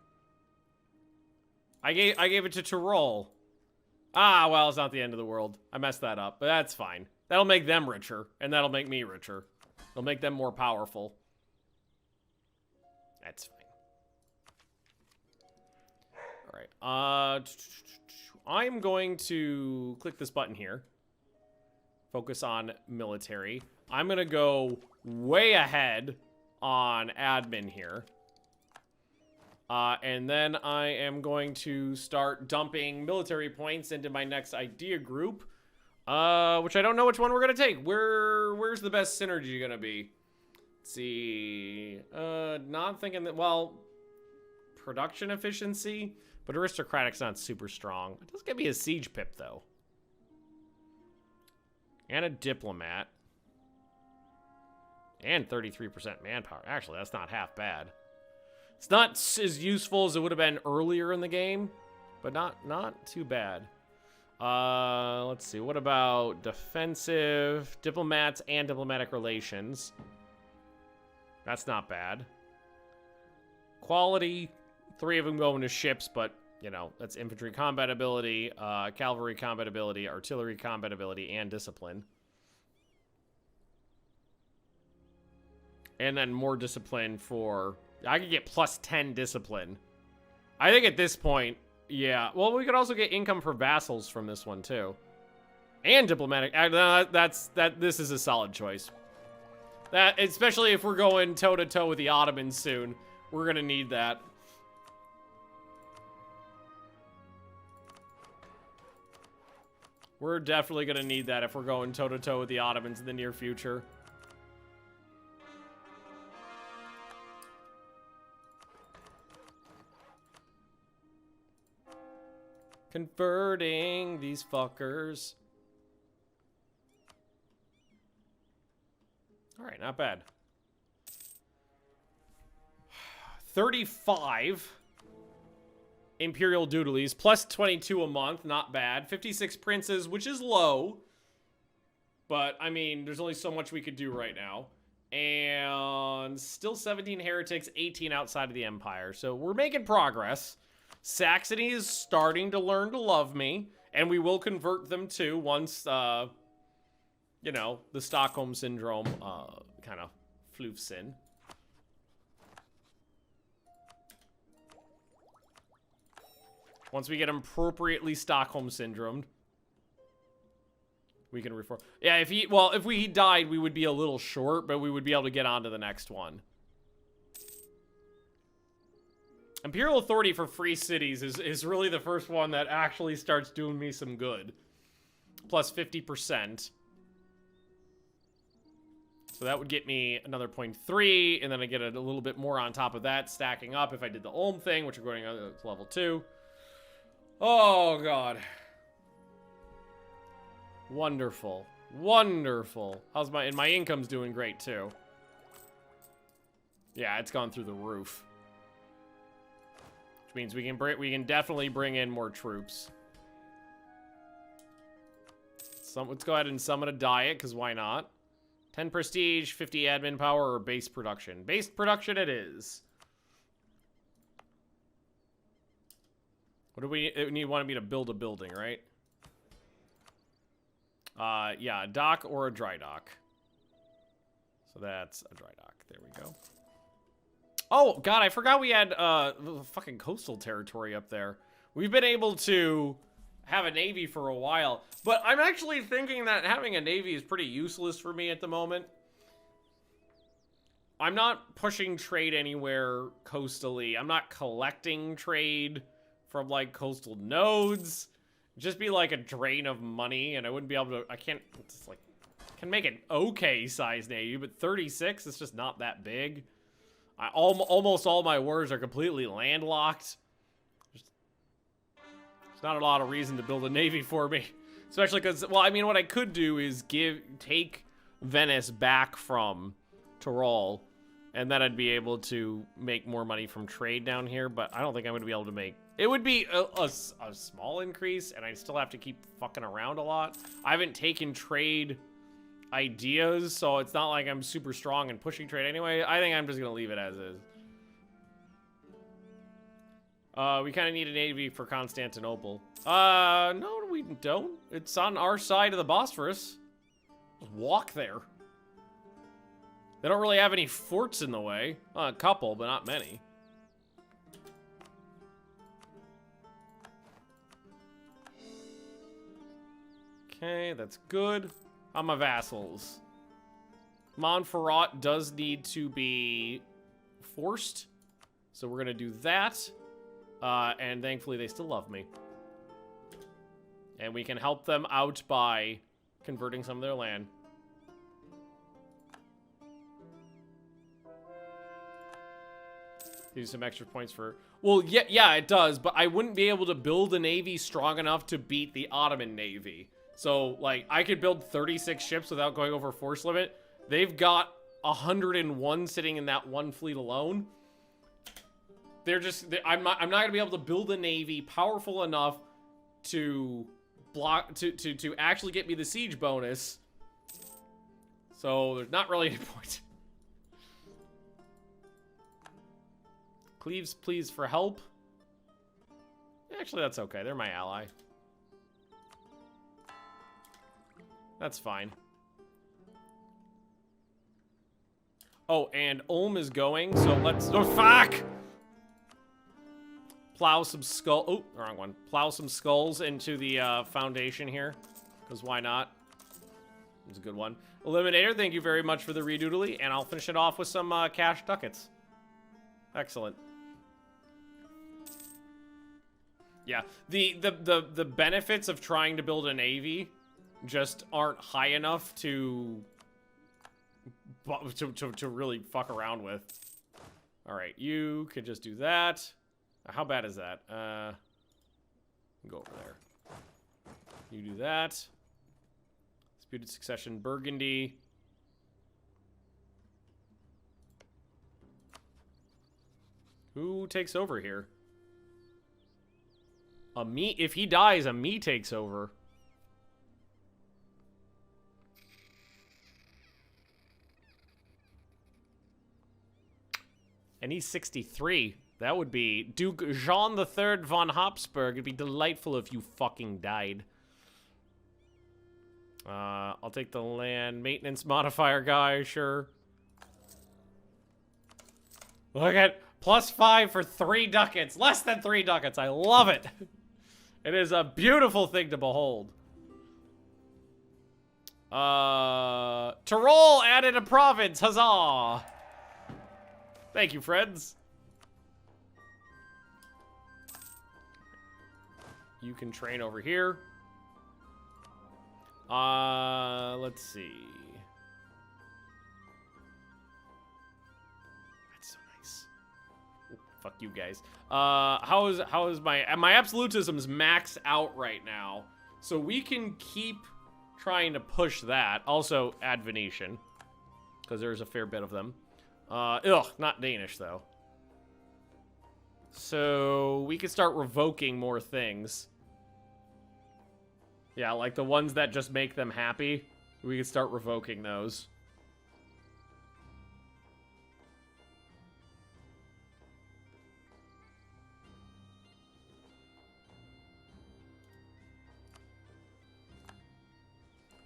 I gave it to Tyrol. Ah, well, it's not the end of the world. I messed that up, but that's fine. That'll make them richer, and that'll make me richer. It'll make them more powerful. That's fine. All right. I'm going to click this button here. Focus on military. I'm going to go way ahead on admin here. And then I am going to start dumping military points into my next idea group. Which I don't know which one we're going to take. Where's the best synergy going to be? Let's see. Not thinking that, well, production efficiency, but aristocratic's not super strong. It does give me a siege pip, though. And a diplomat. And 33% manpower. Actually, that's not half bad. It's not as useful as it would have been earlier in the game, but not too bad. Let's see. What about defensive, diplomats, and diplomatic relations? That's not bad. Quality, 3 of them going to ships, but, you know, that's infantry combat ability, cavalry combat ability, artillery combat ability, and discipline. And then more discipline for... I could get plus 10 discipline. I think at this point... Yeah, well, we could also get income for vassals from this one, too. And diplomatic... This is a solid choice. That, especially if we're going toe-to-toe with the Ottomans soon. We're gonna need that. We're definitely gonna need that if we're going toe-to-toe with the Ottomans in the near future. Converting these fuckers. All right, not bad. 35 Imperial Doodlies, plus 22 a month, not bad. 56 Princes, which is low. But, I mean, there's only so much we could do right now. And still 17 Heretics, 18 outside of the Empire. So we're making progress. Saxony is starting to learn to love me. And we will convert them too once, you know, the Stockholm Syndrome kind of floofs in. Once we get him appropriately Stockholm Syndromed, we can reform. Yeah, if he died, we would be a little short, but we would be able to get on to the next one. Imperial Authority for free cities is really the first one that actually starts doing me some good. Plus 50%. So that would get me another 0.3, and then I get a little bit more on top of that, stacking up if I did the Ulm thing, which are going to level 2. Oh, God. Wonderful. Wonderful. How's my income's doing great, too. Yeah, it's gone through the roof. Which means we can definitely bring in more troops. Let's go ahead and summon a diet, because why not? 10 prestige, 50 admin power, or base production. Base production it is. What do we need? Wanted me to build a building, right? Yeah, a dock or a dry dock. So that's a dry dock. There we go. Oh, God, I forgot we had fucking coastal territory up there. We've been able to have a navy for a while, but I'm actually thinking that having a navy is pretty useless for me at the moment. I'm not pushing trade anywhere coastally. I'm not collecting trade from, like, coastal nodes. Just be, like, a drain of money, and I wouldn't be able to... I can't... It's like... I can make an okay-sized navy, but 36 is just not that big. Almost all my wars are completely landlocked. There's not a lot of reason to build a navy for me. Especially because... Well, I mean, what I could do is take Venice back from Tyrol, and then I'd be able to make more money from trade down here, but I don't think I'm going to be able to make... It would be a small increase, and I still have to keep fucking around a lot. I haven't taken trade ideas, so it's not like I'm super strong in pushing trade anyway. I think I'm just going to leave it as is. We kind of need a navy for Constantinople. No, we don't. It's on our side of the Bosphorus. Just walk there. They don't really have any forts in the way. A couple, but not many. Okay, that's good. On my vassals. Montferrat does need to be forced. So we're going to do that. And thankfully they still love me. And we can help them out by converting some of their land. Give you some extra points for... Well, yeah, it does. But I wouldn't be able to build a navy strong enough to beat the Ottoman navy. So, like, I could build 36 ships without going over force limit. They've got 101 sitting in that one fleet alone. I'm not going to be able to build a navy powerful enough to block, to actually get me the siege bonus. So, there's not really any point. Cleves, please, for help. Actually, that's okay. They're my ally. That's fine. Oh, and Ulm is going, so let's... Oh, fuck! Plow some skull... Oh, wrong one. Plow some skulls into the foundation here. Because why not? It's a good one. Eliminator, thank you very much for the redoodly, and I'll finish it off with some cash ducats. Excellent. Yeah, the benefits of trying to build a navy just aren't high enough to really fuck around with. All right, you could just do that. How bad is that? Go over there. You do that. Disputed succession, Burgundy. Who takes over here? A me. If he dies, a me takes over. And he's 63. That would be Duke Jean III von Habsburg. It'd be delightful if you fucking died. I'll take the land maintenance modifier guy, sure. Look at +5 for 3 ducats. Less than 3 ducats. I love it. It is a beautiful thing to behold. Tyrol added a province. Huzzah. Thank you, friends. You can train over here. Let's see. That's so nice. Ooh, fuck you guys. How is my absolutism's maxed out right now, so we can keep trying to push that. Also, add Venetian, because there's a fair bit of them. Not Danish, though. So, we can start revoking more things. Yeah, like the ones that just make them happy. We can start revoking those.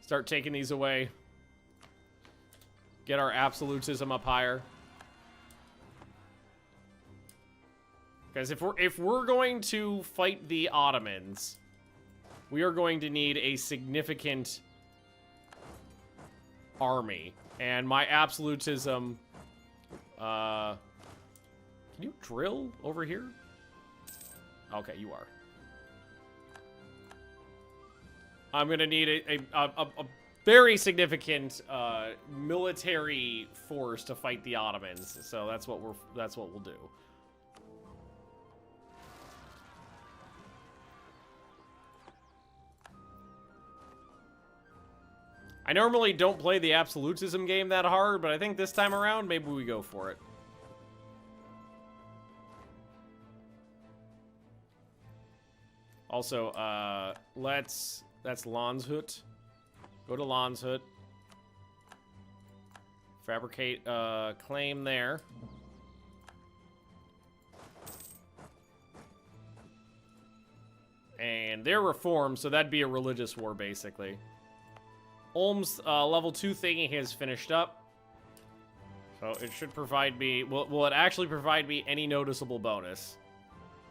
Start taking these away. Get our absolutism up higher. Guys, if we're going to fight the Ottomans, we are going to need a significant army. And my absolutism... can you drill over here? Okay, you are. I'm gonna need a very significant military force to fight the Ottomans. So that's what we'll do. I normally don't play the absolutism game that hard, but I think this time around, maybe we go for it. Also, that's Landshut. Go to Landshut. Fabricate a claim there. And they're reformed, so that'd be a religious war, basically. Ulm's level 2 thingy has finished up. So it should provide me... Will it actually provide me any noticeable bonus?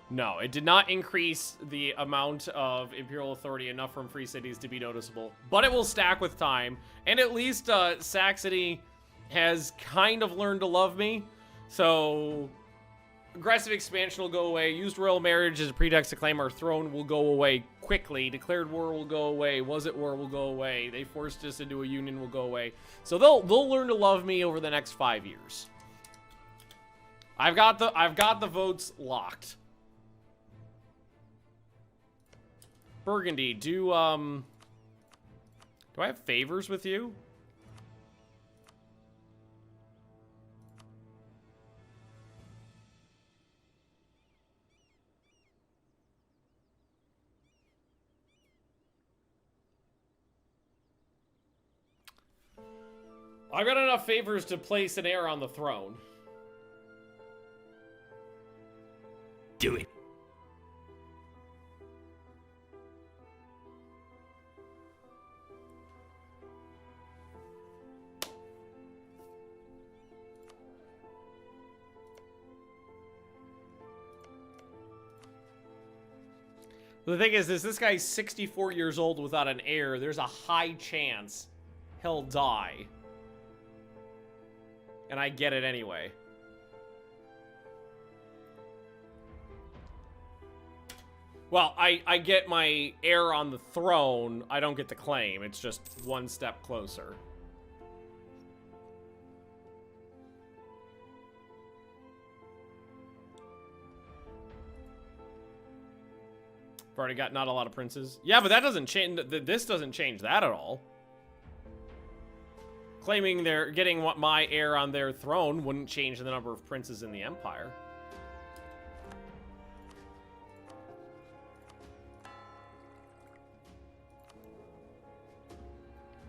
No, it did not increase the amount of Imperial authority enough from free cities to be noticeable. But it will stack with time. And at least Saxony has kind of learned to love me. So... aggressive expansion will go away. Used royal marriage as a pretext to claim our throne will go away quickly. Declared war will go away. Was it war will go away. They forced us into a union will go away. So they'll learn to love me over the next 5 years. I've got the votes locked. Burgundy, do I have favors with you? I've got enough favors to place an heir on the throne. Do it. The thing is, this guy's 64 years old without an heir. There's a high chance he'll die. And I get it anyway. Well, I get my heir on the throne. I don't get the claim. It's just one step closer. I've already got not a lot of princes. Yeah, but that doesn't change. This doesn't change that at all. Claiming they're getting my heir on their throne wouldn't change the number of princes in the empire.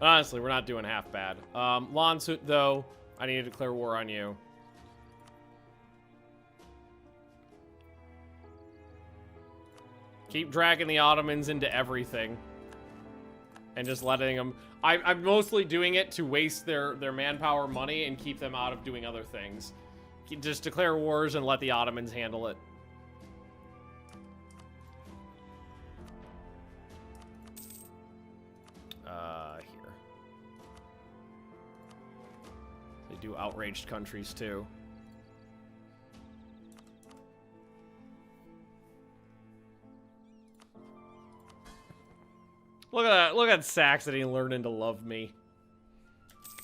Honestly, we're not doing half bad. Landshut, though, I need to declare war on you. Keep dragging the Ottomans into everything. And just letting them... I'm mostly doing it to waste their manpower money and keep them out of doing other things. Just declare wars and let the Ottomans handle it. Here. They do outraged countries, too. Look at that. Look at Saxony learning to love me.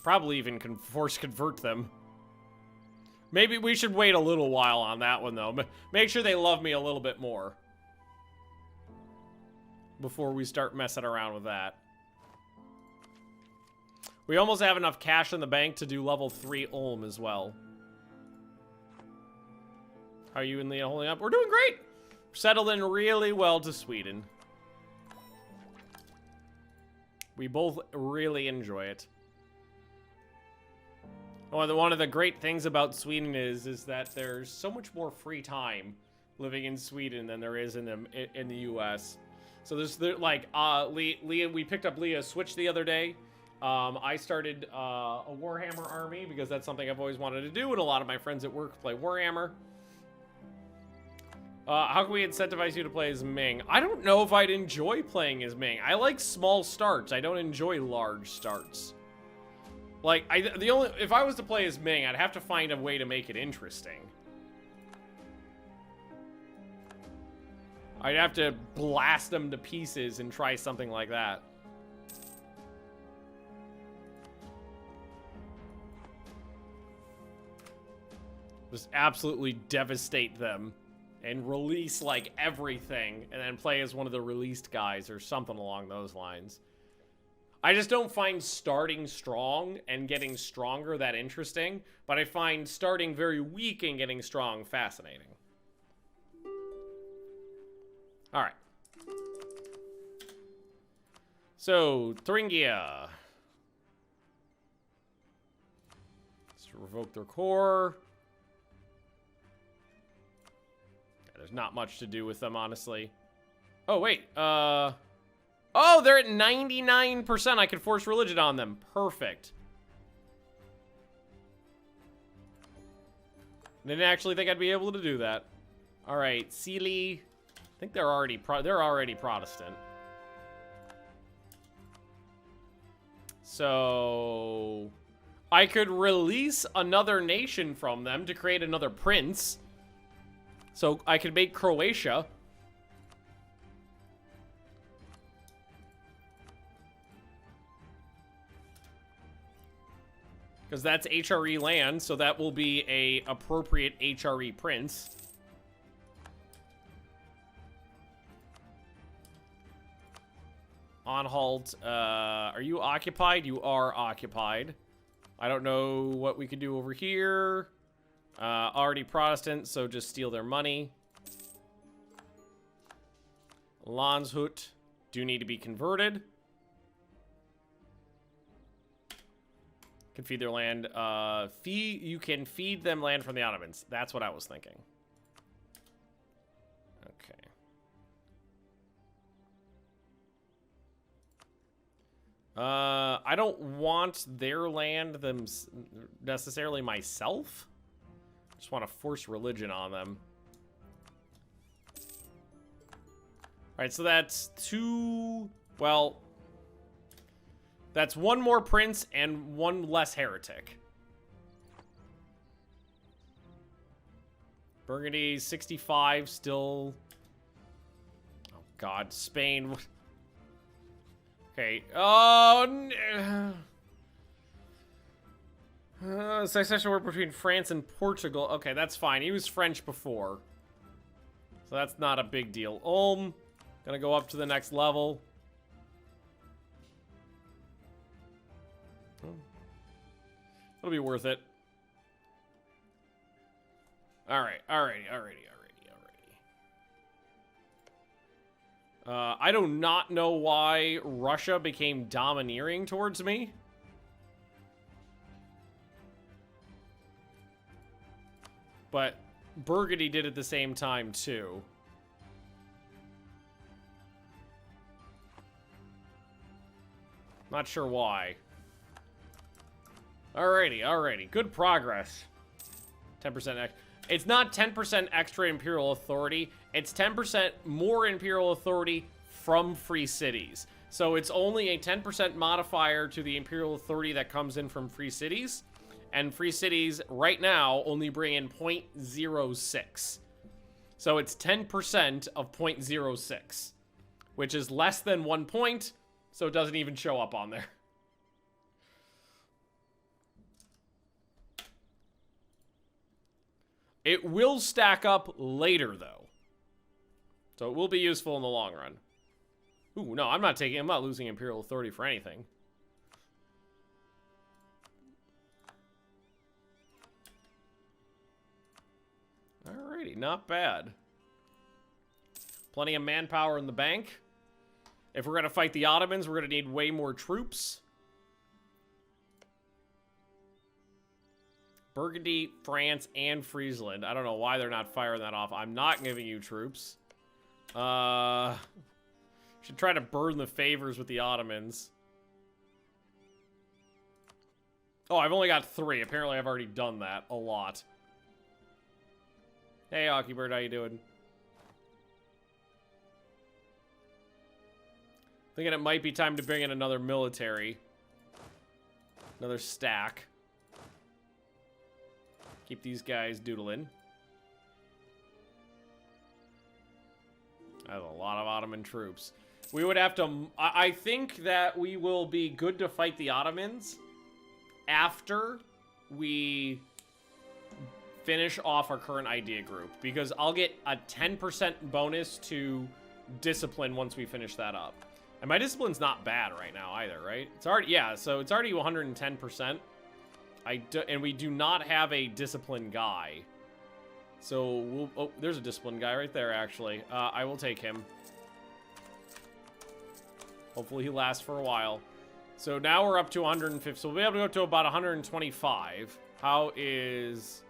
Probably even force convert them. Maybe we should wait a little while on that one, though. Make sure they love me a little bit more before we start messing around with that. We almost have enough cash in the bank to do level 3 Ulm as well. How are you and Leah holding up? We're doing great. Settled in really well to Sweden. We both really enjoy it. One of the great things about Sweden is that there's so much more free time living in Sweden than there is in the U.S. So there's like Leah. We picked up Leah's Switch the other day. I started a Warhammer army because that's something I've always wanted to do, and a lot of my friends at work play Warhammer. How can we incentivize you to play as Ming? I don't know if I'd enjoy playing as Ming. I like small starts. I don't enjoy large starts. Like, if I was to play as Ming, I'd have to find a way to make it interesting. I'd have to blast them to pieces and try something like that. Just absolutely devastate them. And release, like, everything. And then play as one of the released guys or something along those lines. I just don't find starting strong and getting stronger that interesting. But I find starting very weak and getting strong fascinating. Alright. So, Thuringia. Let's revoke their core. There's not much to do with them, honestly. Oh, wait. Oh, they're at 99%. I can force religion on them. Perfect. Didn't actually think I'd be able to do that. All right, Sealy. I think they're already Protestant. So I could release another nation from them to create another prince. So I could make Croatia. Because that's HRE land, so that will be a appropriate HRE prince. Anhalt, are you occupied? You are occupied. I don't know what we could do over here. Already Protestant, so just steal their money. Landshut do need to be converted. Can feed their land. You can feed them land from the Ottomans. That's what I was thinking. Okay. I don't want their land necessarily myself. Just want to force religion on them. Alright, so that's two... Well... That's one more prince and one less heretic. Burgundy, 65, still... Oh, God. Spain. Okay. Oh, succession war between France and Portugal. Okay, that's fine. He was French before. So that's not a big deal. Gonna go up to the next level. It'll be worth it. Alright, alrighty. I do not know why Russia became domineering towards me. But Burgundy did at the same time, too. Not sure why. Alrighty. Good progress. 10% It's not 10% extra Imperial authority. It's 10% more Imperial authority from free cities. So it's only a 10% modifier to the Imperial authority that comes in from free cities. And free cities, right now, only bring in 0.06. So it's 10% of 0.06. Which is less than 1 point, so it doesn't even show up on there. It will stack up later, though. So it will be useful in the long run. Ooh, no, I'm not losing Imperial authority for anything. Alrighty, not bad. Plenty of manpower in the bank. If we're gonna fight the Ottomans, we're gonna need way more troops. Burgundy, France, and Friesland. I don't know why they're not firing that off. I'm not giving you troops. Should try to burn the favors with the Ottomans. Oh, I've only got 3. Apparently, I've already done that a lot. Hey, Hockey Bird, how you doing? Thinking it might be time to bring in another military. Another stack. Keep these guys doodling. That's a lot of Ottoman troops. We would have to... I think that we will be good to fight the Ottomans after we finish off our current idea group. Because I'll get a 10% bonus to discipline once we finish that up. And my discipline's not bad right now either, right? It's already... Yeah, so it's already 110%. And we do not have a discipline guy. So, we'll... Oh, there's a discipline guy right there, actually. I will take him. Hopefully he lasts for a while. So now we're up to 150. So we'll be able to go to about 125. How is...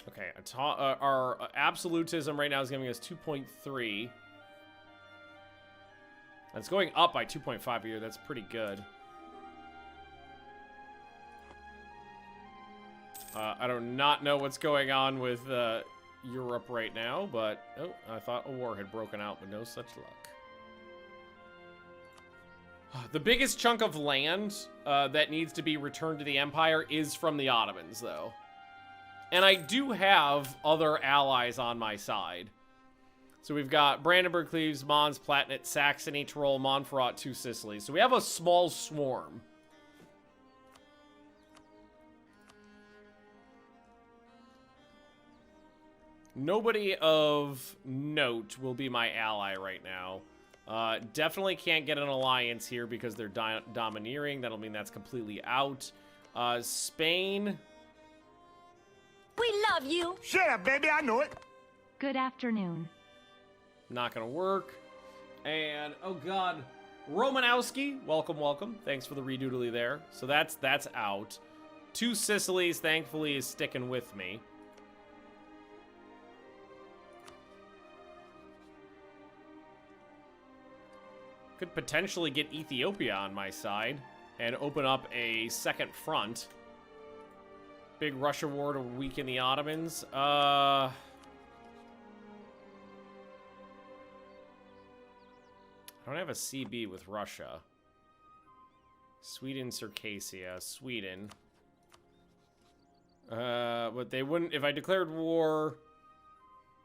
Okay, our absolutism right now is giving us 2.3. And it's going up by 2.5 a year. That's pretty good. I do not know what's going on with Europe right now, but... Oh, I thought a war had broken out, but no such luck. The biggest chunk of land that needs to be returned to the Empire is from the Ottomans, though. And I do have other allies on my side. So we've got Brandenburg, Cleves, Mons, Palatinate, Saxony, Tyrol, Montferrat, 2 Sicilies. So we have a small swarm. Nobody of note will be my ally right now. Definitely can't get an alliance here because they're domineering. That'll mean that's completely out. Spain. We love you. Shut up, baby, I know it. Good afternoon. Not gonna work. And, oh god, Romanowski. Welcome, welcome. Thanks for the redoodly there. So that's out. 2 Sicilies, thankfully, is sticking with me. Could potentially get Ethiopia on my side and open up a second front. Big Russia war to weaken the Ottomans. I don't have a CB with Russia. Sweden, Circassia, Sweden. But they wouldn't, if I declared war.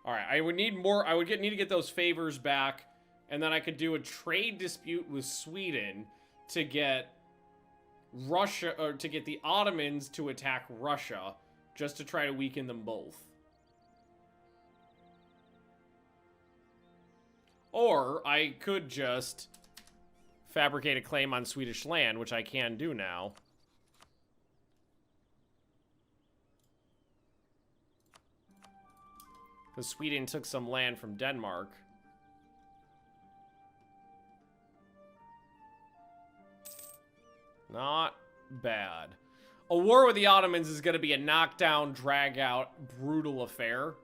All right, I would need more. I would need to get those favors back. And then I could do a trade dispute with Sweden to get Russia, or to get the Ottomans to attack Russia, just to try to weaken them both. Or I could just fabricate a claim on Swedish land, which I can do now. Because Sweden took some land from Denmark. Not bad. A war with the Ottomans is going to be a knockdown, drag-out, brutal affair.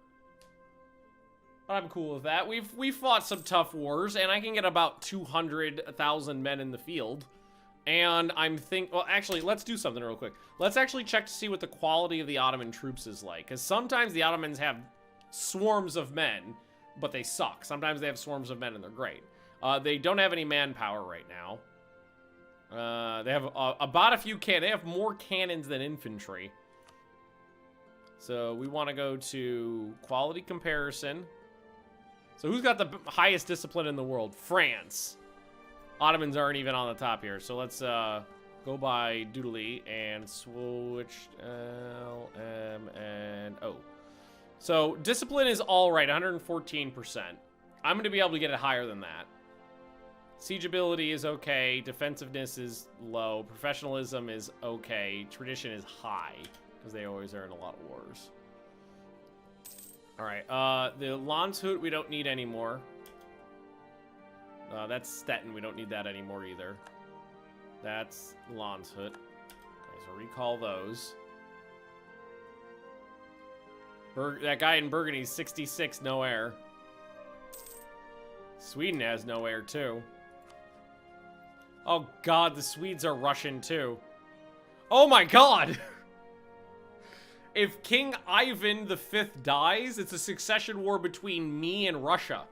I'm cool with that. We've fought some tough wars, and I can get about 200,000 men in the field. And well, actually, let's do something real quick. Let's actually check to see what the quality of the Ottoman troops is like. Because sometimes the Ottomans have swarms of men, but they suck. Sometimes they have swarms of men, and they're great. They don't have any manpower right now. They have about a few they have more cannons than infantry. So we want to go to quality comparison. So who's got the highest discipline in the world? France. Ottomans aren't even on the top here. So let's go by Doodly and switch L, M, and O. So discipline is all right, 114%. I'm going to be able to get it higher than that. Siege ability is okay. Defensiveness is low. Professionalism is okay. Tradition is high, because they always are in a lot of wars. Alright, the Landshut we don't need anymore. That's Stettin, we don't need that anymore either. That's Landshut. Okay, so recall those. That guy in Burgundy's 66, no air. Sweden has no air, too. Oh god, the Swedes are Russian, too. Oh my god! If King Ivan V dies, it's a succession war between me and Russia.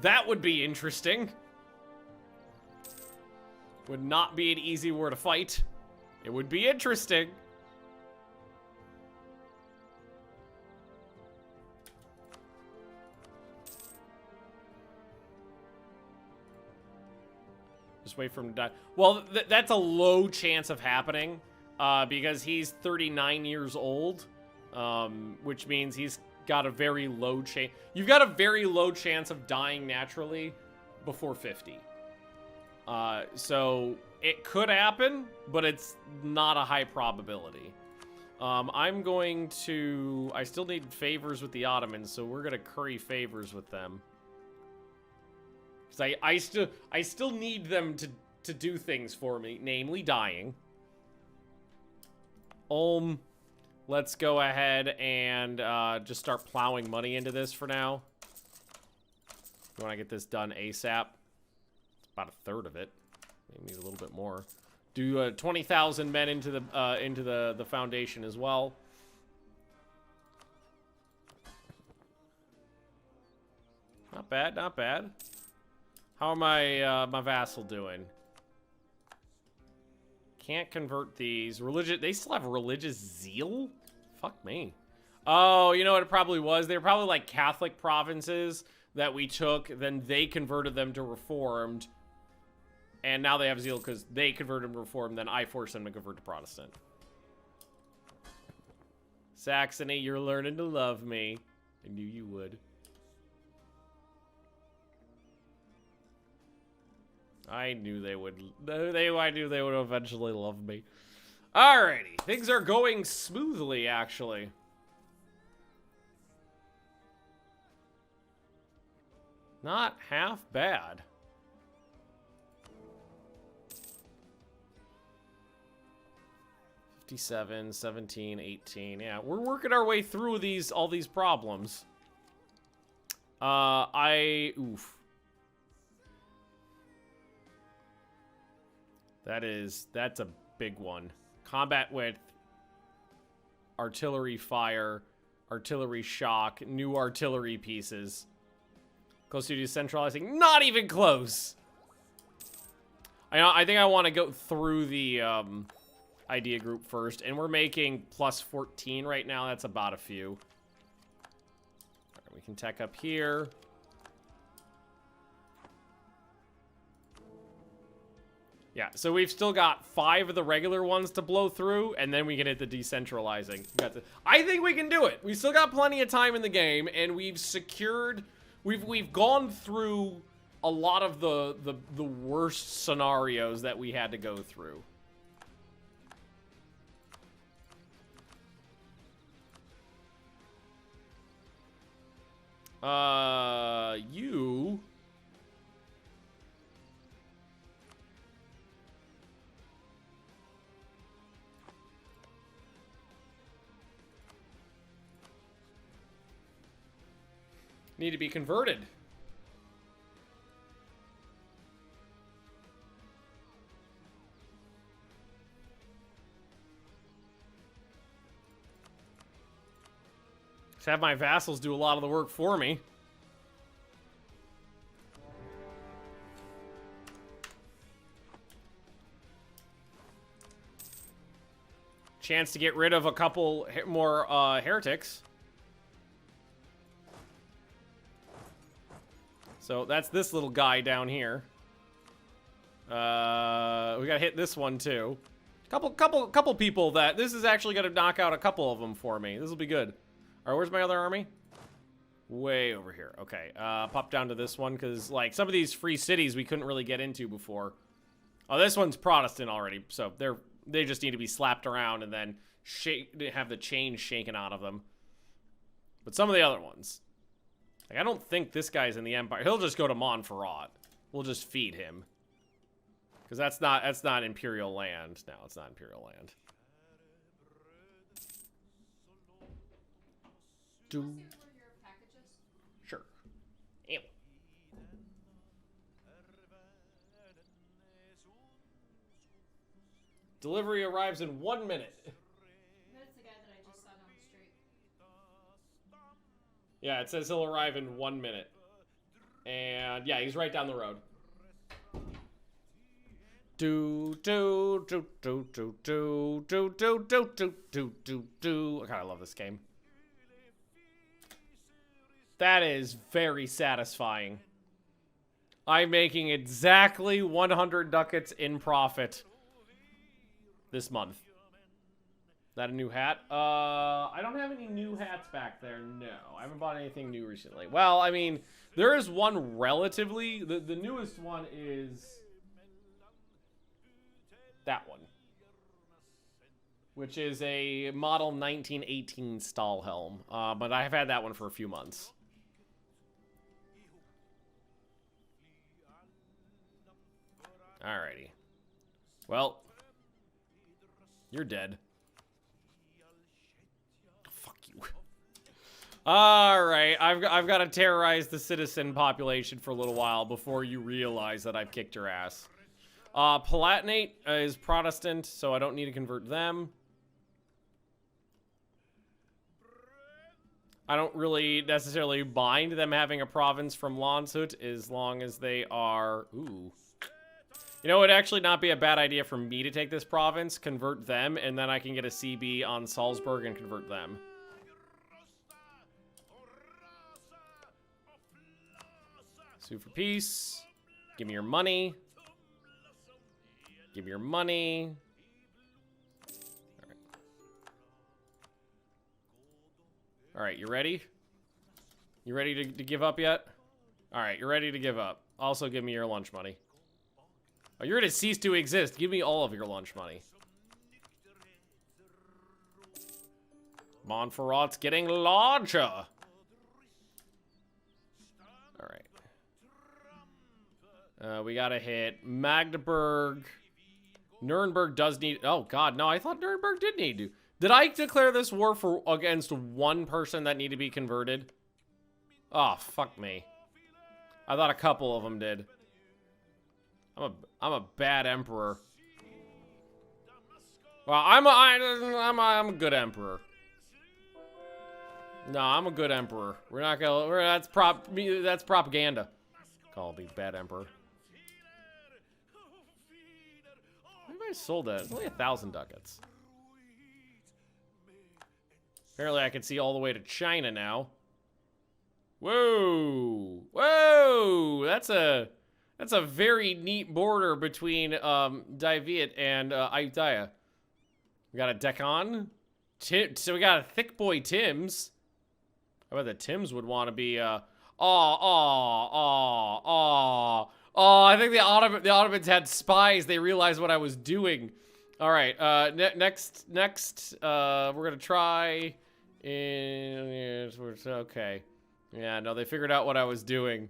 That would be interesting. Would not be an easy war to fight. It would be interesting. Just wait for him to die. Well, that's a low chance of happening because he's 39 years old, which means he's got a very low chance. You've got a very low chance of dying naturally before 50. So it could happen, but it's not a high probability. I'm going to... I still need favors with the Ottomans, so we're going to curry favors with them. Because I still need them to do things for me, namely dying. Let's go ahead and just start plowing money into this for now. We want to get this done ASAP. It's about a third of it. Maybe need a little bit more. Do 20,000 men into the foundation as well. Not bad, not bad. How am my vassal doing? Can't convert these. They still have religious zeal? Fuck me. Oh, you know what it probably was? They were probably like Catholic provinces that we took, then they converted them to Reformed. And now they have zeal because they converted them to Reformed, then I forced them to convert to Protestant. Saxony, you're learning to love me. I knew you would. I knew they would. I knew they would eventually love me. Alrighty. Things are going smoothly, actually. Not half bad. $57, 17, 18. Yeah, we're working our way through all these problems. Oof. That's a big one. Combat with artillery fire, artillery shock, new artillery pieces. Close to decentralizing. Not even close. I think I want to go through the idea group first, and we're making plus 14 right now. That's about a few. All right, we can tech up here. Yeah, so we've still got 5 of the regular ones to blow through, and then we can hit the decentralizing. I think we can do it. We still got plenty of time in the game, and we've secured... We've gone through a lot of the worst scenarios that we had to go through. You... need to be converted. Just have my vassals do a lot of the work for me. Chance to get rid of a couple more heretics. So that's this little guy down here. We gotta hit this one too. Couple people that this is actually gonna knock out a couple of them for me. This will be good. All right, where's my other army? Way over here. Okay, pop down to this one because like some of these free cities we couldn't really get into before. Oh, this one's Protestant already, so they just need to be slapped around and then have the chains shaken out of them. But some of the other ones. Like, I don't think this guy's in the Empire. He'll just go to Montferrat. We'll just feed him. Because that's not Imperial land. No, it's not Imperial land. Sure. Ew. Delivery arrives in 1 minute. That's the guy that I just saw down the street. Yeah, it says he'll arrive in 1 minute. And yeah, he's right down the road. Do do do do do do do do do do do do do. God, I love this game. That is very satisfying. I'm making exactly 100 ducats in profit this month. Is that a new hat? I don't have any new hats back there, no. I haven't bought anything new recently. Well, I mean, there is one relatively... The newest one is... that one. Which is a model 1918 Stahlhelm. But I have had that one for a few months. Alrighty. Well... you're dead. Fuck you. Alright, I've got to terrorize the citizen population for a little while before you realize that I've kicked your ass. Palatinate is Protestant, so I don't need to convert them. I don't really necessarily mind them having a province from Landshut as long as they are... ooh. You know, it would actually not be a bad idea for me to take this province, convert them, and then I can get a CB on Salzburg and convert them. Sue for peace. Give me your money. Give me your money. Alright, you ready? You ready to give up yet? Alright, you're ready to give up. Also, give me your lunch money. Oh, you're gonna cease to exist. Give me all of your lunch money. Montferrat's getting larger. Alright. We gotta hit Magdeburg. Nuremberg does need... oh, God, no, I thought Nuremberg did need to. Did I declare this war against one person that need to be converted? Oh, fuck me. I thought a couple of them did. I'm a bad emperor. Well, I'm a good emperor. No, I'm a good emperor. We're not gonna. That's propaganda. Call me bad emperor. Why have I sold that? It's only 1,000 ducats. Apparently, I can see all the way to China now. Whoa, whoa! That's a That's a very neat border between Daviet and Aitaya. We got a Deccan. So we got a thick boy Tims. I bet the Tims would want to be I think the Ottomans had spies. They realized what I was doing. All right, next, we're gonna try. Okay, yeah, no, they figured out what I was doing.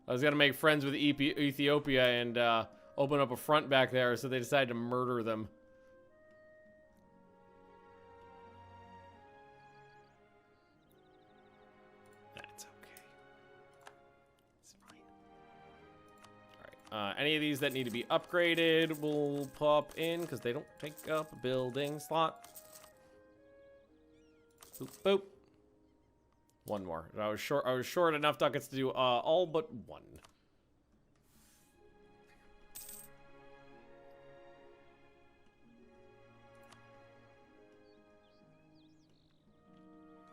I was gonna make friends with Ethiopia and open up a front back there, so they decided to murder them. That's okay. It's fine. All right. Any of these that need to be upgraded will pop in because they don't take up a building slot. Boop, boop. One more. I was short enough ducats to do all but one.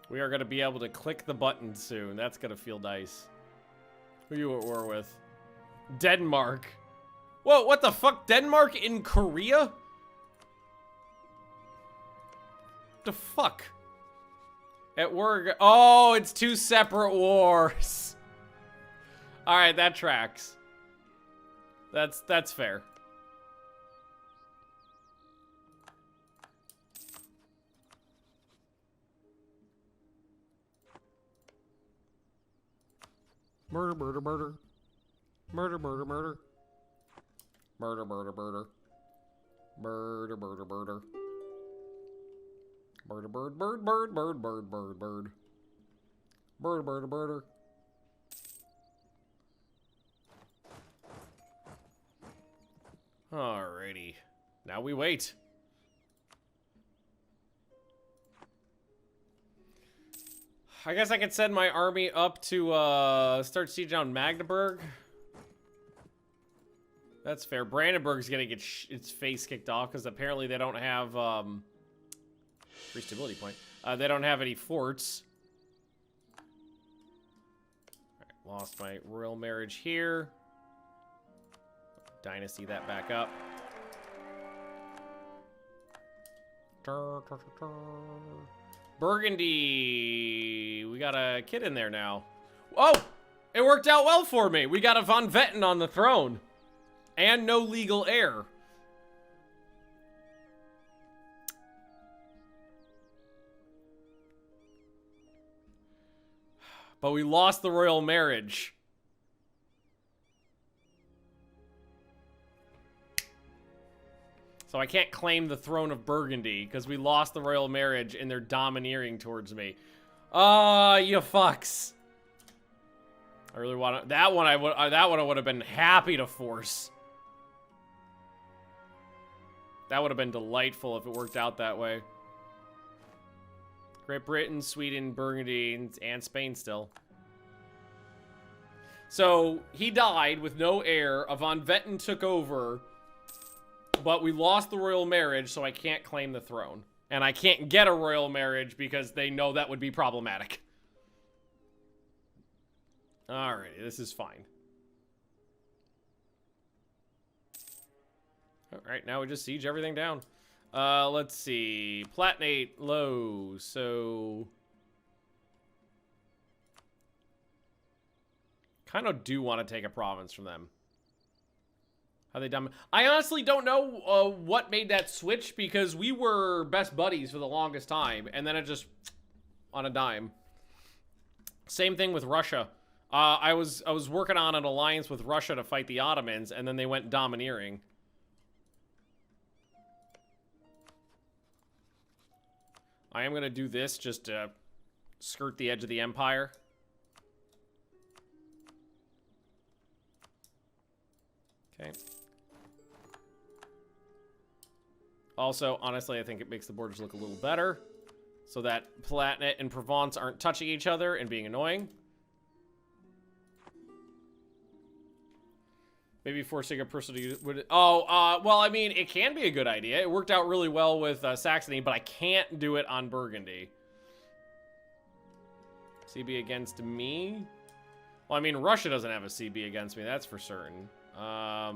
We are going to be able to click the button soon. That's going to feel nice. Who are you at war with? Denmark. Whoa, what the fuck? Denmark in Korea? The fuck? At work. Oh, it's two separate wars. All right, that tracks. That's fair. Murder, murder, murder. Murder, murder, murder. Murder, murder, murder. Murder, murder, murder. Murder, bird, bird, bird, bird, bird, bird, bird. Murder, murder, murder. Alrighty. Now we wait. I guess I could send my army up to start siege on Magdeburg. That's fair. Brandenburg's gonna get its face kicked off because apparently they don't have free stability point. They don't have any forts. All right, lost my royal marriage here. Dynasty that back up. Burgundy. We got a kid in there now. Oh! It worked out well for me. We got a von Vetten on the throne. And no legal heir. But we lost the royal marriage. So I can't claim the throne of Burgundy because we lost the royal marriage and they're domineering towards me. Ah, you fucks. I really want to, that one I would have been happy to force. That would have been delightful if it worked out that way. Great Britain, Sweden, Burgundy, and Spain still. So he died with no heir. A von Vetten took over. But we lost the royal marriage, so I can't claim the throne. And I can't get a royal marriage because they know that would be problematic. Alrighty, this is fine. Alright, now we just siege everything down. Let's see. Platinate low, so... kind of do want to take a province from them. How they done? I honestly don't know what made that switch because we were best buddies for the longest time, and then it just on a dime. Same thing with Russia. I was working on an alliance with Russia to fight the Ottomans, and then they went domineering. I am gonna do this just to skirt the edge of the empire. Okay. Also, honestly, I think it makes the borders look a little better. So that Palatinate and Provence aren't touching each other and being annoying. Maybe forcing a person to use... well, I mean, it can be a good idea. It worked out really well with Saxony, but I can't do it on Burgundy. CB against me? Well, I mean, Russia doesn't have a CB against me, that's for certain. I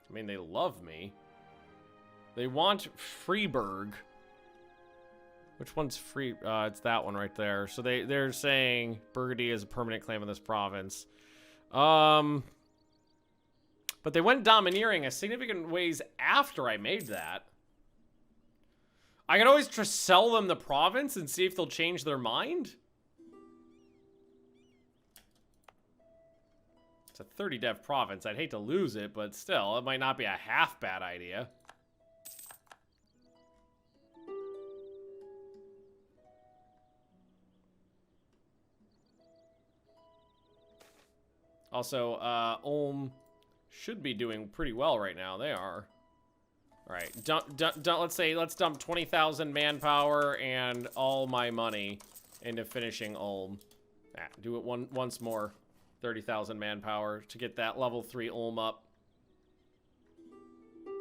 mean, they love me. They want Freiburg. Which one's free? It's that one right there. So they're saying Burgundy is a permanent claim on this province. But they went domineering a significant ways after I made that. I could always just sell them the province and see if they'll change their mind. It's a 30 dev province. I'd hate to lose it, but still, it might not be a half bad idea. Also, Ulm should be doing pretty well right now. They are. All right, let's dump 20,000 manpower and all my money into finishing Ulm. Do it once more. 30,000 manpower to get that level 3 Ulm up. How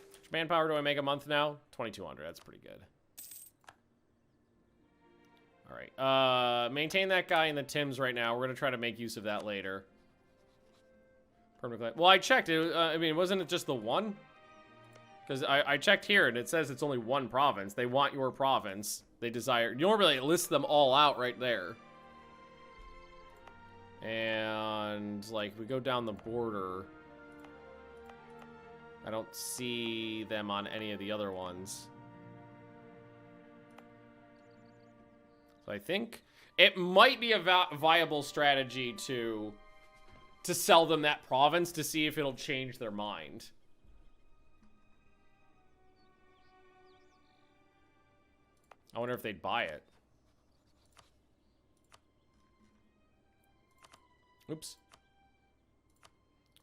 much manpower do I make a month now? 2,200. That's pretty good. All right. Maintain that guy in the Tims right now. We're gonna try to make use of that later. Permanent. Well, I checked. I mean, wasn't it just the one? Because I checked here and it says it's only one province. They want your province. They desire. You don't really list them all out right there. And like we go down the border, I don't see them on any of the other ones. So I think it might be a viable strategy to sell them that province to see if it'll change their mind. I wonder if they'd buy it. Oops.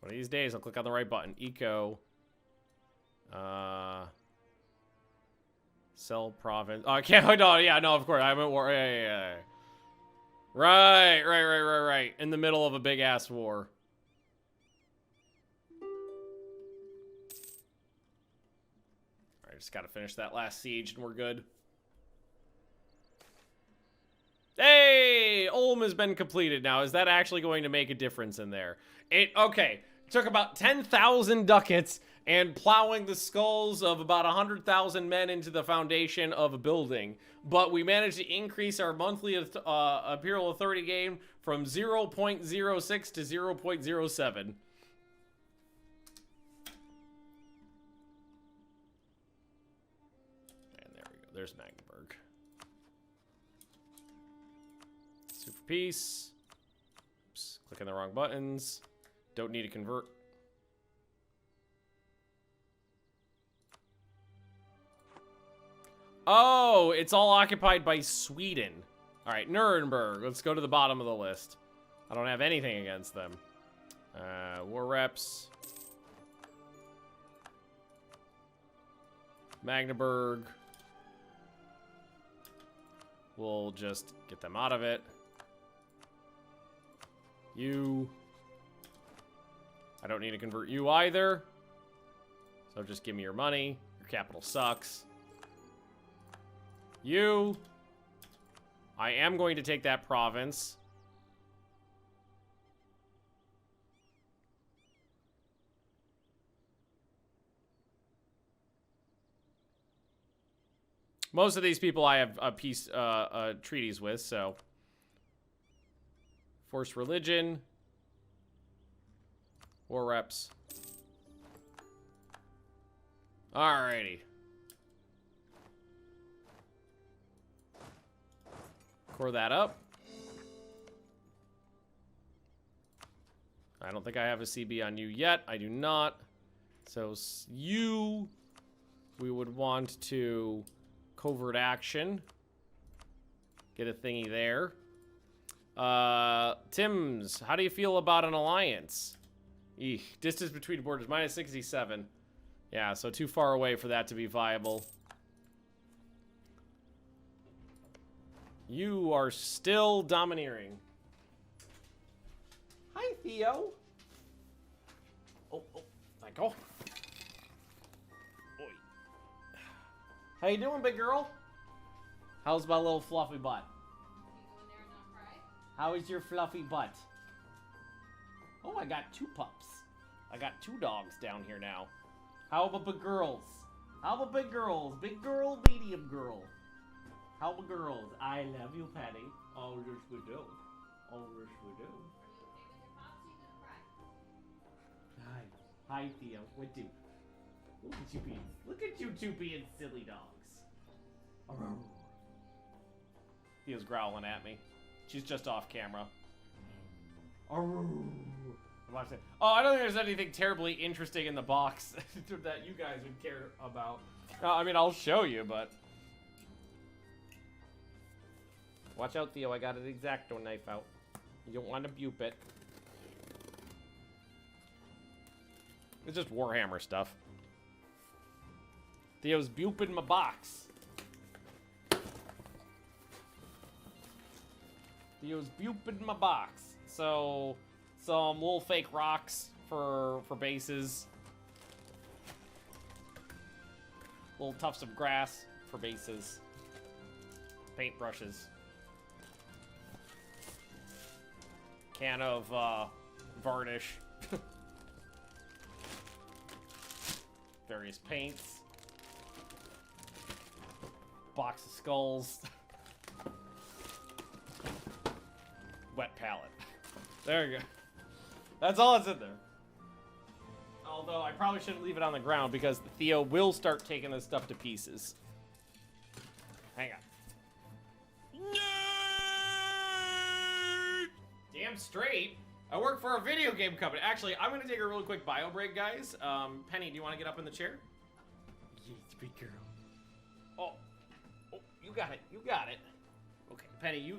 One of these days, I'll click on the right button. Eco. Sell province. Oh, I can't. No, yeah, no, of course. I'm at war. Yeah. Right. In the middle of a big ass war. Alright, just gotta finish that last siege and we're good. Hey! Ulm has been completed now. Is that actually going to make a difference in there? Okay. It took about 10,000 ducats and plowing the skulls of about 100,000 men into the foundation of a building. But we managed to increase our monthly Imperial Authority gain from 0.06 to 0.07. And there we go. There's Magdeburg. Super peace. Oops, clicking the wrong buttons. Don't need to convert. Oh, it's all occupied by Sweden. All right, Nuremberg. Let's go to the bottom of the list. I don't have anything against them. War reps. Magdeburg. We'll just get them out of it. You. I don't need to convert you either. So just give me your money. Your capital sucks. You. I am going to take that province. Most of these people I have a peace treaties with, so. Forced religion. War reps. Alrighty. Core that up. I don't think I have a CB on you yet. I do not. So you, we would want to covert action. Get a thingy there. Tims, how do you feel about an alliance? Eek, distance between borders, minus 67. Yeah, so too far away for that to be viable. You are still domineering. Hi, Theo. Oh, thank you. How you doing, big girl? How's my little fluffy butt? Can you go in there and not cry? How is your fluffy butt? Oh, I got 2 pups. I got 2 dogs down here now. How about the girls? How about big girls? Big girl, medium girl. How about girls? I love you, Patty. Oh, yes we do. Oh, yes we do. Hi. Hi, Theo. What do? Look at you being. Look at you two being silly dogs. Theo's growling at me. She's just off camera. Watch it. Oh, I don't think there's anything terribly interesting in the box that you guys would care about. I mean, I'll show you, but... Watch out, Theo. I got an X-Acto knife out. You don't want to bupe it. It's just Warhammer stuff. Theo's buping my box. Theo's buping my box. So, some little fake rocks for bases. Little tufts of grass for bases. Paintbrushes. Can of varnish. Various paints. Box of skulls. Wet palette. There you go. That's all that's in there. Although I probably shouldn't leave it on the ground because Theo will start taking this stuff to pieces. Hang on. Damn straight. I work for a video game company. Actually, I'm going to take a really quick bio break, guys. Penny, do you want to get up in the chair? Yes, big girl. Oh, you got it. You got it. Okay, Penny,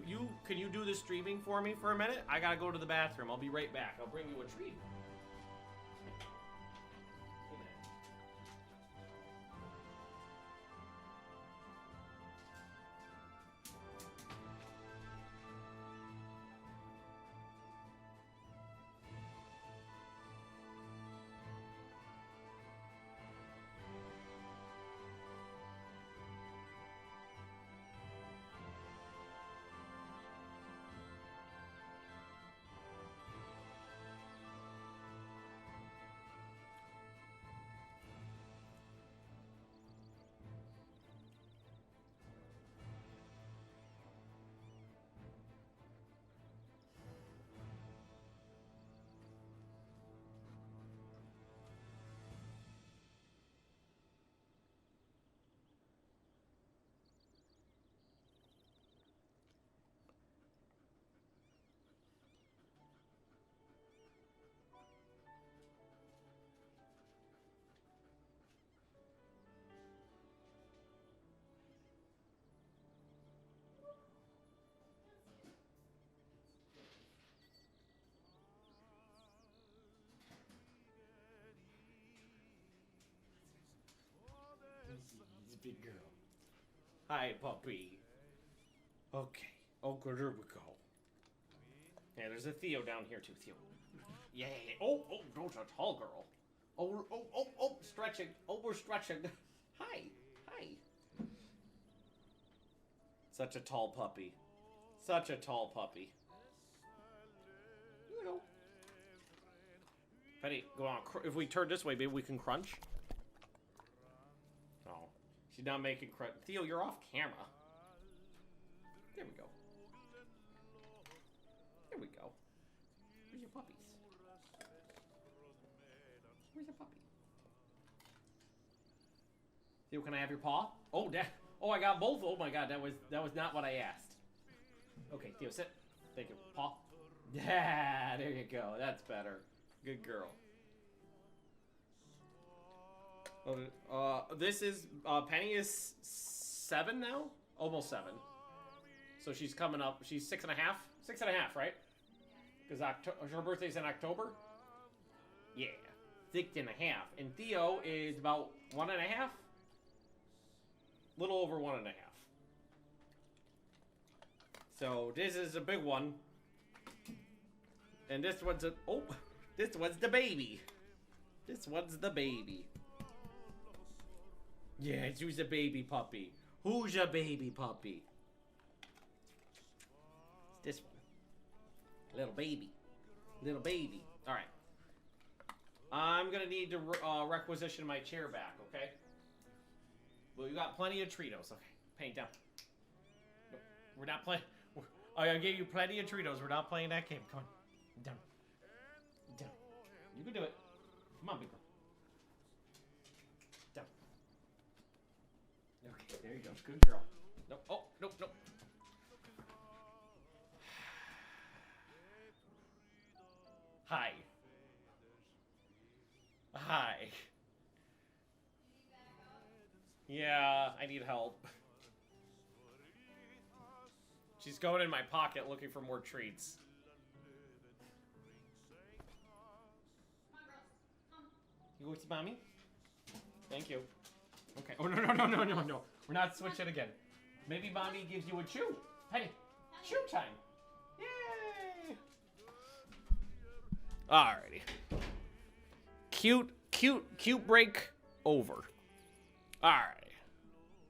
can you do the streaming for me for a minute? I got to go to the bathroom. I'll be right back. I'll bring you a treat. Big girl. Hi, puppy. Okay. Oh, good. Here we go. Yeah, there's a Theo down here too. Theo. Yeah. Oh, don't a tall girl. Oh, stretching. Oh, we're stretching. Hi. Such a tall puppy. Such a tall puppy. You know. Penny, go on. If we turn this way, maybe we can crunch. She's not making crunch. Theo, you're off camera. There we go. There we go. Where's your puppies? Where's your puppy? Theo, can I have your paw? Oh, oh, I got both. Oh my God, that was not what I asked. Okay, Theo, sit. Thank you. Paw. Yeah, there you go. That's better. Good girl. This is, Penny is 7 now? Almost 7. So she's coming up, she's 6.5? 6.5, right? Because her birthday's in October? Yeah, 6.5. And Theo is about 1.5? Little over 1.5. So this is a big one. And this one's this one's the baby. This one's the baby. Yeah, who's a baby puppy? Who's a baby puppy? It's this one. Little baby. Little baby. Alright. I'm gonna need to requisition my chair back, okay? Well, you got plenty of Tritos. Okay, paint down. Nope, we're not playing. I gave you plenty of Tritos. We're not playing that game. Come on, down. Down. You can do it. Come on, big girl. Down. Okay, there you go. Good girl. Nope. Oh, nope, nope. Hi. Hi. Yeah, I need help. She's going in my pocket looking for more treats. You go with mommy? Thank you. Okay. Oh, no. We're not switching again. Maybe mommy gives you a chew. Penny, chew time. Yay! Alrighty. Cute break over. Alright.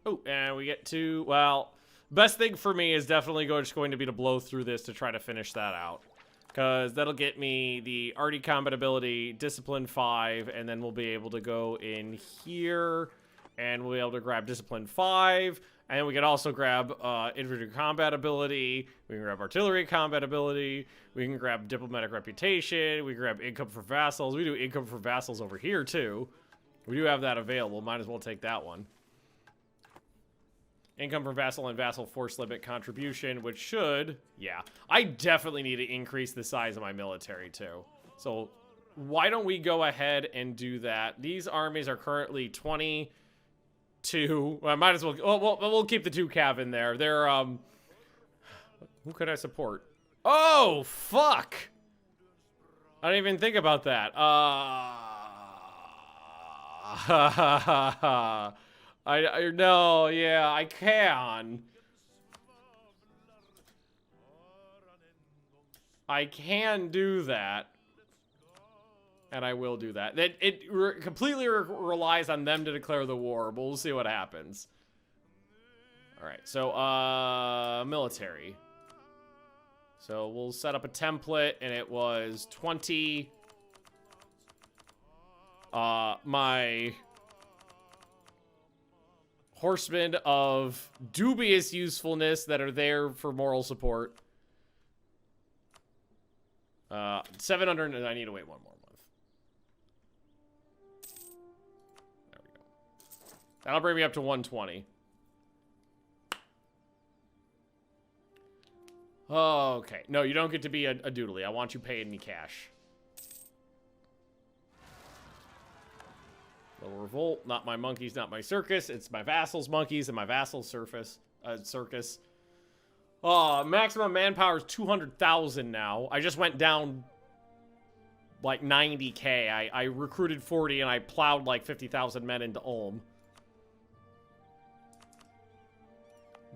Oh, and we get to, well, best thing for me is definitely just going to be to blow through this to try to finish that out. Because that'll get me the arty combat ability, discipline 5, and then we'll be able to go in here, and we'll be able to grab discipline 5, and we can also grab infantry combat ability, we can grab artillery combat ability, we can grab diplomatic reputation, we can grab income for vassals. We do income for vassals over here too. We do have that available, might as well take that one. Income for vassal and vassal force limit contribution, which should, yeah. I definitely need to increase the size of my military too. So why don't we go ahead and do that? These armies are currently 22. Well, I might as well, we'll keep the 2 cav in there. They're, who could I support? Oh, fuck! I didn't even think about that. No, yeah, I can. I can do that. And I will do that. It completely relies on them to declare the war, but we'll see what happens. Alright, so, military. So we'll set up a template, and it was 20. My horsemen of dubious usefulness that are there for moral support. 700, and I need to wait 1 more month. There we go. That'll bring me up to 120. Okay. No, you don't get to be a doodly. I want you paying me cash. Little revolt, not my monkeys, not my circus. It's my vassals' monkeys and my vassals' circus. Maximum manpower is 200,000 now. I just went down like 90k. I recruited 40 and I plowed like 50,000 men into Ulm.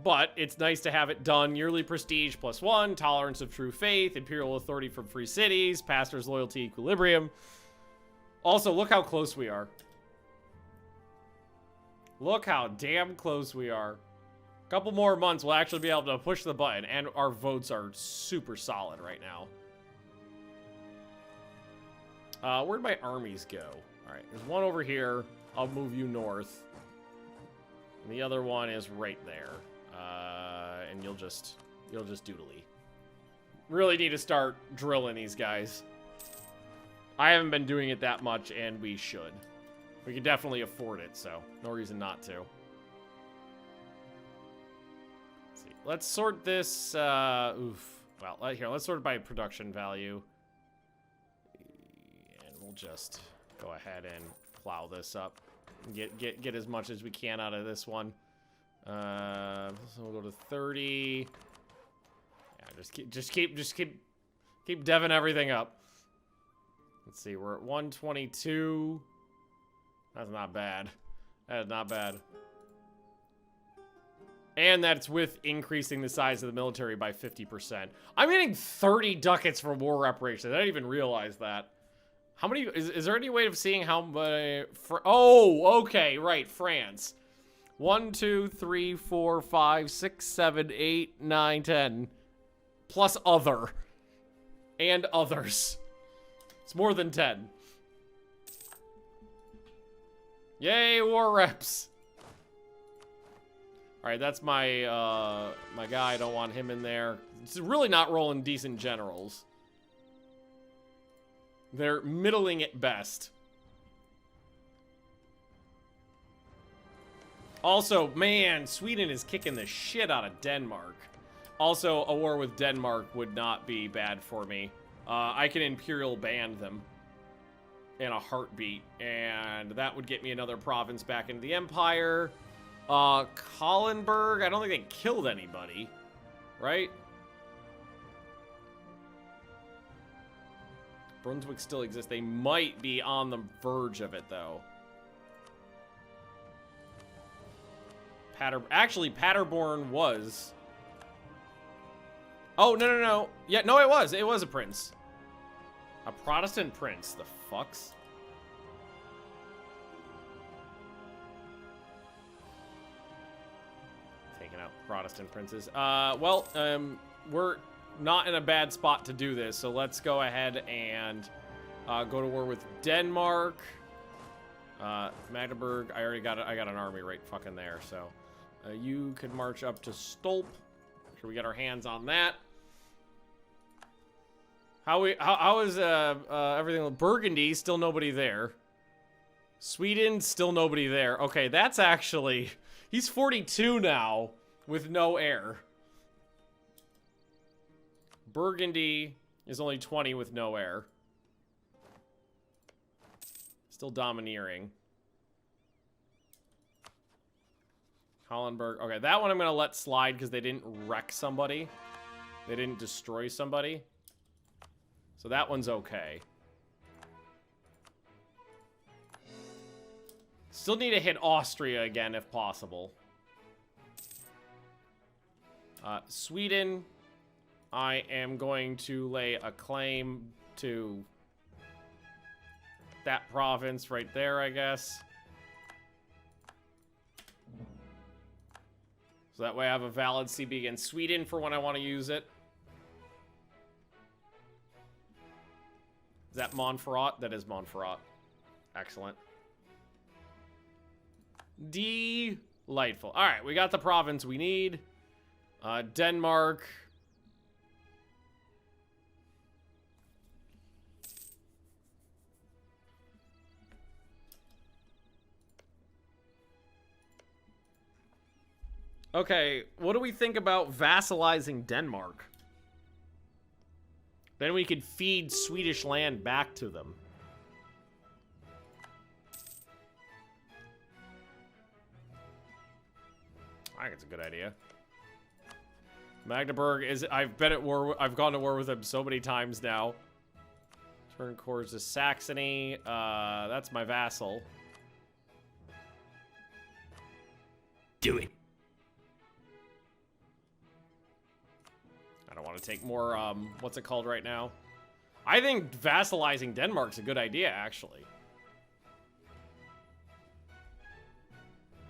But it's nice to have it done. Yearly prestige +1, tolerance of true faith, imperial authority from free cities, pastor's loyalty equilibrium. Also, look how close we are. Look how damn close we are. A couple more months, we'll actually be able to push the button, and our votes are super solid right now. Where'd my armies go? All right, there's one over here. I'll move you north. And the other one is right there. And you'll just doodly. Really need to start drilling these guys. I haven't been doing it that much, and we should. We can definitely afford it, so no reason not to. Let's see. Let's sort this. Well, here, let's sort it by production value. And we'll just go ahead and plow this up. Get as much as we can out of this one. So we'll go to 30. Yeah, just keep deving everything up. Let's see, we're at 122. That's not bad. That is not bad. And that's with increasing the size of the military by 50%. I'm getting 30 ducats for war reparations. I didn't even realize that. How many? Is there any way of seeing how many? Oh, okay, right, France. 1, 2, 3, 4, 5, 6, 7, 8, 9, 10. Plus other. And others. It's more than 10. Yay, war reps. All right, that's my my guy. I don't want him in there. It's really not rolling decent generals. They're middling at best. Also, man, Sweden is kicking the shit out of Denmark. Also, a war with Denmark would not be bad for me. I can Imperial ban them in a heartbeat, and that would get me another province back into the Empire. Kallenberg, I don't think they killed anybody, right? Brunswick still exists. They might be on the verge of it, though. Actually, Paderborn was... Oh, no, no, no. Yeah, no, it was. It was a prince. A Protestant prince. The fucks? Taking out Protestant princes. Well, we're not in a bad spot to do this, so let's go ahead and go to war with Denmark. Magdeburg, I got an army right fucking there, so you could march up to Stolp. Sure we get our hands on that. How is everything? Burgundy, still nobody there. Sweden, still nobody there. Okay, that's actually, he's 42 now with no heir. Burgundy is only 20 with no heir. Still domineering. Kallenberg. Okay, that one I'm going to let slide because they didn't wreck somebody. They didn't destroy somebody. So that one's okay. Still need to hit Austria again if possible. Sweden, I am going to lay a claim to that province right there, I guess. So that way I have a valid CB against Sweden for when I want to use it. Is that Montferrat? That is Montferrat. Excellent. Delightful. All right, we got the province we need. Denmark. Okay, what do we think about vassalizing Denmark? Then we could feed Swedish land back to them. I think it's a good idea. Magdeburg is... I've been at war... I've gone to war with him so many times now. Turn course to Saxony. That's my vassal. Do it. I don't want to take more, what's it called right now? I think vassalizing Denmark's a good idea, actually.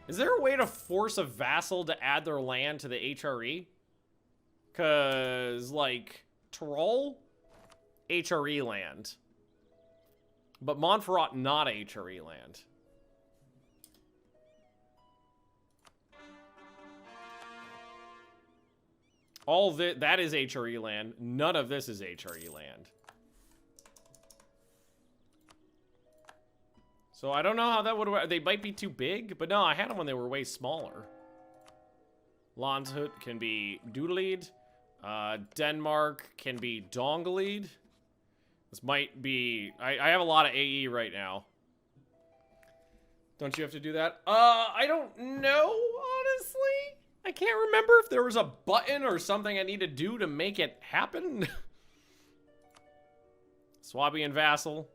Is there a way to force a vassal to add their land to the HRE? Because, like, Tyrol? HRE land. But Montferrat, not HRE land. All that is HRE land. None of this is HRE land. So I don't know how that would work. They might be too big, but no, I had them when they were way smaller. Landshut can be Doodleed. Denmark can be Dongleed. This might be... I have a lot of AE right now. Don't you have to do that? I don't know, honestly. I can't remember if there was a button or something I need to do to make it happen. Swabian vassal.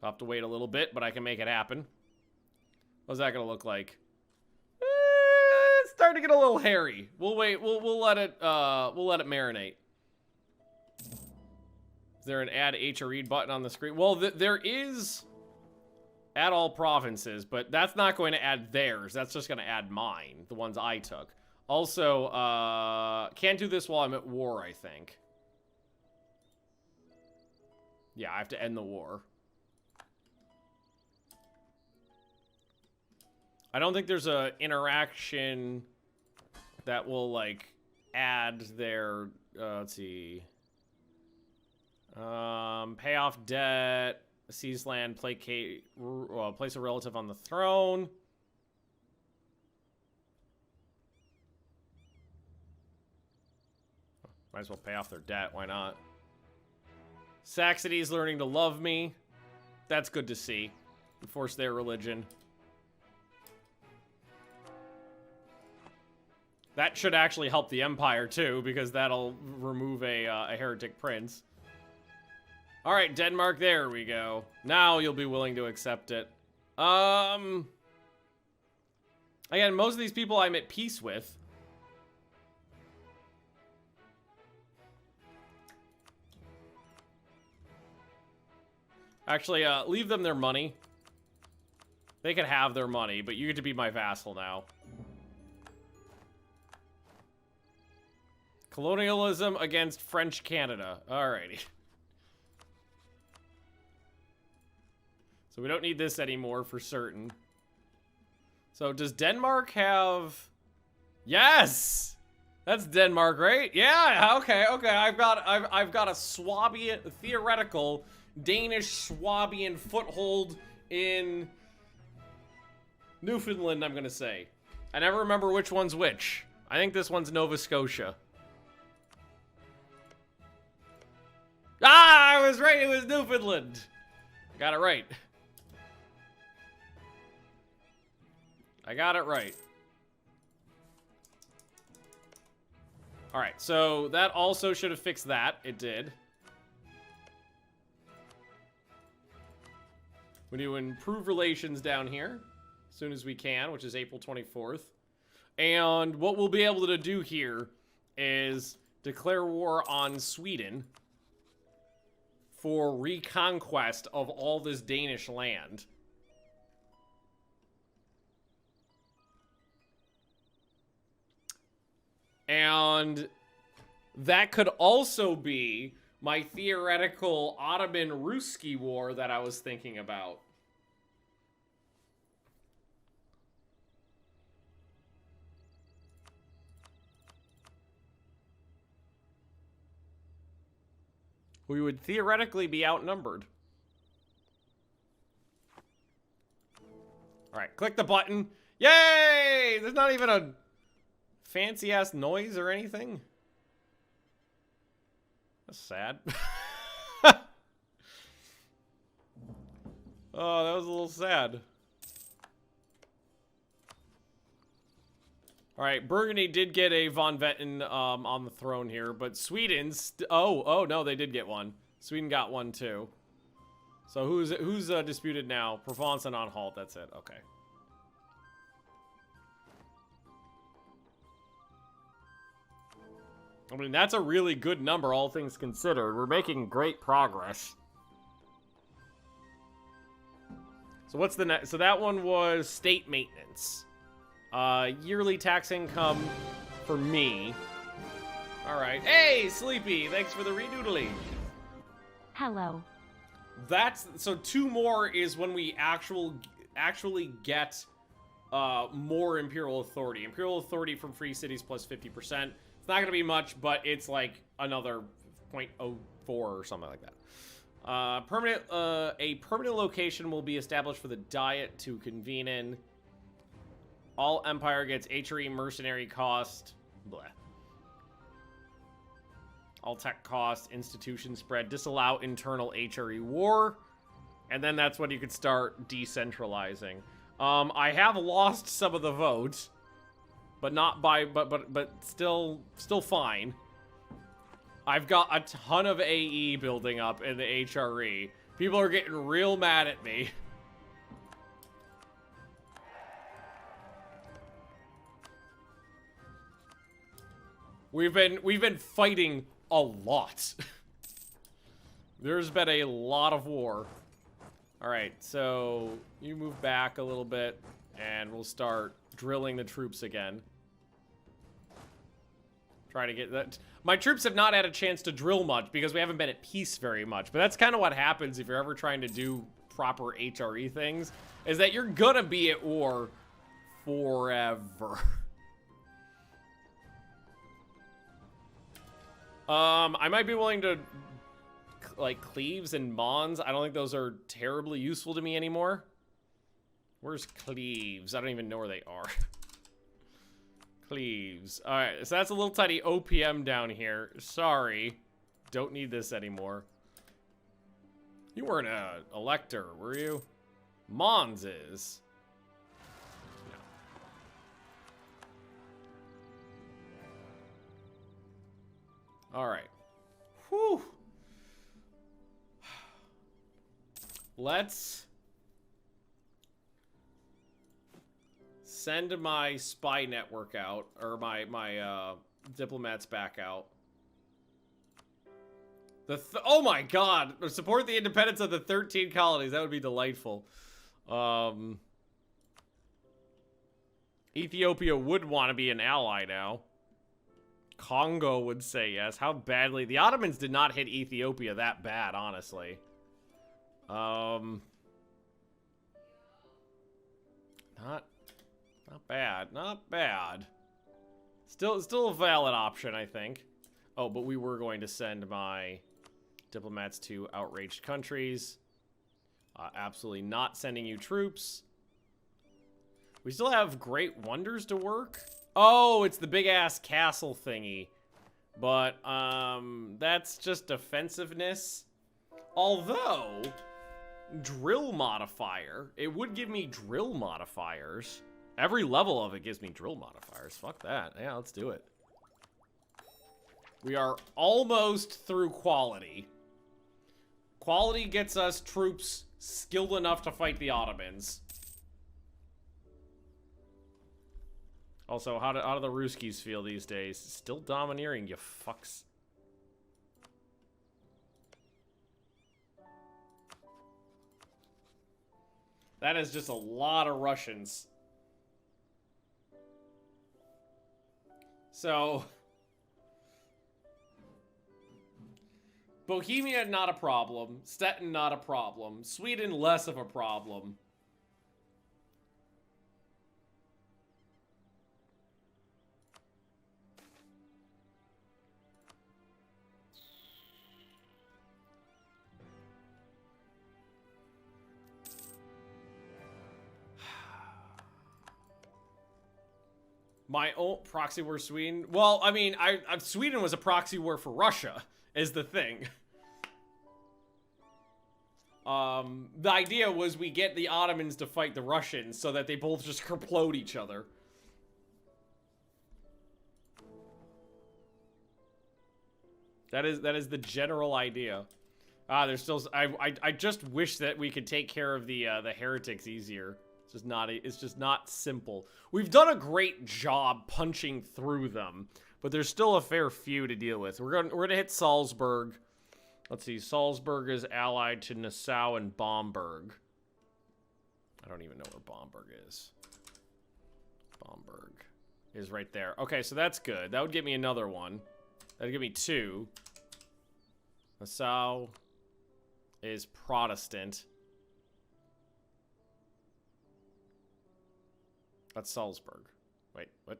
I'll have to wait a little bit, but I can make it happen. What's that gonna look like? It's starting to get a little hairy. We'll wait. We'll let it marinate. Is there an add HRE button on the screen? Well, there is add all provinces, but that's not going to add theirs. That's just going to add mine, the ones I took. Also, can't do this while I'm at war, I think. Yeah, I have to end the war. I don't think there's a interaction that will, like, add their, let's see. Pay off debt, seize land, placate, place a relative on the throne. Might as well pay off their debt, why not? Saxony's learning to love me. That's good to see. Enforce their religion. That should actually help the Empire, too, because that'll remove a heretic prince. Alright, Denmark, there we go. Now you'll be willing to accept it. Again, most of these people I'm at peace with. Actually, leave them their money. They can have their money, but you get to be my vassal now. Colonialism against French Canada. Alrighty. So we don't need this anymore for certain. So does Denmark have... Yes! That's Denmark, right? Yeah, okay. I've got a Swabian, theoretical Danish Swabian foothold in Newfoundland, I'm gonna say. I never remember which one's which. I think this one's Nova Scotia. Ah, I was right, it was Newfoundland. Got it right. I got it right. Alright, so that also should have fixed that. It did. We need to improve relations down here as soon as we can, which is April 24th. And what we'll be able to do here is declare war on Sweden for reconquest of all this Danish land. And that could also be my theoretical Ottoman-Ruski war that I was thinking about. We would theoretically be outnumbered. Alright, click the button. Yay! There's not even a fancy-ass noise or anything. That's sad. Oh, that was a little sad. Alright, Burgundy did get a von Vetten on the throne here, but Sweden's... Oh, no, they did get one. Sweden got one, too. So who's disputed now? Provence and Anhalt, that's it. Okay. I mean, that's a really good number, all things considered. We're making great progress. So what's the next? So that one was state maintenance. Yearly tax income for me. All right. Hey, Sleepy, thanks for the redoodling. Hello. That's so 2 more is when we actually get more Imperial authority. Imperial authority from free cities plus 50%. It's not going to be much, but it's like another 0.04 or something like that. A permanent location will be established for the Diet to convene in. All Empire gets HRE mercenary cost. Blah. All tech cost, institution spread, disallow internal HRE war. And then that's when you could start decentralizing. I have lost some of the votes. But not by, but still fine. I've got a ton of AE building up in the HRE. People are getting real mad at me. We've been fighting a lot. There's been a lot of war. All right, so you move back a little bit, and we'll start drilling the troops again. Try to get that. My troops have not had a chance to drill much because we haven't been at peace very much. But that's kind of what happens if you're ever trying to do proper HRE things, is that you're gonna be at war forever. I might be willing to, like, Cleaves and Mons. I don't think those are terribly useful to me anymore. Where's Cleaves? I don't even know where they are. Cleaves. Alright, so that's a little tiny OPM down here. Sorry. Don't need this anymore. You weren't a elector, were you? Mons is. No. Alright. Whew. Let's send my spy network out, or my diplomats back out. Oh my god! Support the independence of the 13 colonies. That would be delightful. Ethiopia would want to be an ally now. Congo would say yes. How badly? The Ottomans did not hit Ethiopia that bad, honestly. Not bad. Not bad. Still a valid option, I think. Oh, but we were going to send my diplomats to outraged countries. Absolutely not sending you troops. We still have great wonders to work. Oh, it's the big-ass castle thingy. But, that's just defensiveness. Although, drill modifier. It would give me drill modifiers. Every level of it gives me drill modifiers. Fuck that. Yeah, let's do it. We are almost through quality. Quality gets us troops skilled enough to fight the Ottomans. Also, how do the Ruskies feel these days? Still domineering, you fucks. That is just a lot of Russians. So, Bohemia, not a problem. Stettin, not a problem. Sweden, less of a problem. My own proxy war Sweden. Well, I mean, Sweden was a proxy war for Russia, is the thing. The idea was we get the Ottomans to fight the Russians so that they both just kerplode each other. That is the general idea. There's still. I just wish that we could take care of the heretics easier. It's just not simple. We've done a great job punching through them, but there's still a fair few to deal with. We're gonna hit Salzburg. Let's see. Salzburg is allied to Nassau and Bamberg. I don't even know where Bamberg is. Bamberg is right there. Okay, so that's good. That would give me another one. That'd give me two. Nassau is Protestant. That's Salzburg. Wait, what?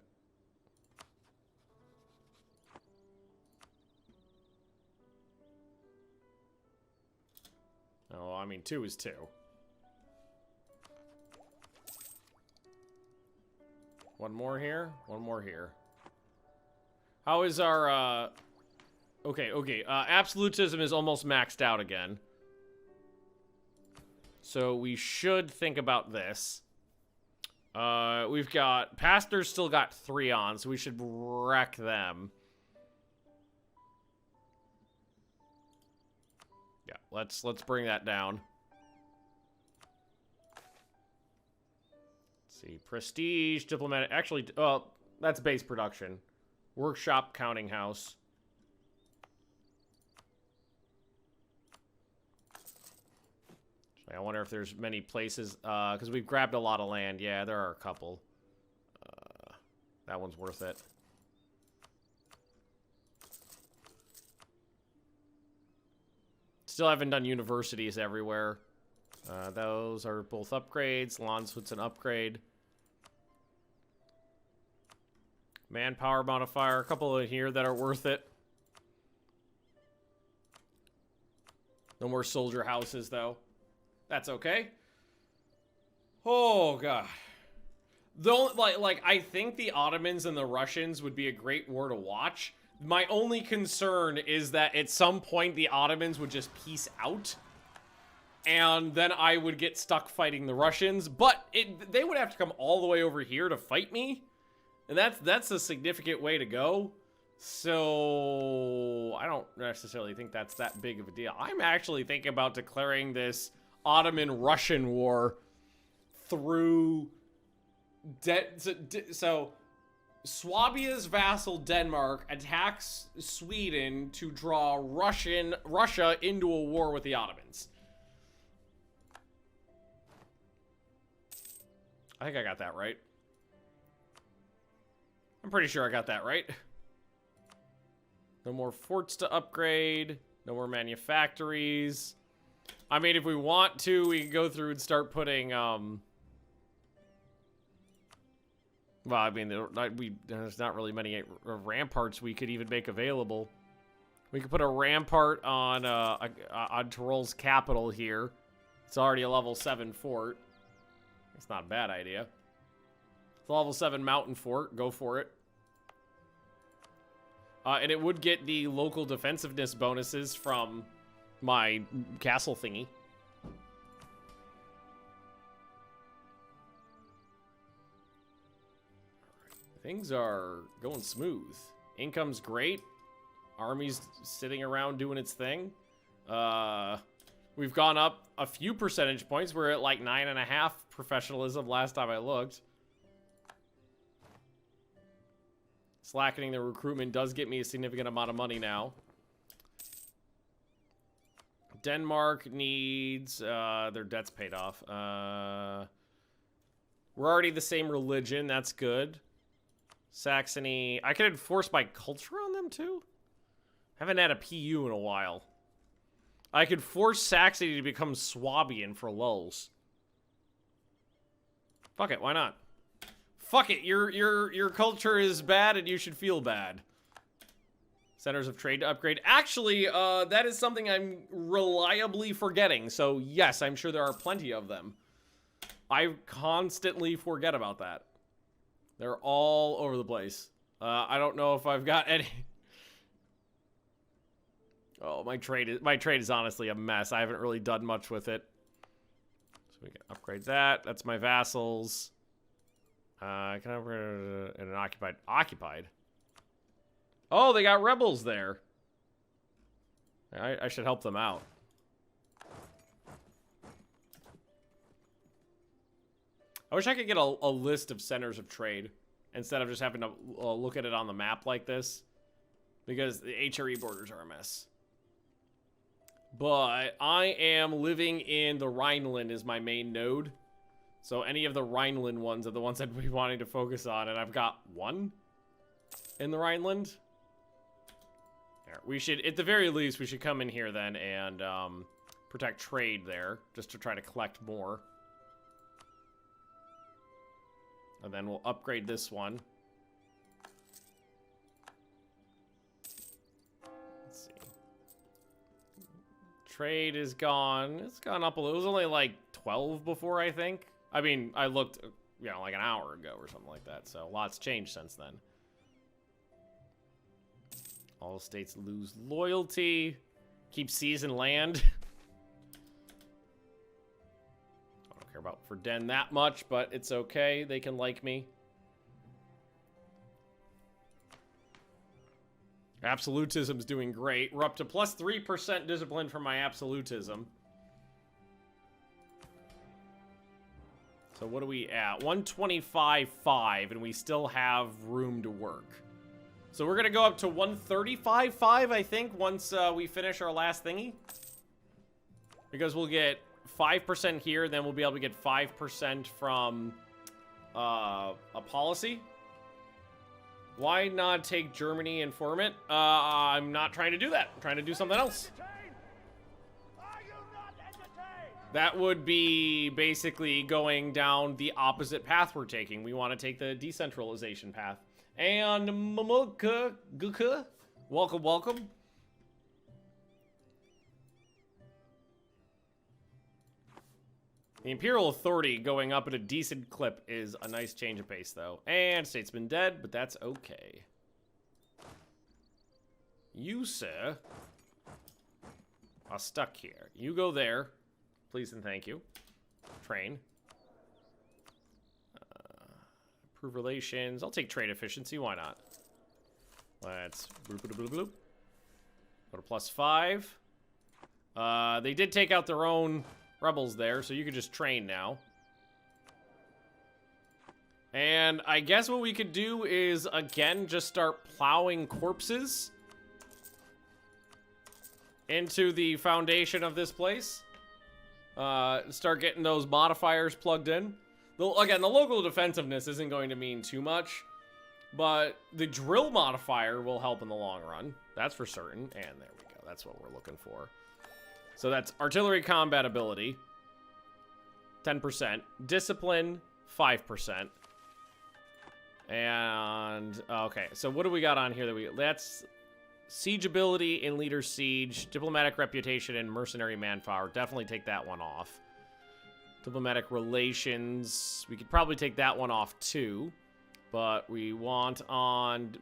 Oh, I mean, 2 is 2. One more here. One more here. How is our, Okay. Absolutism is almost maxed out again. So we should think about this. We've got... Pastor's still got 3 on, so we should wreck them. Yeah, let's bring that down. Let's see. Prestige, diplomatic... Actually, that's base production. Workshop, counting house. I wonder if there's many places, because we've grabbed a lot of land. Yeah, there are a couple. That one's worth it. Still haven't done universities everywhere. Those are both upgrades. Landshut's an upgrade. Manpower modifier, a couple in here that are worth it. No more soldier houses, though. That's okay. Oh, God. Though, like, I think the Ottomans and the Russians would be a great war to watch. My only concern is that at some point the Ottomans would just peace out. And then I would get stuck fighting the Russians. But they would have to come all the way over here to fight me. And that's a significant way to go. So I don't necessarily think that's that big of a deal. I'm actually thinking about declaring this Ottoman-Russian war through... So Swabia's vassal Denmark attacks Sweden to draw Russia into a war with the Ottomans. I think I got that right. I'm pretty sure I got that right. No more forts to upgrade. No more manufactories. I mean, if we want to, we can go through and start putting, well, I mean, there's not really many ramparts we could even make available. We could put a rampart on Tyrol's capital here. It's already a level 7 fort. It's not a bad idea. It's a level 7 mountain fort. Go for it. And it would get the local defensiveness bonuses from my castle thingy. Things are going smooth. Income's great. Army's sitting around doing its thing. We've gone up a few percentage points. We're at like 9.5 professionalism last time I looked. Slackening the recruitment does get me a significant amount of money now. Denmark needs their debts paid off. We're already the same religion. That's good. Saxony. I could enforce my culture on them too. Haven't had a PU in a while. I could force Saxony to become Swabian for lulz. Fuck it, why not? Fuck it, your culture is bad and you should feel bad. Centers of trade to upgrade. Actually, that is something I'm reliably forgetting. So yes, I'm sure there are plenty of them. I constantly forget about that. They're all over the place. I don't know if I've got any. Oh, my trade is honestly a mess. I haven't really done much with it. So we can upgrade that. That's my vassals. Can I upgrade an occupied? Oh, they got rebels there. I should help them out. I wish I could get a list of centers of trade instead of just having to look at it on the map like this, because the HRE borders are a mess. But I am living in the Rhineland is my main node. So any of the Rhineland ones are the ones I'd be wanting to focus on, and I've got one in the Rhineland. There, we should, at the very least, we should come in here then and protect trade there, just to try to collect more. And then we'll upgrade this one. Let's see. Trade is gone. It's gone up a little. It was only like 12 before, I think. I mean, I looked, you know, like an hour ago or something like that. So lots changed since then. All states lose loyalty. Keep seas and land. I don't care about Verden that much, but it's okay. They can like me. Absolutism's doing great. We're up to plus 3% discipline from my absolutism. So what are we at? 125.5, and we still have room to work. So we're going to go up to 135.5, I think, once we finish our last thingy. Because we'll get 5% here, then we'll be able to get 5% from a policy. Why not take Germany and form it? I'm not trying to do that. I'm trying to do something else. That would be basically going down the opposite path we're taking. We want to take the decentralization path. And Mamuka Guka. Welcome, welcome. The Imperial authority going up at a decent clip is a nice change of pace, though. And Statesman dead, but that's okay. You, sir, are stuck here. You go there. Please and thank you. Train. Improve relations. I'll take trade efficiency. Why not? Let's bloop, bloop, bloop, bloop. Go to +5. They did take out their own rebels there, so you can just train now. And I guess what we could do is, again, just start plowing corpses into the foundation of this place. Start getting those modifiers plugged in. Again, the local defensiveness isn't going to mean too much, but the drill modifier will help in the long run. That's for certain. And there we go. That's what we're looking for. So that's artillery combat ability, 10%. Discipline, 5%. And, okay, so what do we got on here? That's siege ability in leader siege, diplomatic reputation, and mercenary manpower. Definitely take that one off. Diplomatic relations, we could probably take that one off too. But we want on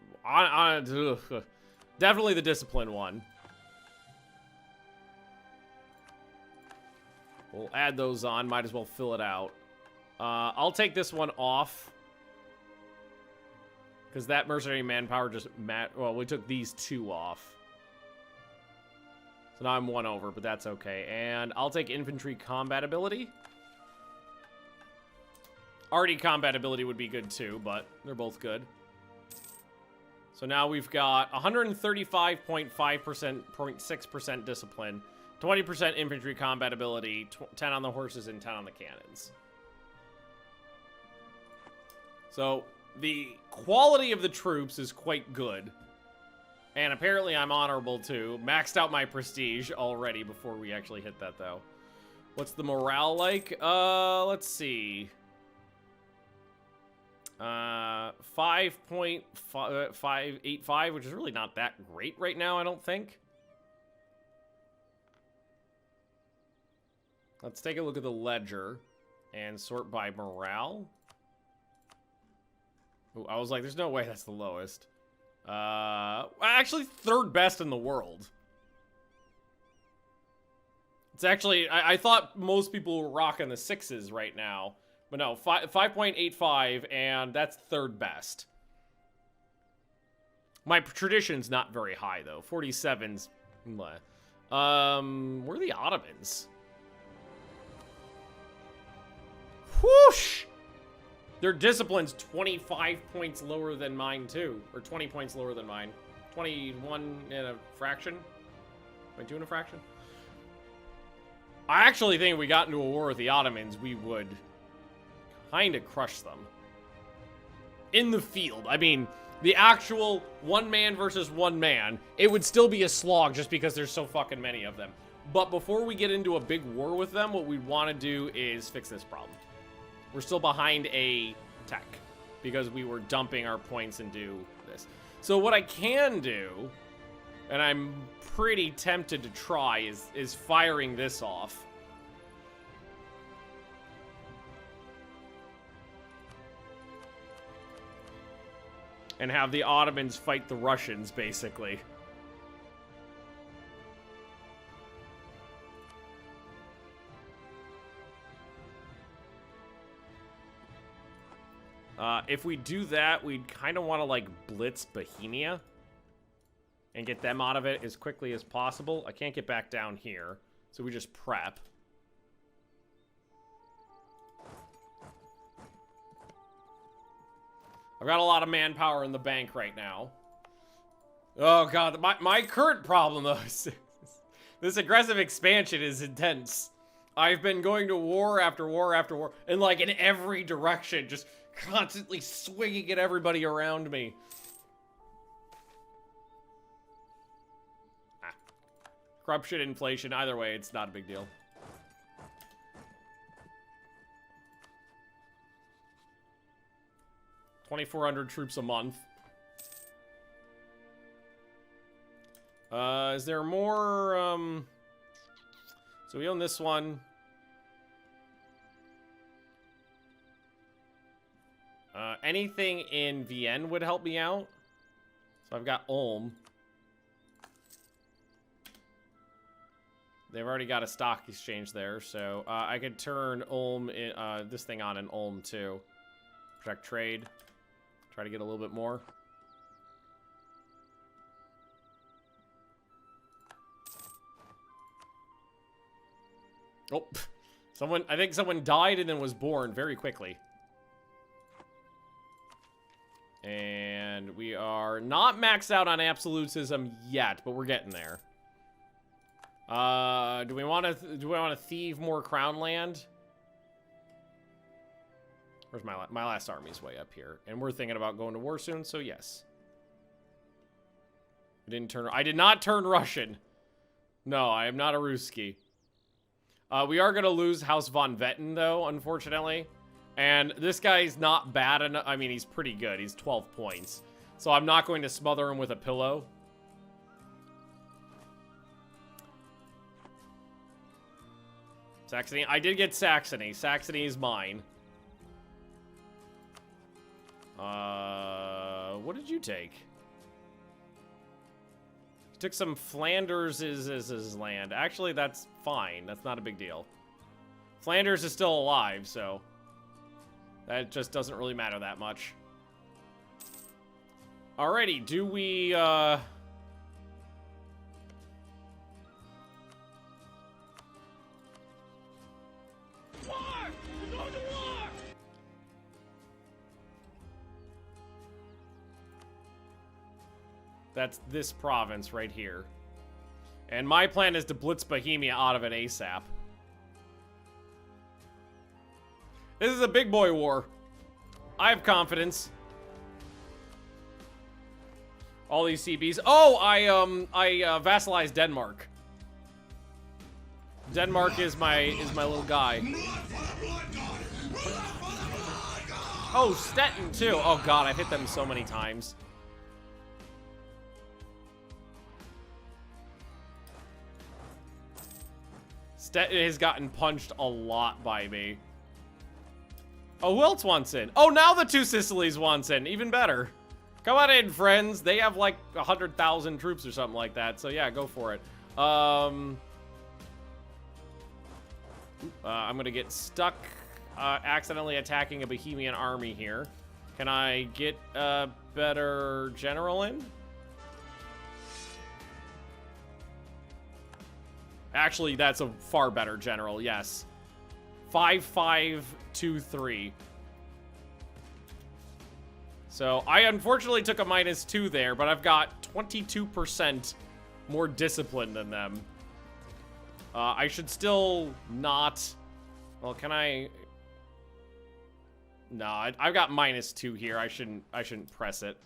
definitely the discipline one. We'll add those on. Might as well fill it out. I'll take this one off. Because that mercenary manpower just... well, we took these two off. So now I'm one over, but that's okay. And I'll take infantry combat ability. Arty combat ability would be good too, but they're both good. So now we've got 135.5%, 0.6% discipline. 20% infantry combat ability, 10 on the horses, and 10 on the cannons. So, the quality of the troops is quite good. And apparently I'm honorable too. Maxed out my prestige already before we actually hit that, though. What's the morale like? Let's see. 5.585, which is really not that great right now, I don't think. Let's take a look at the ledger and sort by morale. Ooh, I was like, there's no way that's the lowest. Actually, third best in the world. It's actually, I thought most people were rocking the 6s right now. But no, 5.85, and that's third best. My tradition's not very high, though. 47's... where are the Ottomans? Whoosh! Their discipline's 25 points lower than mine, too. Or 20 points lower than mine. 21 and a fraction? 22 and a fraction? I actually think if we got into a war with the Ottomans, we would kind of crush them. In the field. I mean, the actual one man versus one man, it would still be a slog just because there's so fucking many of them. But before we get into a big war with them, what we want to do is fix this problem. We're still behind a tech because we were dumping our points into this. So what I can do, and I'm pretty tempted to try, is firing this off. And have the Ottomans fight the Russians, basically. If we do that, we'd kind of want to, like, blitz Bohemia and get them out of it as quickly as possible. I can't get back down here, so we just prep. I've got a lot of manpower in the bank right now. Oh, God. My current problem, though, is this aggressive expansion is intense. I've been going to war after war after war, and, like, in every direction, just constantly swinging at everybody around me. Corruption, inflation, either way, it's not a big deal. $2,400 troops a month. Is there more, So we own this one. Anything in Vienne would help me out. So I've got Ulm. They've already got a stock exchange there, so I could turn Ulm, this thing on in Ulm too. Protect trade. Try to get a little bit more. Oh, I think someone died and then was born very quickly. And we are not maxed out on absolutism yet, but we're getting there. Do we want to thieve more crown land? Where's my last army's way up here, and we're thinking about going to war soon, so yes. I did not turn Russian. No, I am not a Ruski. We are gonna lose House von Vetten though, unfortunately. And this guy's not bad enough. I mean, he's pretty good. He's 12 points. So I'm not going to smother him with a pillow. Saxony. I did get Saxony. Saxony is mine. What did you take? You took some Flanders is land. Actually, that's fine. That's not a big deal. Flanders is still alive, so that just doesn't really matter that much. Alrighty, do we, War! We're going to war! That's this province right here. And my plan is to blitz Bohemia out of it ASAP. This is a big boy war. I have confidence. All these CBs. Oh, I vassalized Denmark. Denmark is my little guy. Oh, Stettin too. Oh god, I've hit them so many times. Stettin has gotten punched a lot by me. Oh, who else wants in? Oh, now the Two Sicilies wants in. Even better. Come on in, friends. They have like 100,000 troops or something like that. So yeah, go for it. I'm gonna get stuck accidentally attacking a Bohemian army here. Can I get a better general in? Actually, that's a far better general, yes. 5-5-2-3. So, I unfortunately took a -2 there, but I've got 22% more discipline than them. I should still not... Well, can I... No, I've got -2 here. I shouldn't press it.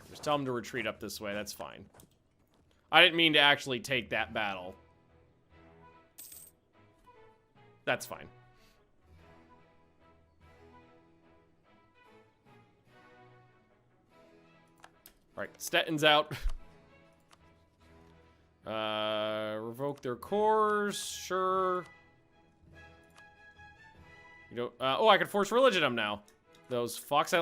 Just tell them to retreat up this way. That's fine. I didn't mean to actually take that battle. That's fine. Alright, Stettin's out. Revoke their cores, sure. You know, oh, I could force religion them now. Those fucks. It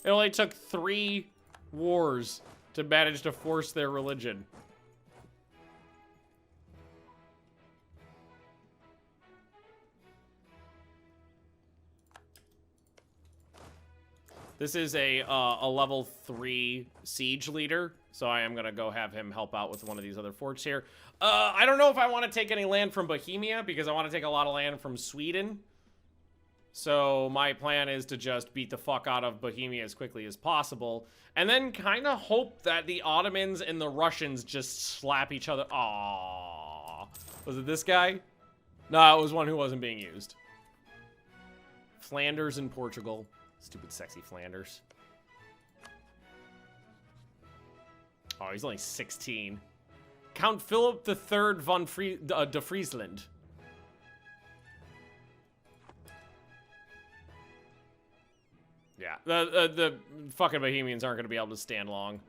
only took 3 wars to manage to force their religion. This is a level 3 siege leader, so I am gonna go have him help out with one of these other forts here. I don't know if I want to take any land from Bohemia, because I want to take a lot of land from Sweden. So my plan is to just beat the fuck out of Bohemia as quickly as possible, and then kind of hope that the Ottomans and the Russians just slap each other. Aww. Was it this guy? No, it was one who wasn't being used. Flanders and Portugal. Stupid sexy Flanders. Oh, he's only 16. Count Philip III de Friesland. Yeah, the fucking Bohemians aren't going to be able to stand long.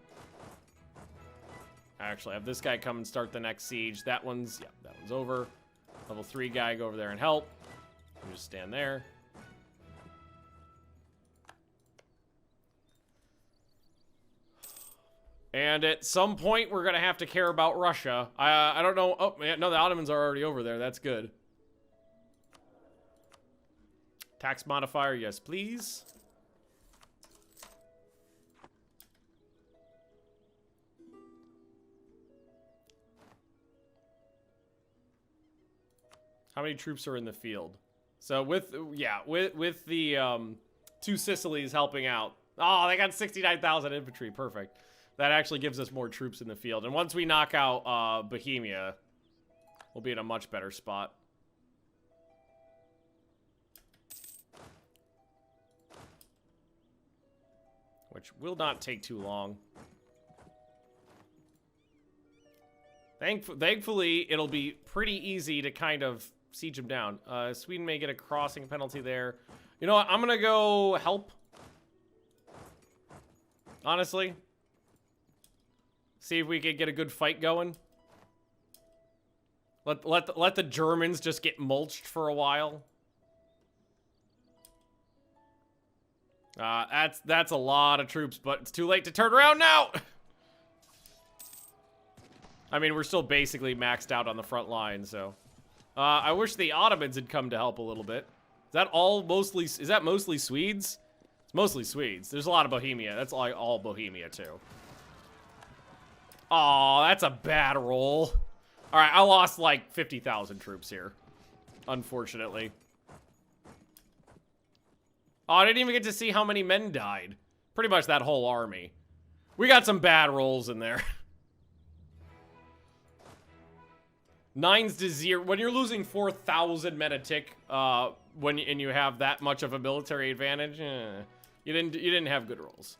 I actually have this guy come and start the next siege. That one's over. Level 3 guy, go over there and help. You just stand there. And at some point, we're going to have to care about Russia. I don't know. Oh, man, no, the Ottomans are already over there. That's good. Tax modifier, yes, please. How many troops are in the field? So with the 2 Sicilies helping out. Oh, they got 69,000 infantry. Perfect. That actually gives us more troops in the field. And once we knock out Bohemia, we'll be in a much better spot. Which will not take too long. Thankfully, it'll be pretty easy to kind of siege them down. Sweden may get a crossing penalty there. You know what? I'm going to go help. Honestly. See if we can get a good fight going. Let the Germans just get mulched for a while. That's a lot of troops, but it's too late to turn around now. I mean, we're still basically maxed out on the front line, so. I wish the Ottomans had come to help a little bit. Is that mostly Swedes? It's mostly Swedes. There's a lot of Bohemia. That's all Bohemia, too. Oh, that's a bad roll. All right, I lost like 50,000 troops here, unfortunately. Oh, I didn't even get to see how many men died. Pretty much that whole army. We got some bad rolls in there. 9-0. When you're losing 4,000 men a tick, and you have that much of a military advantage, you didn't have good rolls.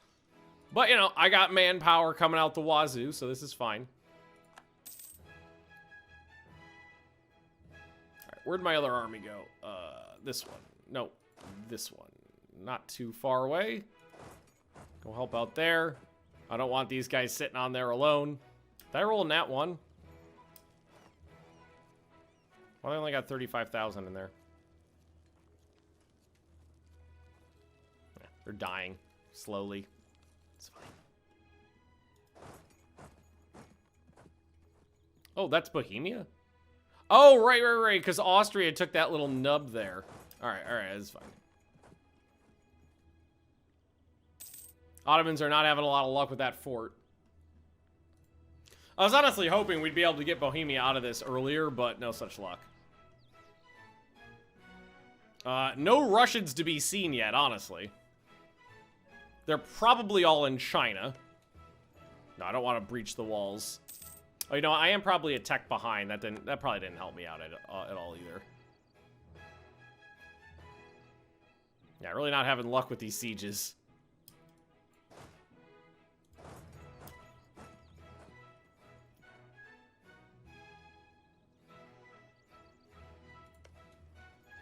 But, you know, I got manpower coming out the wazoo, so this is fine. Alright, where'd my other army go? This one. No, this one. Not too far away. Go help out there. I don't want these guys sitting on there alone. Did I roll in that one? Well, I only got 35,000 in there. Yeah, they're dying slowly. It's fine. Oh, that's Bohemia? Oh, right. Because Austria took that little nub there. All right, that's fine. Ottomans are not having a lot of luck with that fort. I was honestly hoping we'd be able to get Bohemia out of this earlier, but no such luck. No Russians to be seen yet, honestly. They're probably all in China. No, I don't want to breach the walls. Oh, you know, I am probably a tech behind. That probably didn't help me out at all either. Yeah, really not having luck with these sieges.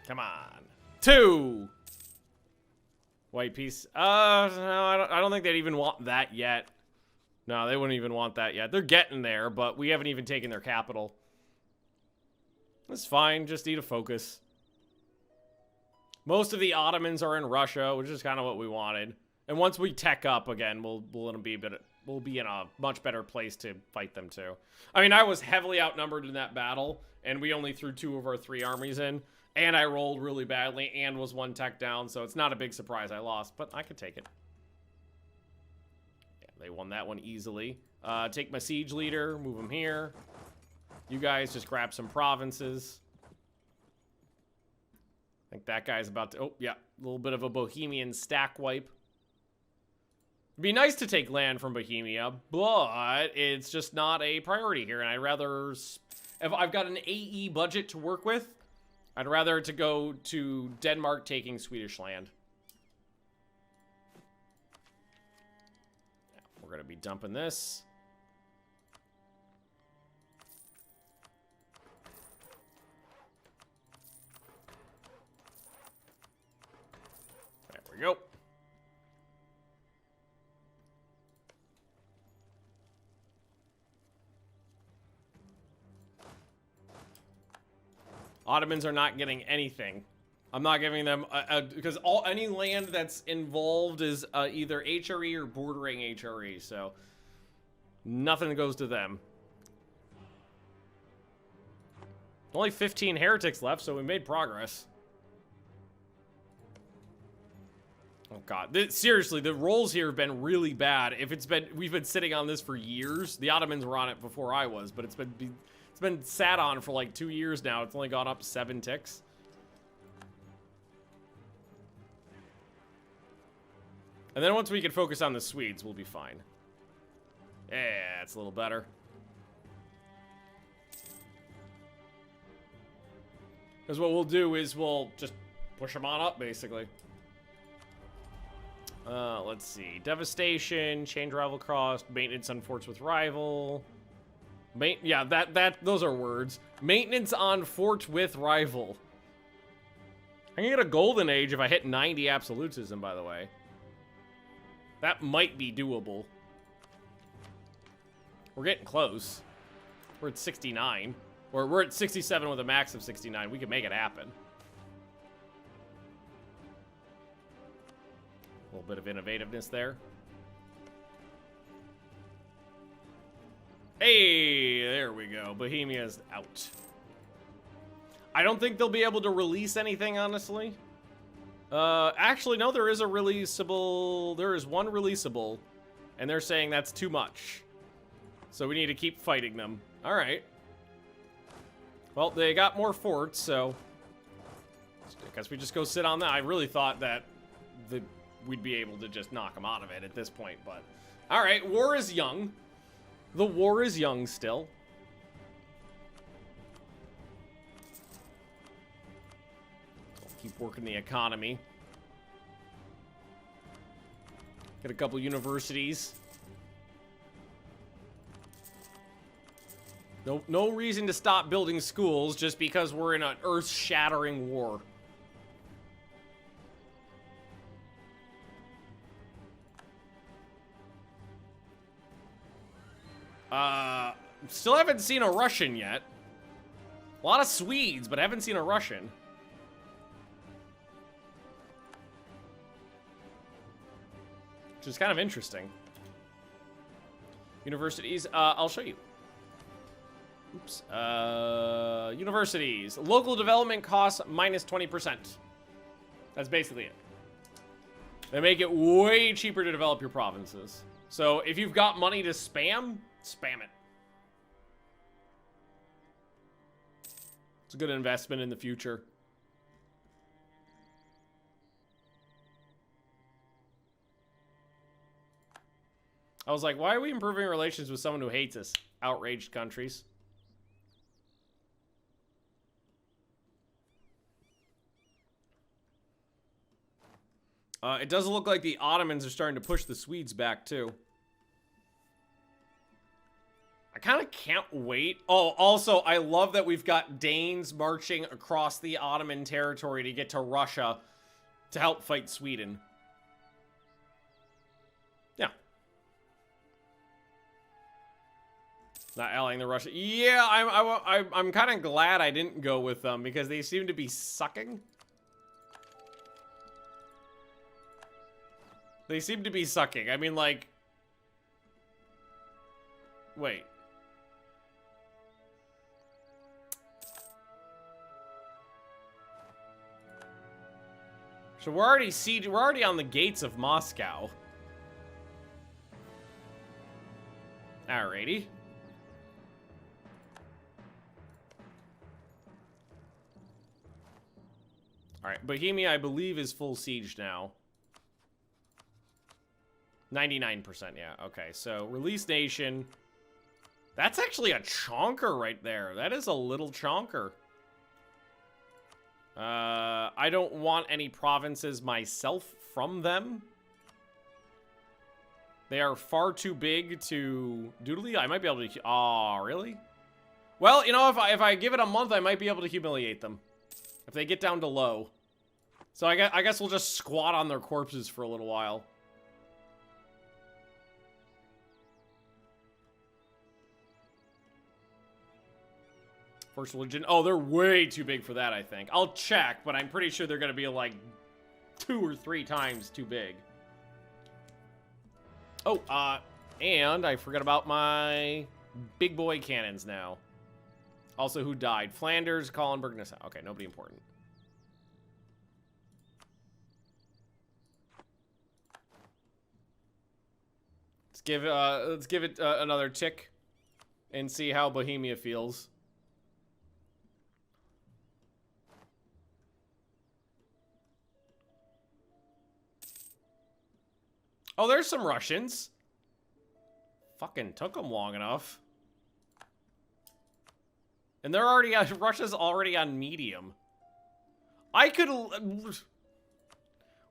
Come on. 2! White piece. No, I don't think they'd even want that yet. No, they wouldn't even want that yet. They're getting there, but we haven't even taken their capital. That's fine. Just need a focus. Most of the Ottomans are in Russia, which is kind of what we wanted. And once we tech up again, we'll be in a much better place to fight them too. I mean, I was heavily outnumbered in that battle, and we only threw 2 of our 3 armies in. And I rolled really badly and was 1 tech down, so it's not a big surprise I lost, but I could take it. Yeah, they won that one easily. Take my siege leader, move him here. You guys just grab some provinces. I think that guy's about to... Oh, yeah, a little bit of a Bohemian stack wipe. It'd be nice to take land from Bohemia, but it's just not a priority here, and I'd rather... If I've got an AE budget to work with, I'd rather to go to Denmark taking Swedish land. Yeah, we're going to be dumping this. There we go. Ottomans are not getting anything. I'm not giving them because any land that's involved is either HRE or bordering HRE, so nothing goes to them. Only 15 heretics left, so we made progress. Oh god, seriously, the rolls here have been really bad. We've been sitting on this for years. The Ottomans were on it before I was, but it's been sat on for like 2 years now. It's only gone up 7 ticks. And then once we can focus on the Swedes, we'll be fine. Yeah, it's a little better. Because what we'll do is we'll just push them on up, basically. Let's see. Devastation, change rival cost, maintenance on forts with rival. Yeah, those are words. Maintenance on fort with rival. I can get a golden age if I hit 90 absolutism, by the way. That might be doable. We're getting close. We're at 69. Or we're at 67 with a max of 69. We can make it happen. A little bit of innovativeness there. Hey, there we go. Bohemia's out. I don't think they'll be able to release anything, honestly. Actually, no, there is a releasable. There is one releasable, and they're saying that's too much. So we need to keep fighting them. All right. Well, they got more forts, so I guess we just go sit on that. I really thought that we'd be able to just knock them out of it at this point, but all right. War is young. The war is young still. Keep working the economy. Get a couple universities. No reason to stop building schools just because we're in an earth-shattering war. Still haven't seen a Russian yet. A lot of Swedes, but I haven't seen a Russian. Which is kind of interesting. Universities, I'll show you. Oops. Universities. Local development costs minus 20%. That's basically it. They make it way cheaper to develop your provinces. So if you've got money to spam, spam it. It's a good investment in the future. I was like, why are we improving relations with someone who hates us? Outraged countries. It does look like the Ottomans are starting to push the Swedes back, too. I kind of can't wait. Oh, also, I love that we've got Danes marching across the Ottoman territory to get to Russia to help fight Sweden. Yeah. Not allying the Russia. Yeah, I'm kind of glad I didn't go with them because they seem to be sucking. They seem to be sucking. I mean, like... Wait. So we're already on the gates of Moscow. Alrighty. Alright, Bohemia, I believe, is full siege now. 99%, yeah. Okay, so release nation. That's actually a chonker right there. That is a little chonker. I don't want any provinces myself from them. They are far too big to doodly. I might be able to... Aw, really? Well, you know, if I give it a month, I might be able to humiliate them. If they get down to low. So I guess we'll just squat on their corpses for a little while. First religion. Oh, they're way too big for that, I think. I'll check, but I'm pretty sure they're going to be like 2 or 3 times too big. Oh, and I forgot about my big boy cannons now. Also, who died? Flanders, Collenberg, Nassau. Okay, nobody important. Let's give it another tick and see how Bohemia feels. Oh, there's some Russians. Fucking took them long enough. And they're already Russia's already on medium.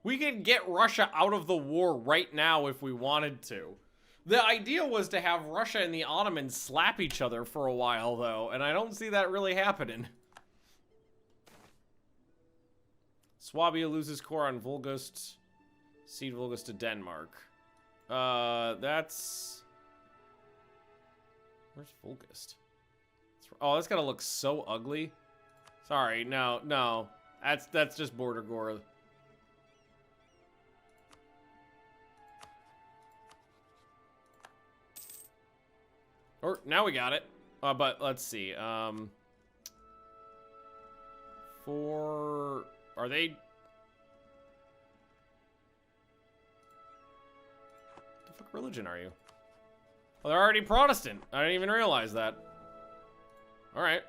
We could get Russia out of the war right now if we wanted to. The idea was to have Russia and the Ottomans slap each other for a while, though, and I don't see that really happening. Swabia loses core on Volgust. Cede Volgust to Denmark. That's... Where's Volgust? Oh, that's gotta look so ugly. Sorry, no. That's just border gore. Or, now we got it. But let's see. Are they... What the fuck religion are you? Oh, they're already Protestant. I didn't even realize that. Alright.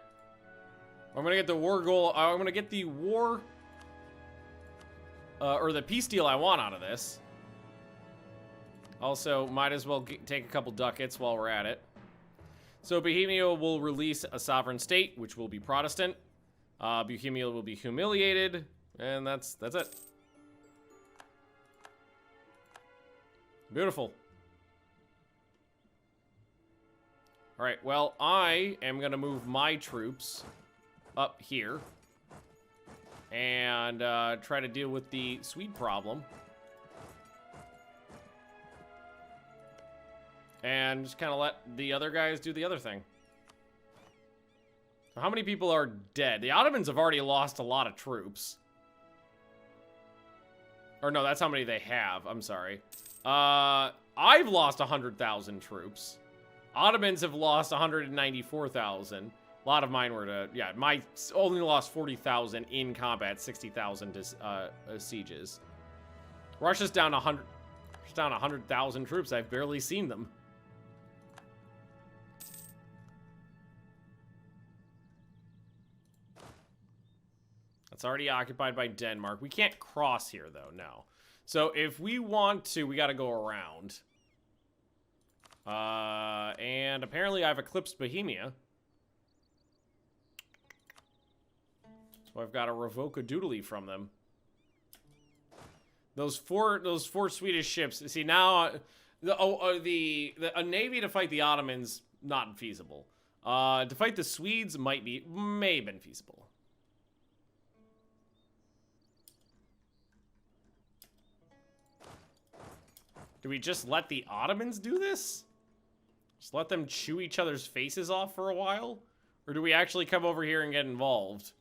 I'm gonna get the war goal. I'm gonna get the war... or the peace deal I want out of this. Also, might as well take a couple ducats while we're at it. So Bohemia will release a sovereign state, which will be Protestant. Bohemia will be humiliated, and that's it. Beautiful. All right, well, I am gonna move my troops up here and try to deal with the Swede problem. And just kind of let the other guys do the other thing. So how many people are dead? The Ottomans have already lost a lot of troops. Or no, that's how many they have. I'm sorry. I've lost 100,000 troops. Ottomans have lost 194,000. A lot of mine were to... Yeah, my only lost 40,000 in combat, 60,000 to sieges. Russia's down 100... She's down 100,000 troops. I've barely seen them. It's already occupied by Denmark. We can't cross here, though, no. So if we want to, we got to go around. And apparently I've eclipsed Bohemia. So I've got to revoke a doodly from them. Those four Swedish ships. See, now a navy to fight the Ottomans, not feasible. To fight the Swedes may have been feasible. Do we just let the Ottomans do this? Just let them chew each other's faces off for a while? Or do we actually come over here and get involved?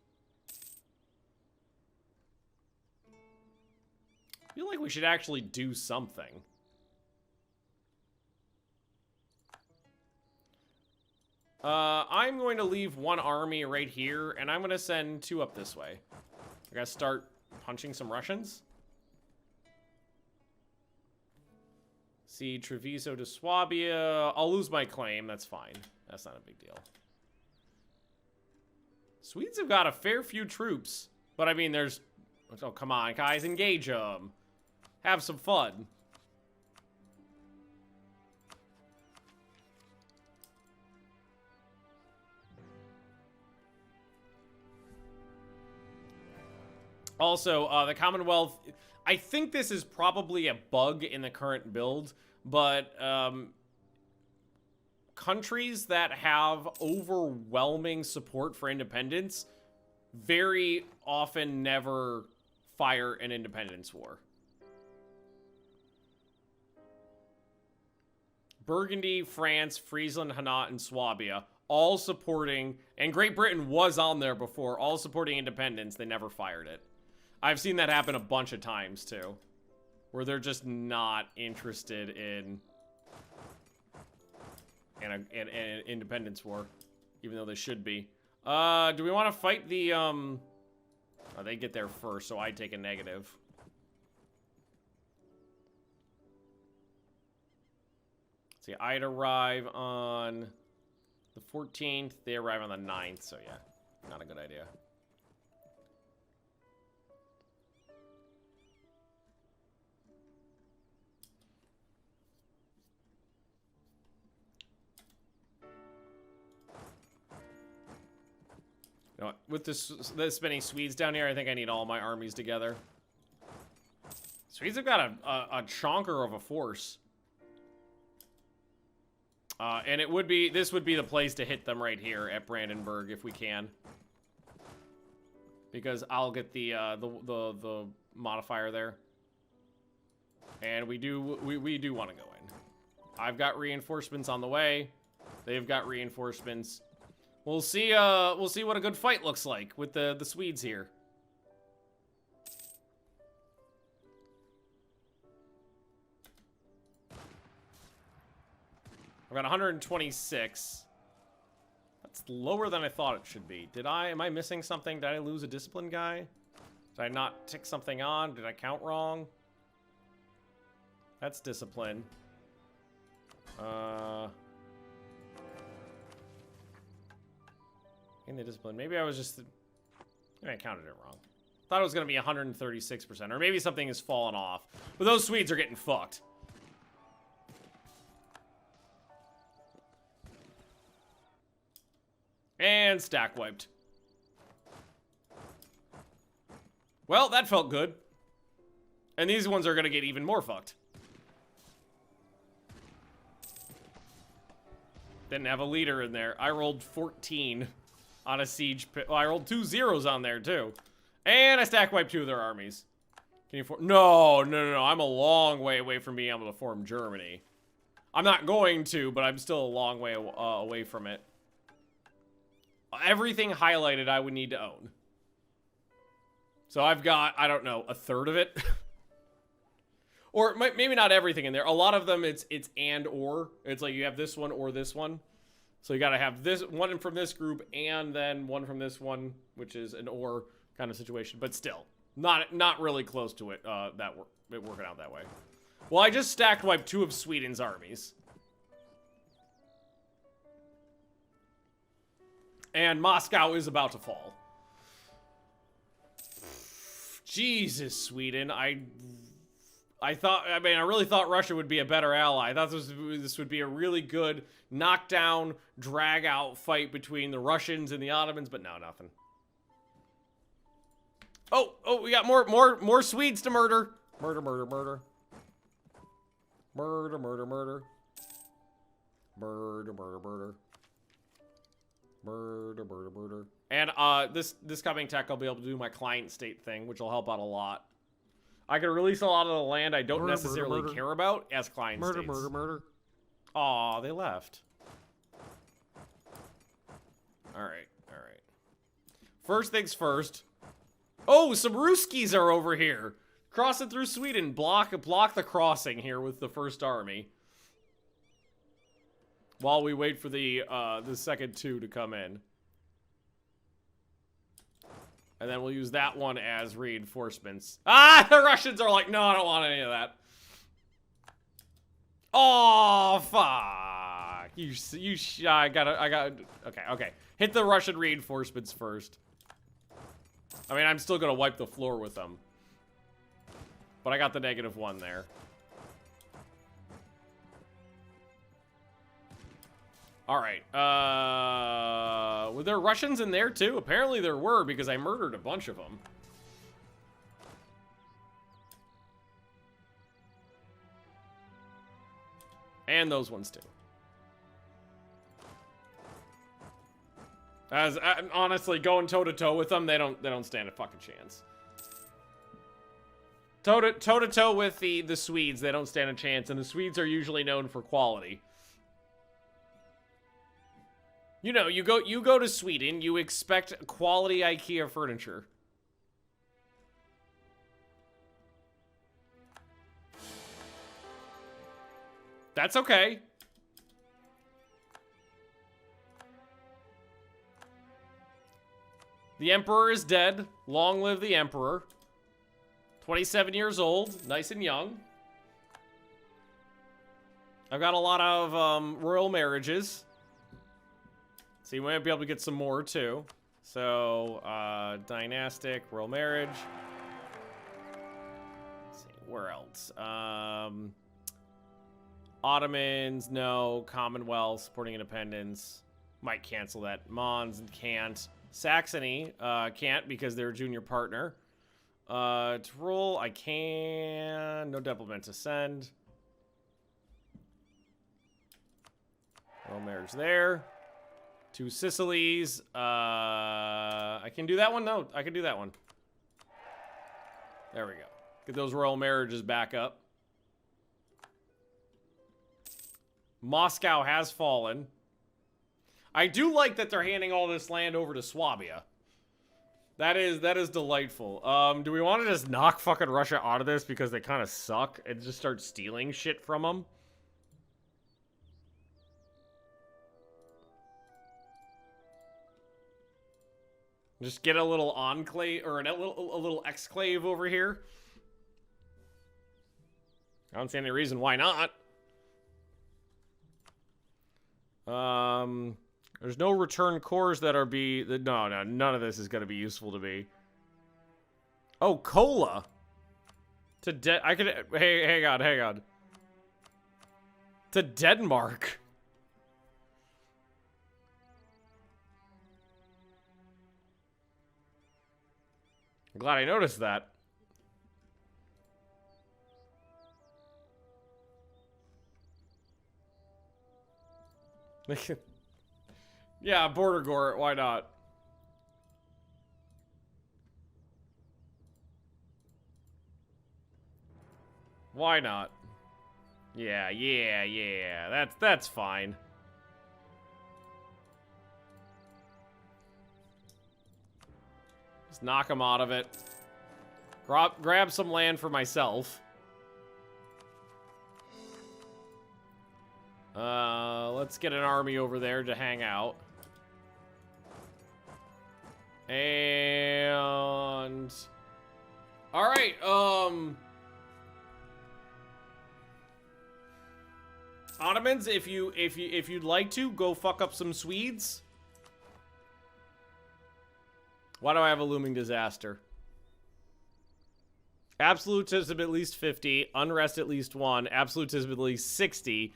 I feel like we should actually do something. I'm going to leave one army right here, and I'm going to send 2 up this way. I gotta start punching some Russians. See, Treviso to Swabia. I'll lose my claim. That's fine. That's not a big deal. Swedes have got a fair few troops. But, I mean, there's... Oh, come on, guys. Engage them. Have some fun. Also, the Commonwealth... I think this is probably a bug in the current build, but countries that have overwhelming support for independence very often never fire an independence war. Burgundy, France, Friesland, Hainaut, and Swabia all supporting, and Great Britain was on there before, all supporting independence. They never fired it. I've seen that happen a bunch of times too, where they're just not interested in an independence war, even though they should be. Do we want to fight the, oh, they get there first, so I take a negative. See, I'd arrive on the 14th. They arrive on the 9th, so yeah, not a good idea. You know what? With this many Swedes down here, I think I need all my armies together. Swedes have got a chonker of a force. And this would be the place to hit them right here at Brandenburg if we can. Because I'll get the modifier there. And we do want to go in. I've got reinforcements on the way. They've got reinforcements. We'll see what a good fight looks like with the Swedes here. I've got 126. That's lower than I thought it should be. Am I missing something? Did I lose a discipline guy? Did I not tick something on? Did I count wrong? That's discipline. In the discipline. Maybe I was just... Maybe I counted it wrong. Thought it was going to be 136%. Or maybe something has fallen off. But those Swedes are getting fucked. And stack wiped. Well, that felt good. And these ones are going to get even more fucked. Didn't have a leader in there. I rolled 14 on a siege pit. Well, I rolled 2 zeros on there, too. And I stack wiped 2 of their armies. Can you form? No. I'm a long way away from being able to form Germany. I'm not going to, but I'm still a long way away from it. Everything highlighted I would need to own. So I've got, I don't know, a third of it. Or maybe not everything in there. A lot of them it's and or. It's like you have this one or this one. So you gotta have this one from this group and then one from this one, which is an or kind of situation. But still, not really close to it, working out that way. Well, I just stacked wiped 2 of Sweden's armies. And Moscow is about to fall. Jesus, Sweden. I really thought Russia would be a better ally. I thought this would be a really good knockdown, drag-out fight between the Russians and the Ottomans, but no, nothing. Oh, we got more Swedes to murder. Murder. Murder. And this coming tech, I'll be able to do my client state thing, which will help out a lot. I can release a lot of the land I don't necessarily care about as client states. Murder. Aw, they left. Alright. First things first. Oh, some Ruskies are over here. Crossing through Sweden. Block the crossing here with the first army. While we wait for the second 2 to come in. And then we'll use that one as reinforcements. Ah, the Russians are like, no, I don't want any of that. Oh, fuck. Okay. Hit the Russian reinforcements first. I mean, I'm still gonna wipe the floor with them. But I got the -1 there. Alright, were there Russians in there too? Apparently there were, because I murdered a bunch of them. And those ones too. As honestly, going toe-to-toe with them, they don't stand a fucking chance. Toe-to-toe with the Swedes, they don't stand a chance, and the Swedes are usually known for quality. You know, you go to Sweden, you expect quality IKEA furniture. That's okay. The Emperor is dead. Long live the Emperor. 27 years old. Nice and young. I've got a lot of royal marriages. So you might be able to get some more too. So, dynastic, royal marriage. Let's see, where else? Ottomans, no. Commonwealth, supporting independence. Might cancel that. Mons can't. Saxony, can't because they're a junior partner. Tyrol, I can. No diplomat to send. Royal marriage there. Two Sicilies. I can do that one? No, I can do that one. There we go. Get those royal marriages back up. Moscow has fallen. I do like that they're handing all this land over to Swabia. That is delightful. Do we want to just knock fucking Russia out of this because they kind of suck and just start stealing shit from them? Just get a little enclave, or a little exclave over here. I don't see any reason why not. There's no return cores that are no, none of this is gonna be useful to me. Oh, cola. I could, hey, hang on. To Denmark. I'm glad I noticed that. Yeah, border gore, why not? Why not? Yeah. That's fine. Just knock him out of it. Grab some land for myself. Let's get an army over there to hang out. And all right, Ottomans, if you'd like to go fuck up some Swedes. Why do I have a looming disaster? Absolutism at least 50, unrest at least 1, absolutism at least 60,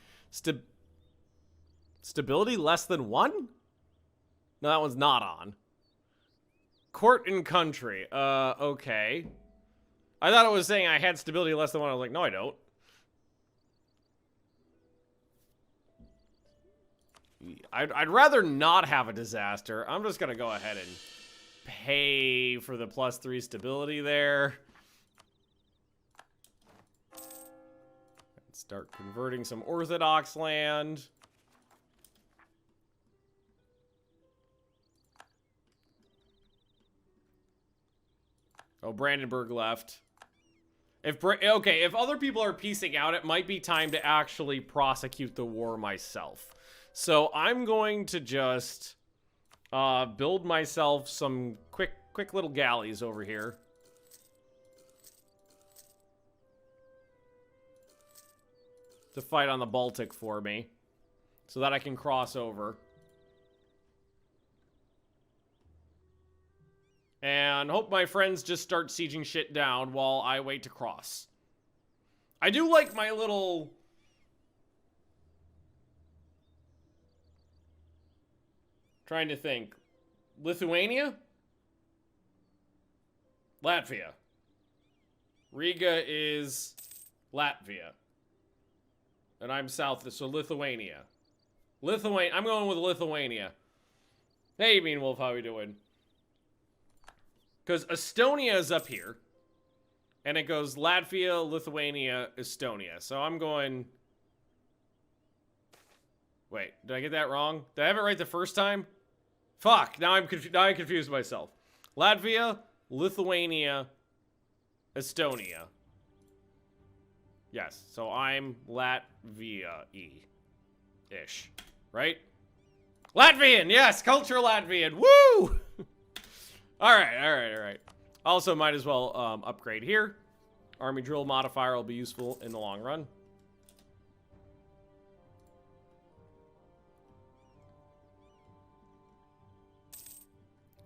stability less than 1? No, that one's not on. Court and country. Okay. I thought it was saying I had stability less than 1. I was like, no, I don't. I'd rather not have a disaster. I'm just gonna go ahead and pay for the +3 stability there. Start converting some Orthodox land. Oh, Brandenburg left. If other people are piecing out, it might be time to actually prosecute the war myself. So I'm going to just build myself some quick little galleys over here. To fight on the Baltic for me. So that I can cross over. And hope my friends just start sieging shit down while I wait to cross. I do like my little... Trying to think. Lithuania? Latvia. Riga is Latvia. And I'm south, so Lithuania. I'm going with Lithuania. Hey, Mean Wolf, how we doing? Because Estonia is up here. And it goes Latvia, Lithuania, Estonia. So I'm going... Wait, did I get that wrong? Did I have it right the first time? Fuck, now I confused myself. Latvia, Lithuania, Estonia. Yes, so I'm Latvia-y-ish, right? Latvian, yes, culture Latvian, woo! All right. Also, might as well upgrade here. Army drill modifier will be useful in the long run.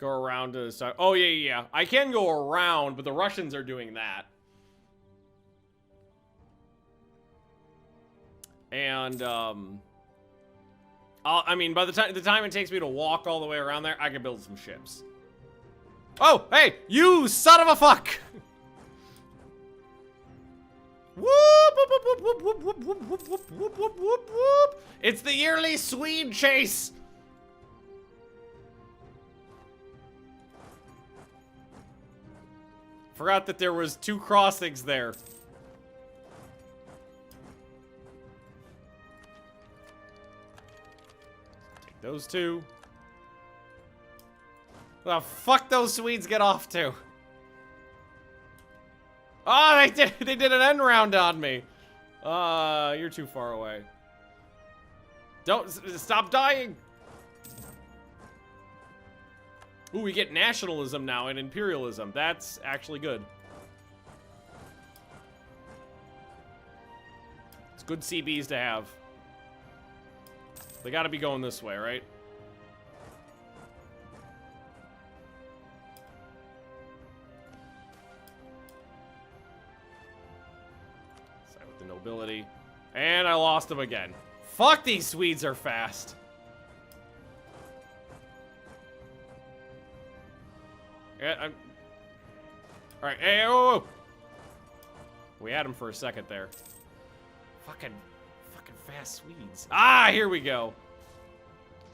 Go around to the side. Oh, yeah. I can go around, but the Russians are doing that. And, I mean, by the time it takes me to walk all the way around there, I can build some ships. Oh, hey, you son of a fuck! Whoop, whoop, whoop, whoop, whoop, whoop, whoop, whoop, whoop, whoop, whoop, whoop, whoop. It's the yearly Swede chase! Forgot that there was 2 crossings there. Take those 2. Where the fuck those Swedes get off to? Oh, they did an end round on me. You're too far away. Don't stop dying. Ooh, we get nationalism now and imperialism. That's actually good. It's good CBs to have. They gotta be going this way, right? Side with the nobility. And I lost them again. Fuck, these Swedes are fast. Yeah, alright, hey, whoa. We had him for a second there. Fucking fast Swedes. Ah, here we go.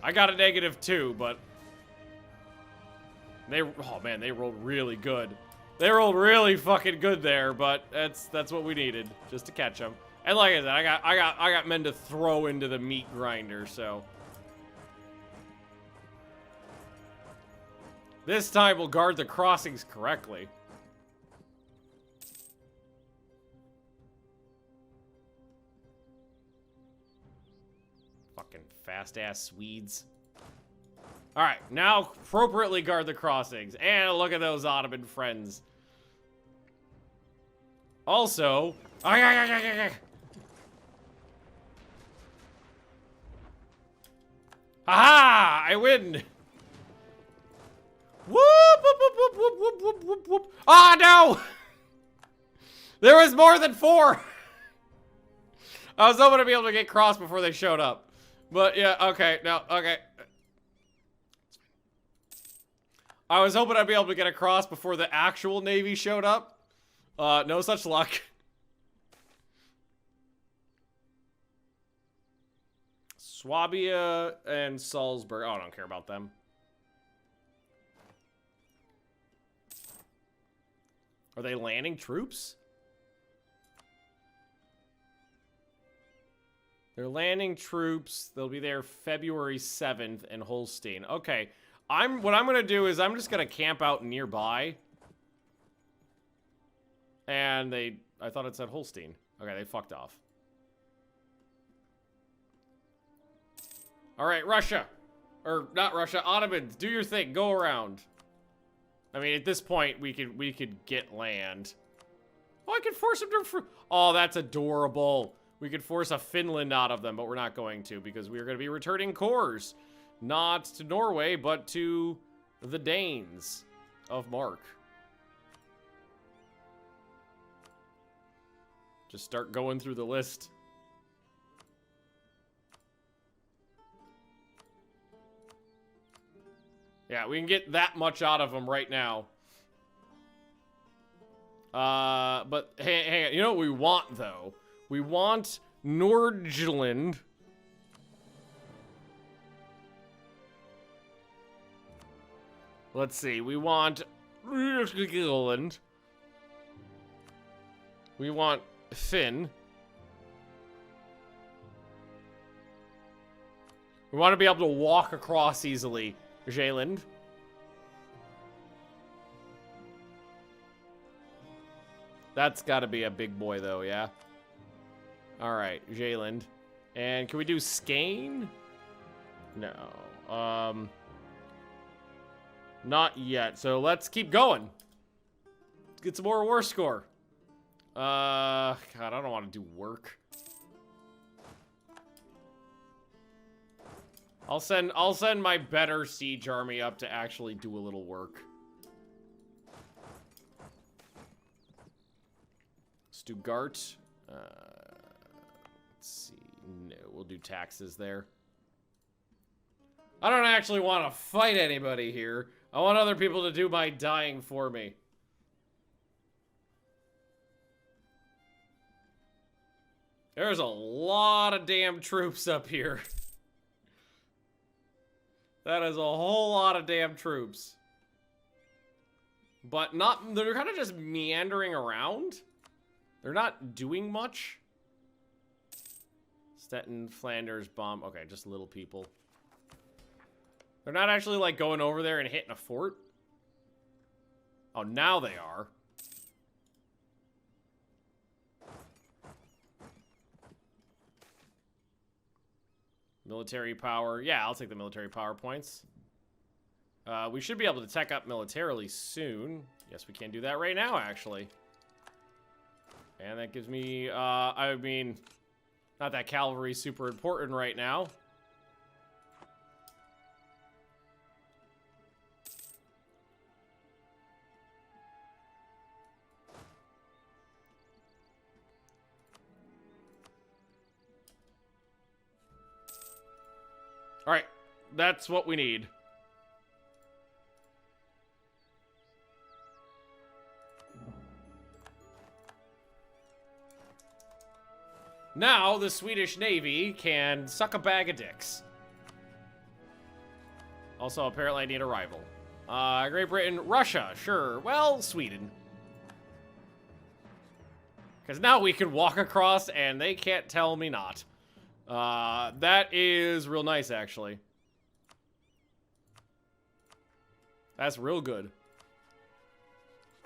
I got a -2, but oh man, they rolled really good. They rolled really fucking good there, but that's what we needed just to catch them. And like I said, I got men to throw into the meat grinder, so this time we'll guard the crossings correctly. Fucking fast-ass Swedes. Alright, now appropriately guard the crossings. And look at those Ottoman friends. Also... Haha! I win! Whoop, whoop, whoop, whoop, whoop, whoop, whoop, whoop. Ah, no! There was more than 4! I was hoping to be able to get crossed before they showed up. But yeah, okay, no, okay. I was hoping I'd be able to get across before the actual Navy showed up. No such luck. Swabia and Salzburg. Oh, I don't care about them. Are they landing troops? They're landing troops. They'll be there February 7th in Holstein. Okay. What I'm gonna do is I'm just gonna camp out nearby. And I thought it said Holstein. Okay, they fucked off. Alright, Russia. Or not Russia, Ottomans, do your thing, go around. I mean, at this point, we could get land. Oh, I could force them to... Oh, that's adorable. We could force a Finland out of them, but we're not going to because we're going to be returning cores. Not to Norway, but to the Danes of Mark. Just start going through the list. Yeah, we can get that much out of them right now. But hang on. You know what we want, though? We want Nordjylland. Let's see. We want Nordjylland. We want Finn. We want to be able to walk across easily, Jayland. That's got to be a big boy, though, yeah? All right, Jayland. And can we do Skane? No. Not yet. So let's keep going. Let's get some more war score. God, I don't want to do work. I'll send my better siege army up to actually do a little work. Stuttgart. Let's see. No, we'll do taxes there. I don't actually want to fight anybody here. I want other people to do my dying for me. There's a lot of damn troops up here. That is a whole lot of damn troops. But not, they're kind of just meandering around. They're not doing much. Stettin, Flanders, bomb. Okay, just little people. They're not actually like going over there and hitting a fort. Oh, now they are. Military power. Yeah, I'll take the military power points. We should be able to tech up militarily soon. Yes, we can do that right now, actually. And that gives me, I mean, not that cavalry's super important right now. All right, that's what we need. Now, the Swedish Navy can suck a bag of dicks. Also, apparently I need a rival. Great Britain, Russia, sure. Well, Sweden. Because now we can walk across and they can't tell me not. That is real nice, actually. That's real good.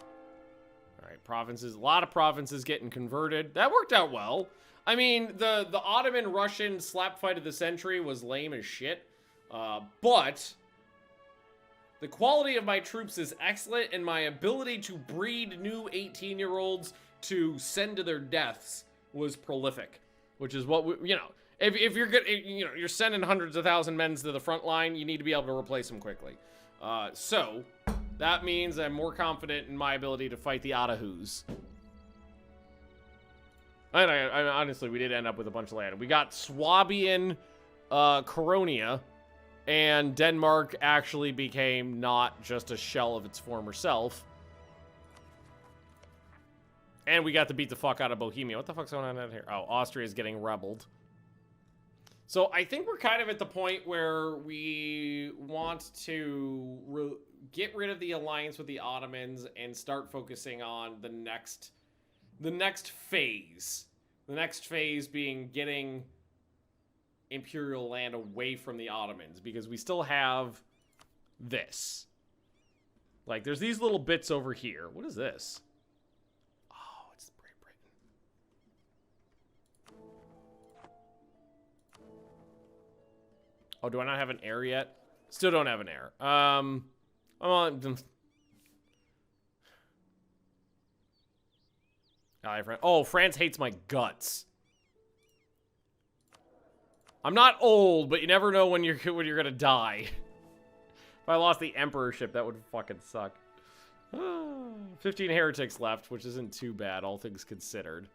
All right, provinces. A lot of provinces getting converted. That worked out well. I mean, the Ottoman-Russian slap fight of the century was lame as shit. But the quality of my troops is excellent, and my ability to breed new 18-year-olds to send to their deaths was prolific. Which is what we, you know, if you're good, you know, you're sending hundreds of thousand men to the front line, you need to be able to replace them quickly. So that means I'm more confident in my ability to fight the Ottahoos. And I honestly, we did end up with a bunch of land. We got Swabian, Coronia, and Denmark actually became not just a shell of its former self. And we got to beat the fuck out of Bohemia. What the fuck's going on out here? Oh, Austria's getting rebelled. So I think we're kind of at the point where we want to get rid of the alliance with the Ottomans and start focusing on the next phase. The next phase being getting Imperial land away from the Ottomans, because we still have this. Like, there's these little bits over here. What is this? Oh, it's Great Britain. Oh, do I not have an heir yet? Still don't have an heir. I'm on... Oh, France hates my guts. I'm not old, but you never know when you're gonna die. If I lost the emperorship, that would fucking suck. 15 heretics left, which isn't too bad, all things considered.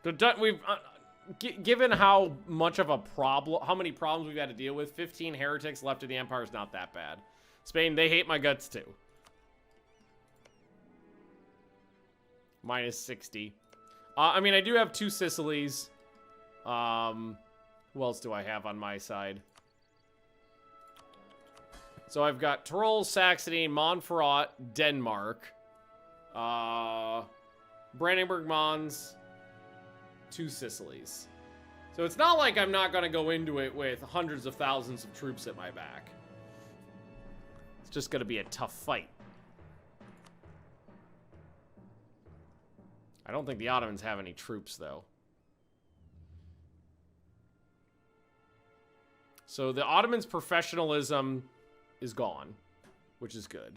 We've given how much of a problem, how many problems we've had to deal with. 15 heretics left in the empire is not that bad. Spain, they hate my guts too. Minus 60. I mean, I do have 2 Sicilies. Who else do I have on my side? So I've got Tyrol, Saxony, Montferrat, Denmark. Brandenburg, Mons. 2 Sicilies. So it's not like I'm not going to go into it with hundreds of thousands of troops at my back. It's just going to be a tough fight. I don't think the Ottomans have any troops, though. So the Ottomans' professionalism is gone, which is good.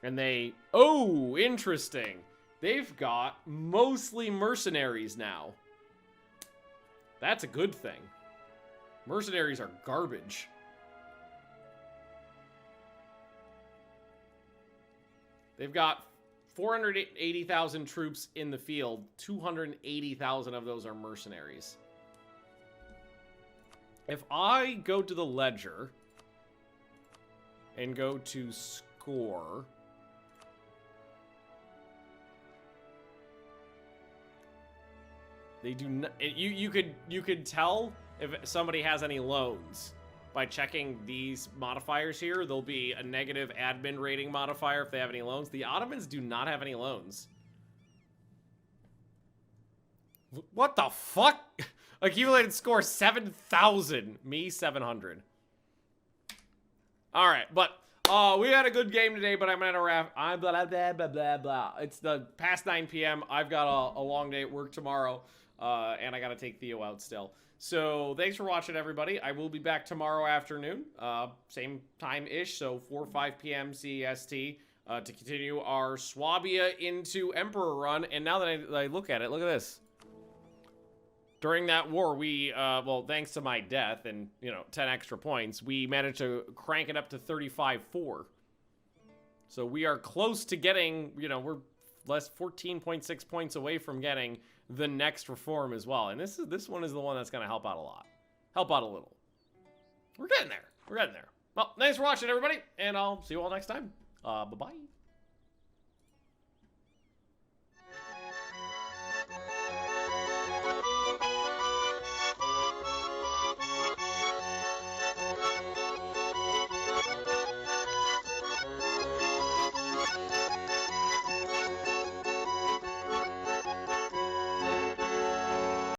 And they... Oh, interesting. They've got mostly mercenaries now. That's a good thing. Mercenaries are garbage. They've got 480,000 troops in the field. 280,000 of those are mercenaries. If I go to the ledger and go to score, they do not. You could tell if somebody has any loans by checking these modifiers here. There'll be a negative admin rating modifier if they have any loans. The Ottomans do not have any loans. What the fuck? Accumulated score 7,000. Me 700. All right, but we had a good game today, but I'm gonna wrap. I'm blah blah blah blah blah. It's the past 9 p.m. I've got a long day at work tomorrow, and I gotta take Theo out still. So thanks for watching, everybody. I will be back tomorrow afternoon, same time-ish, so 4 or 5 p.m. CEST, to continue our Swabia into Emperor run. And now that I look at it, look at this. During that war, we, well, thanks to my death and, 10 extra points, we managed to crank it up to 35-4. So we are close to getting, we're less 14.6 points away from getting the next reform as well. And this one is the one that's going to help out a lot. Help out a little. We're getting there. We're getting there. Well, thanks for watching, everybody, and I'll see you all next time. Bye-bye.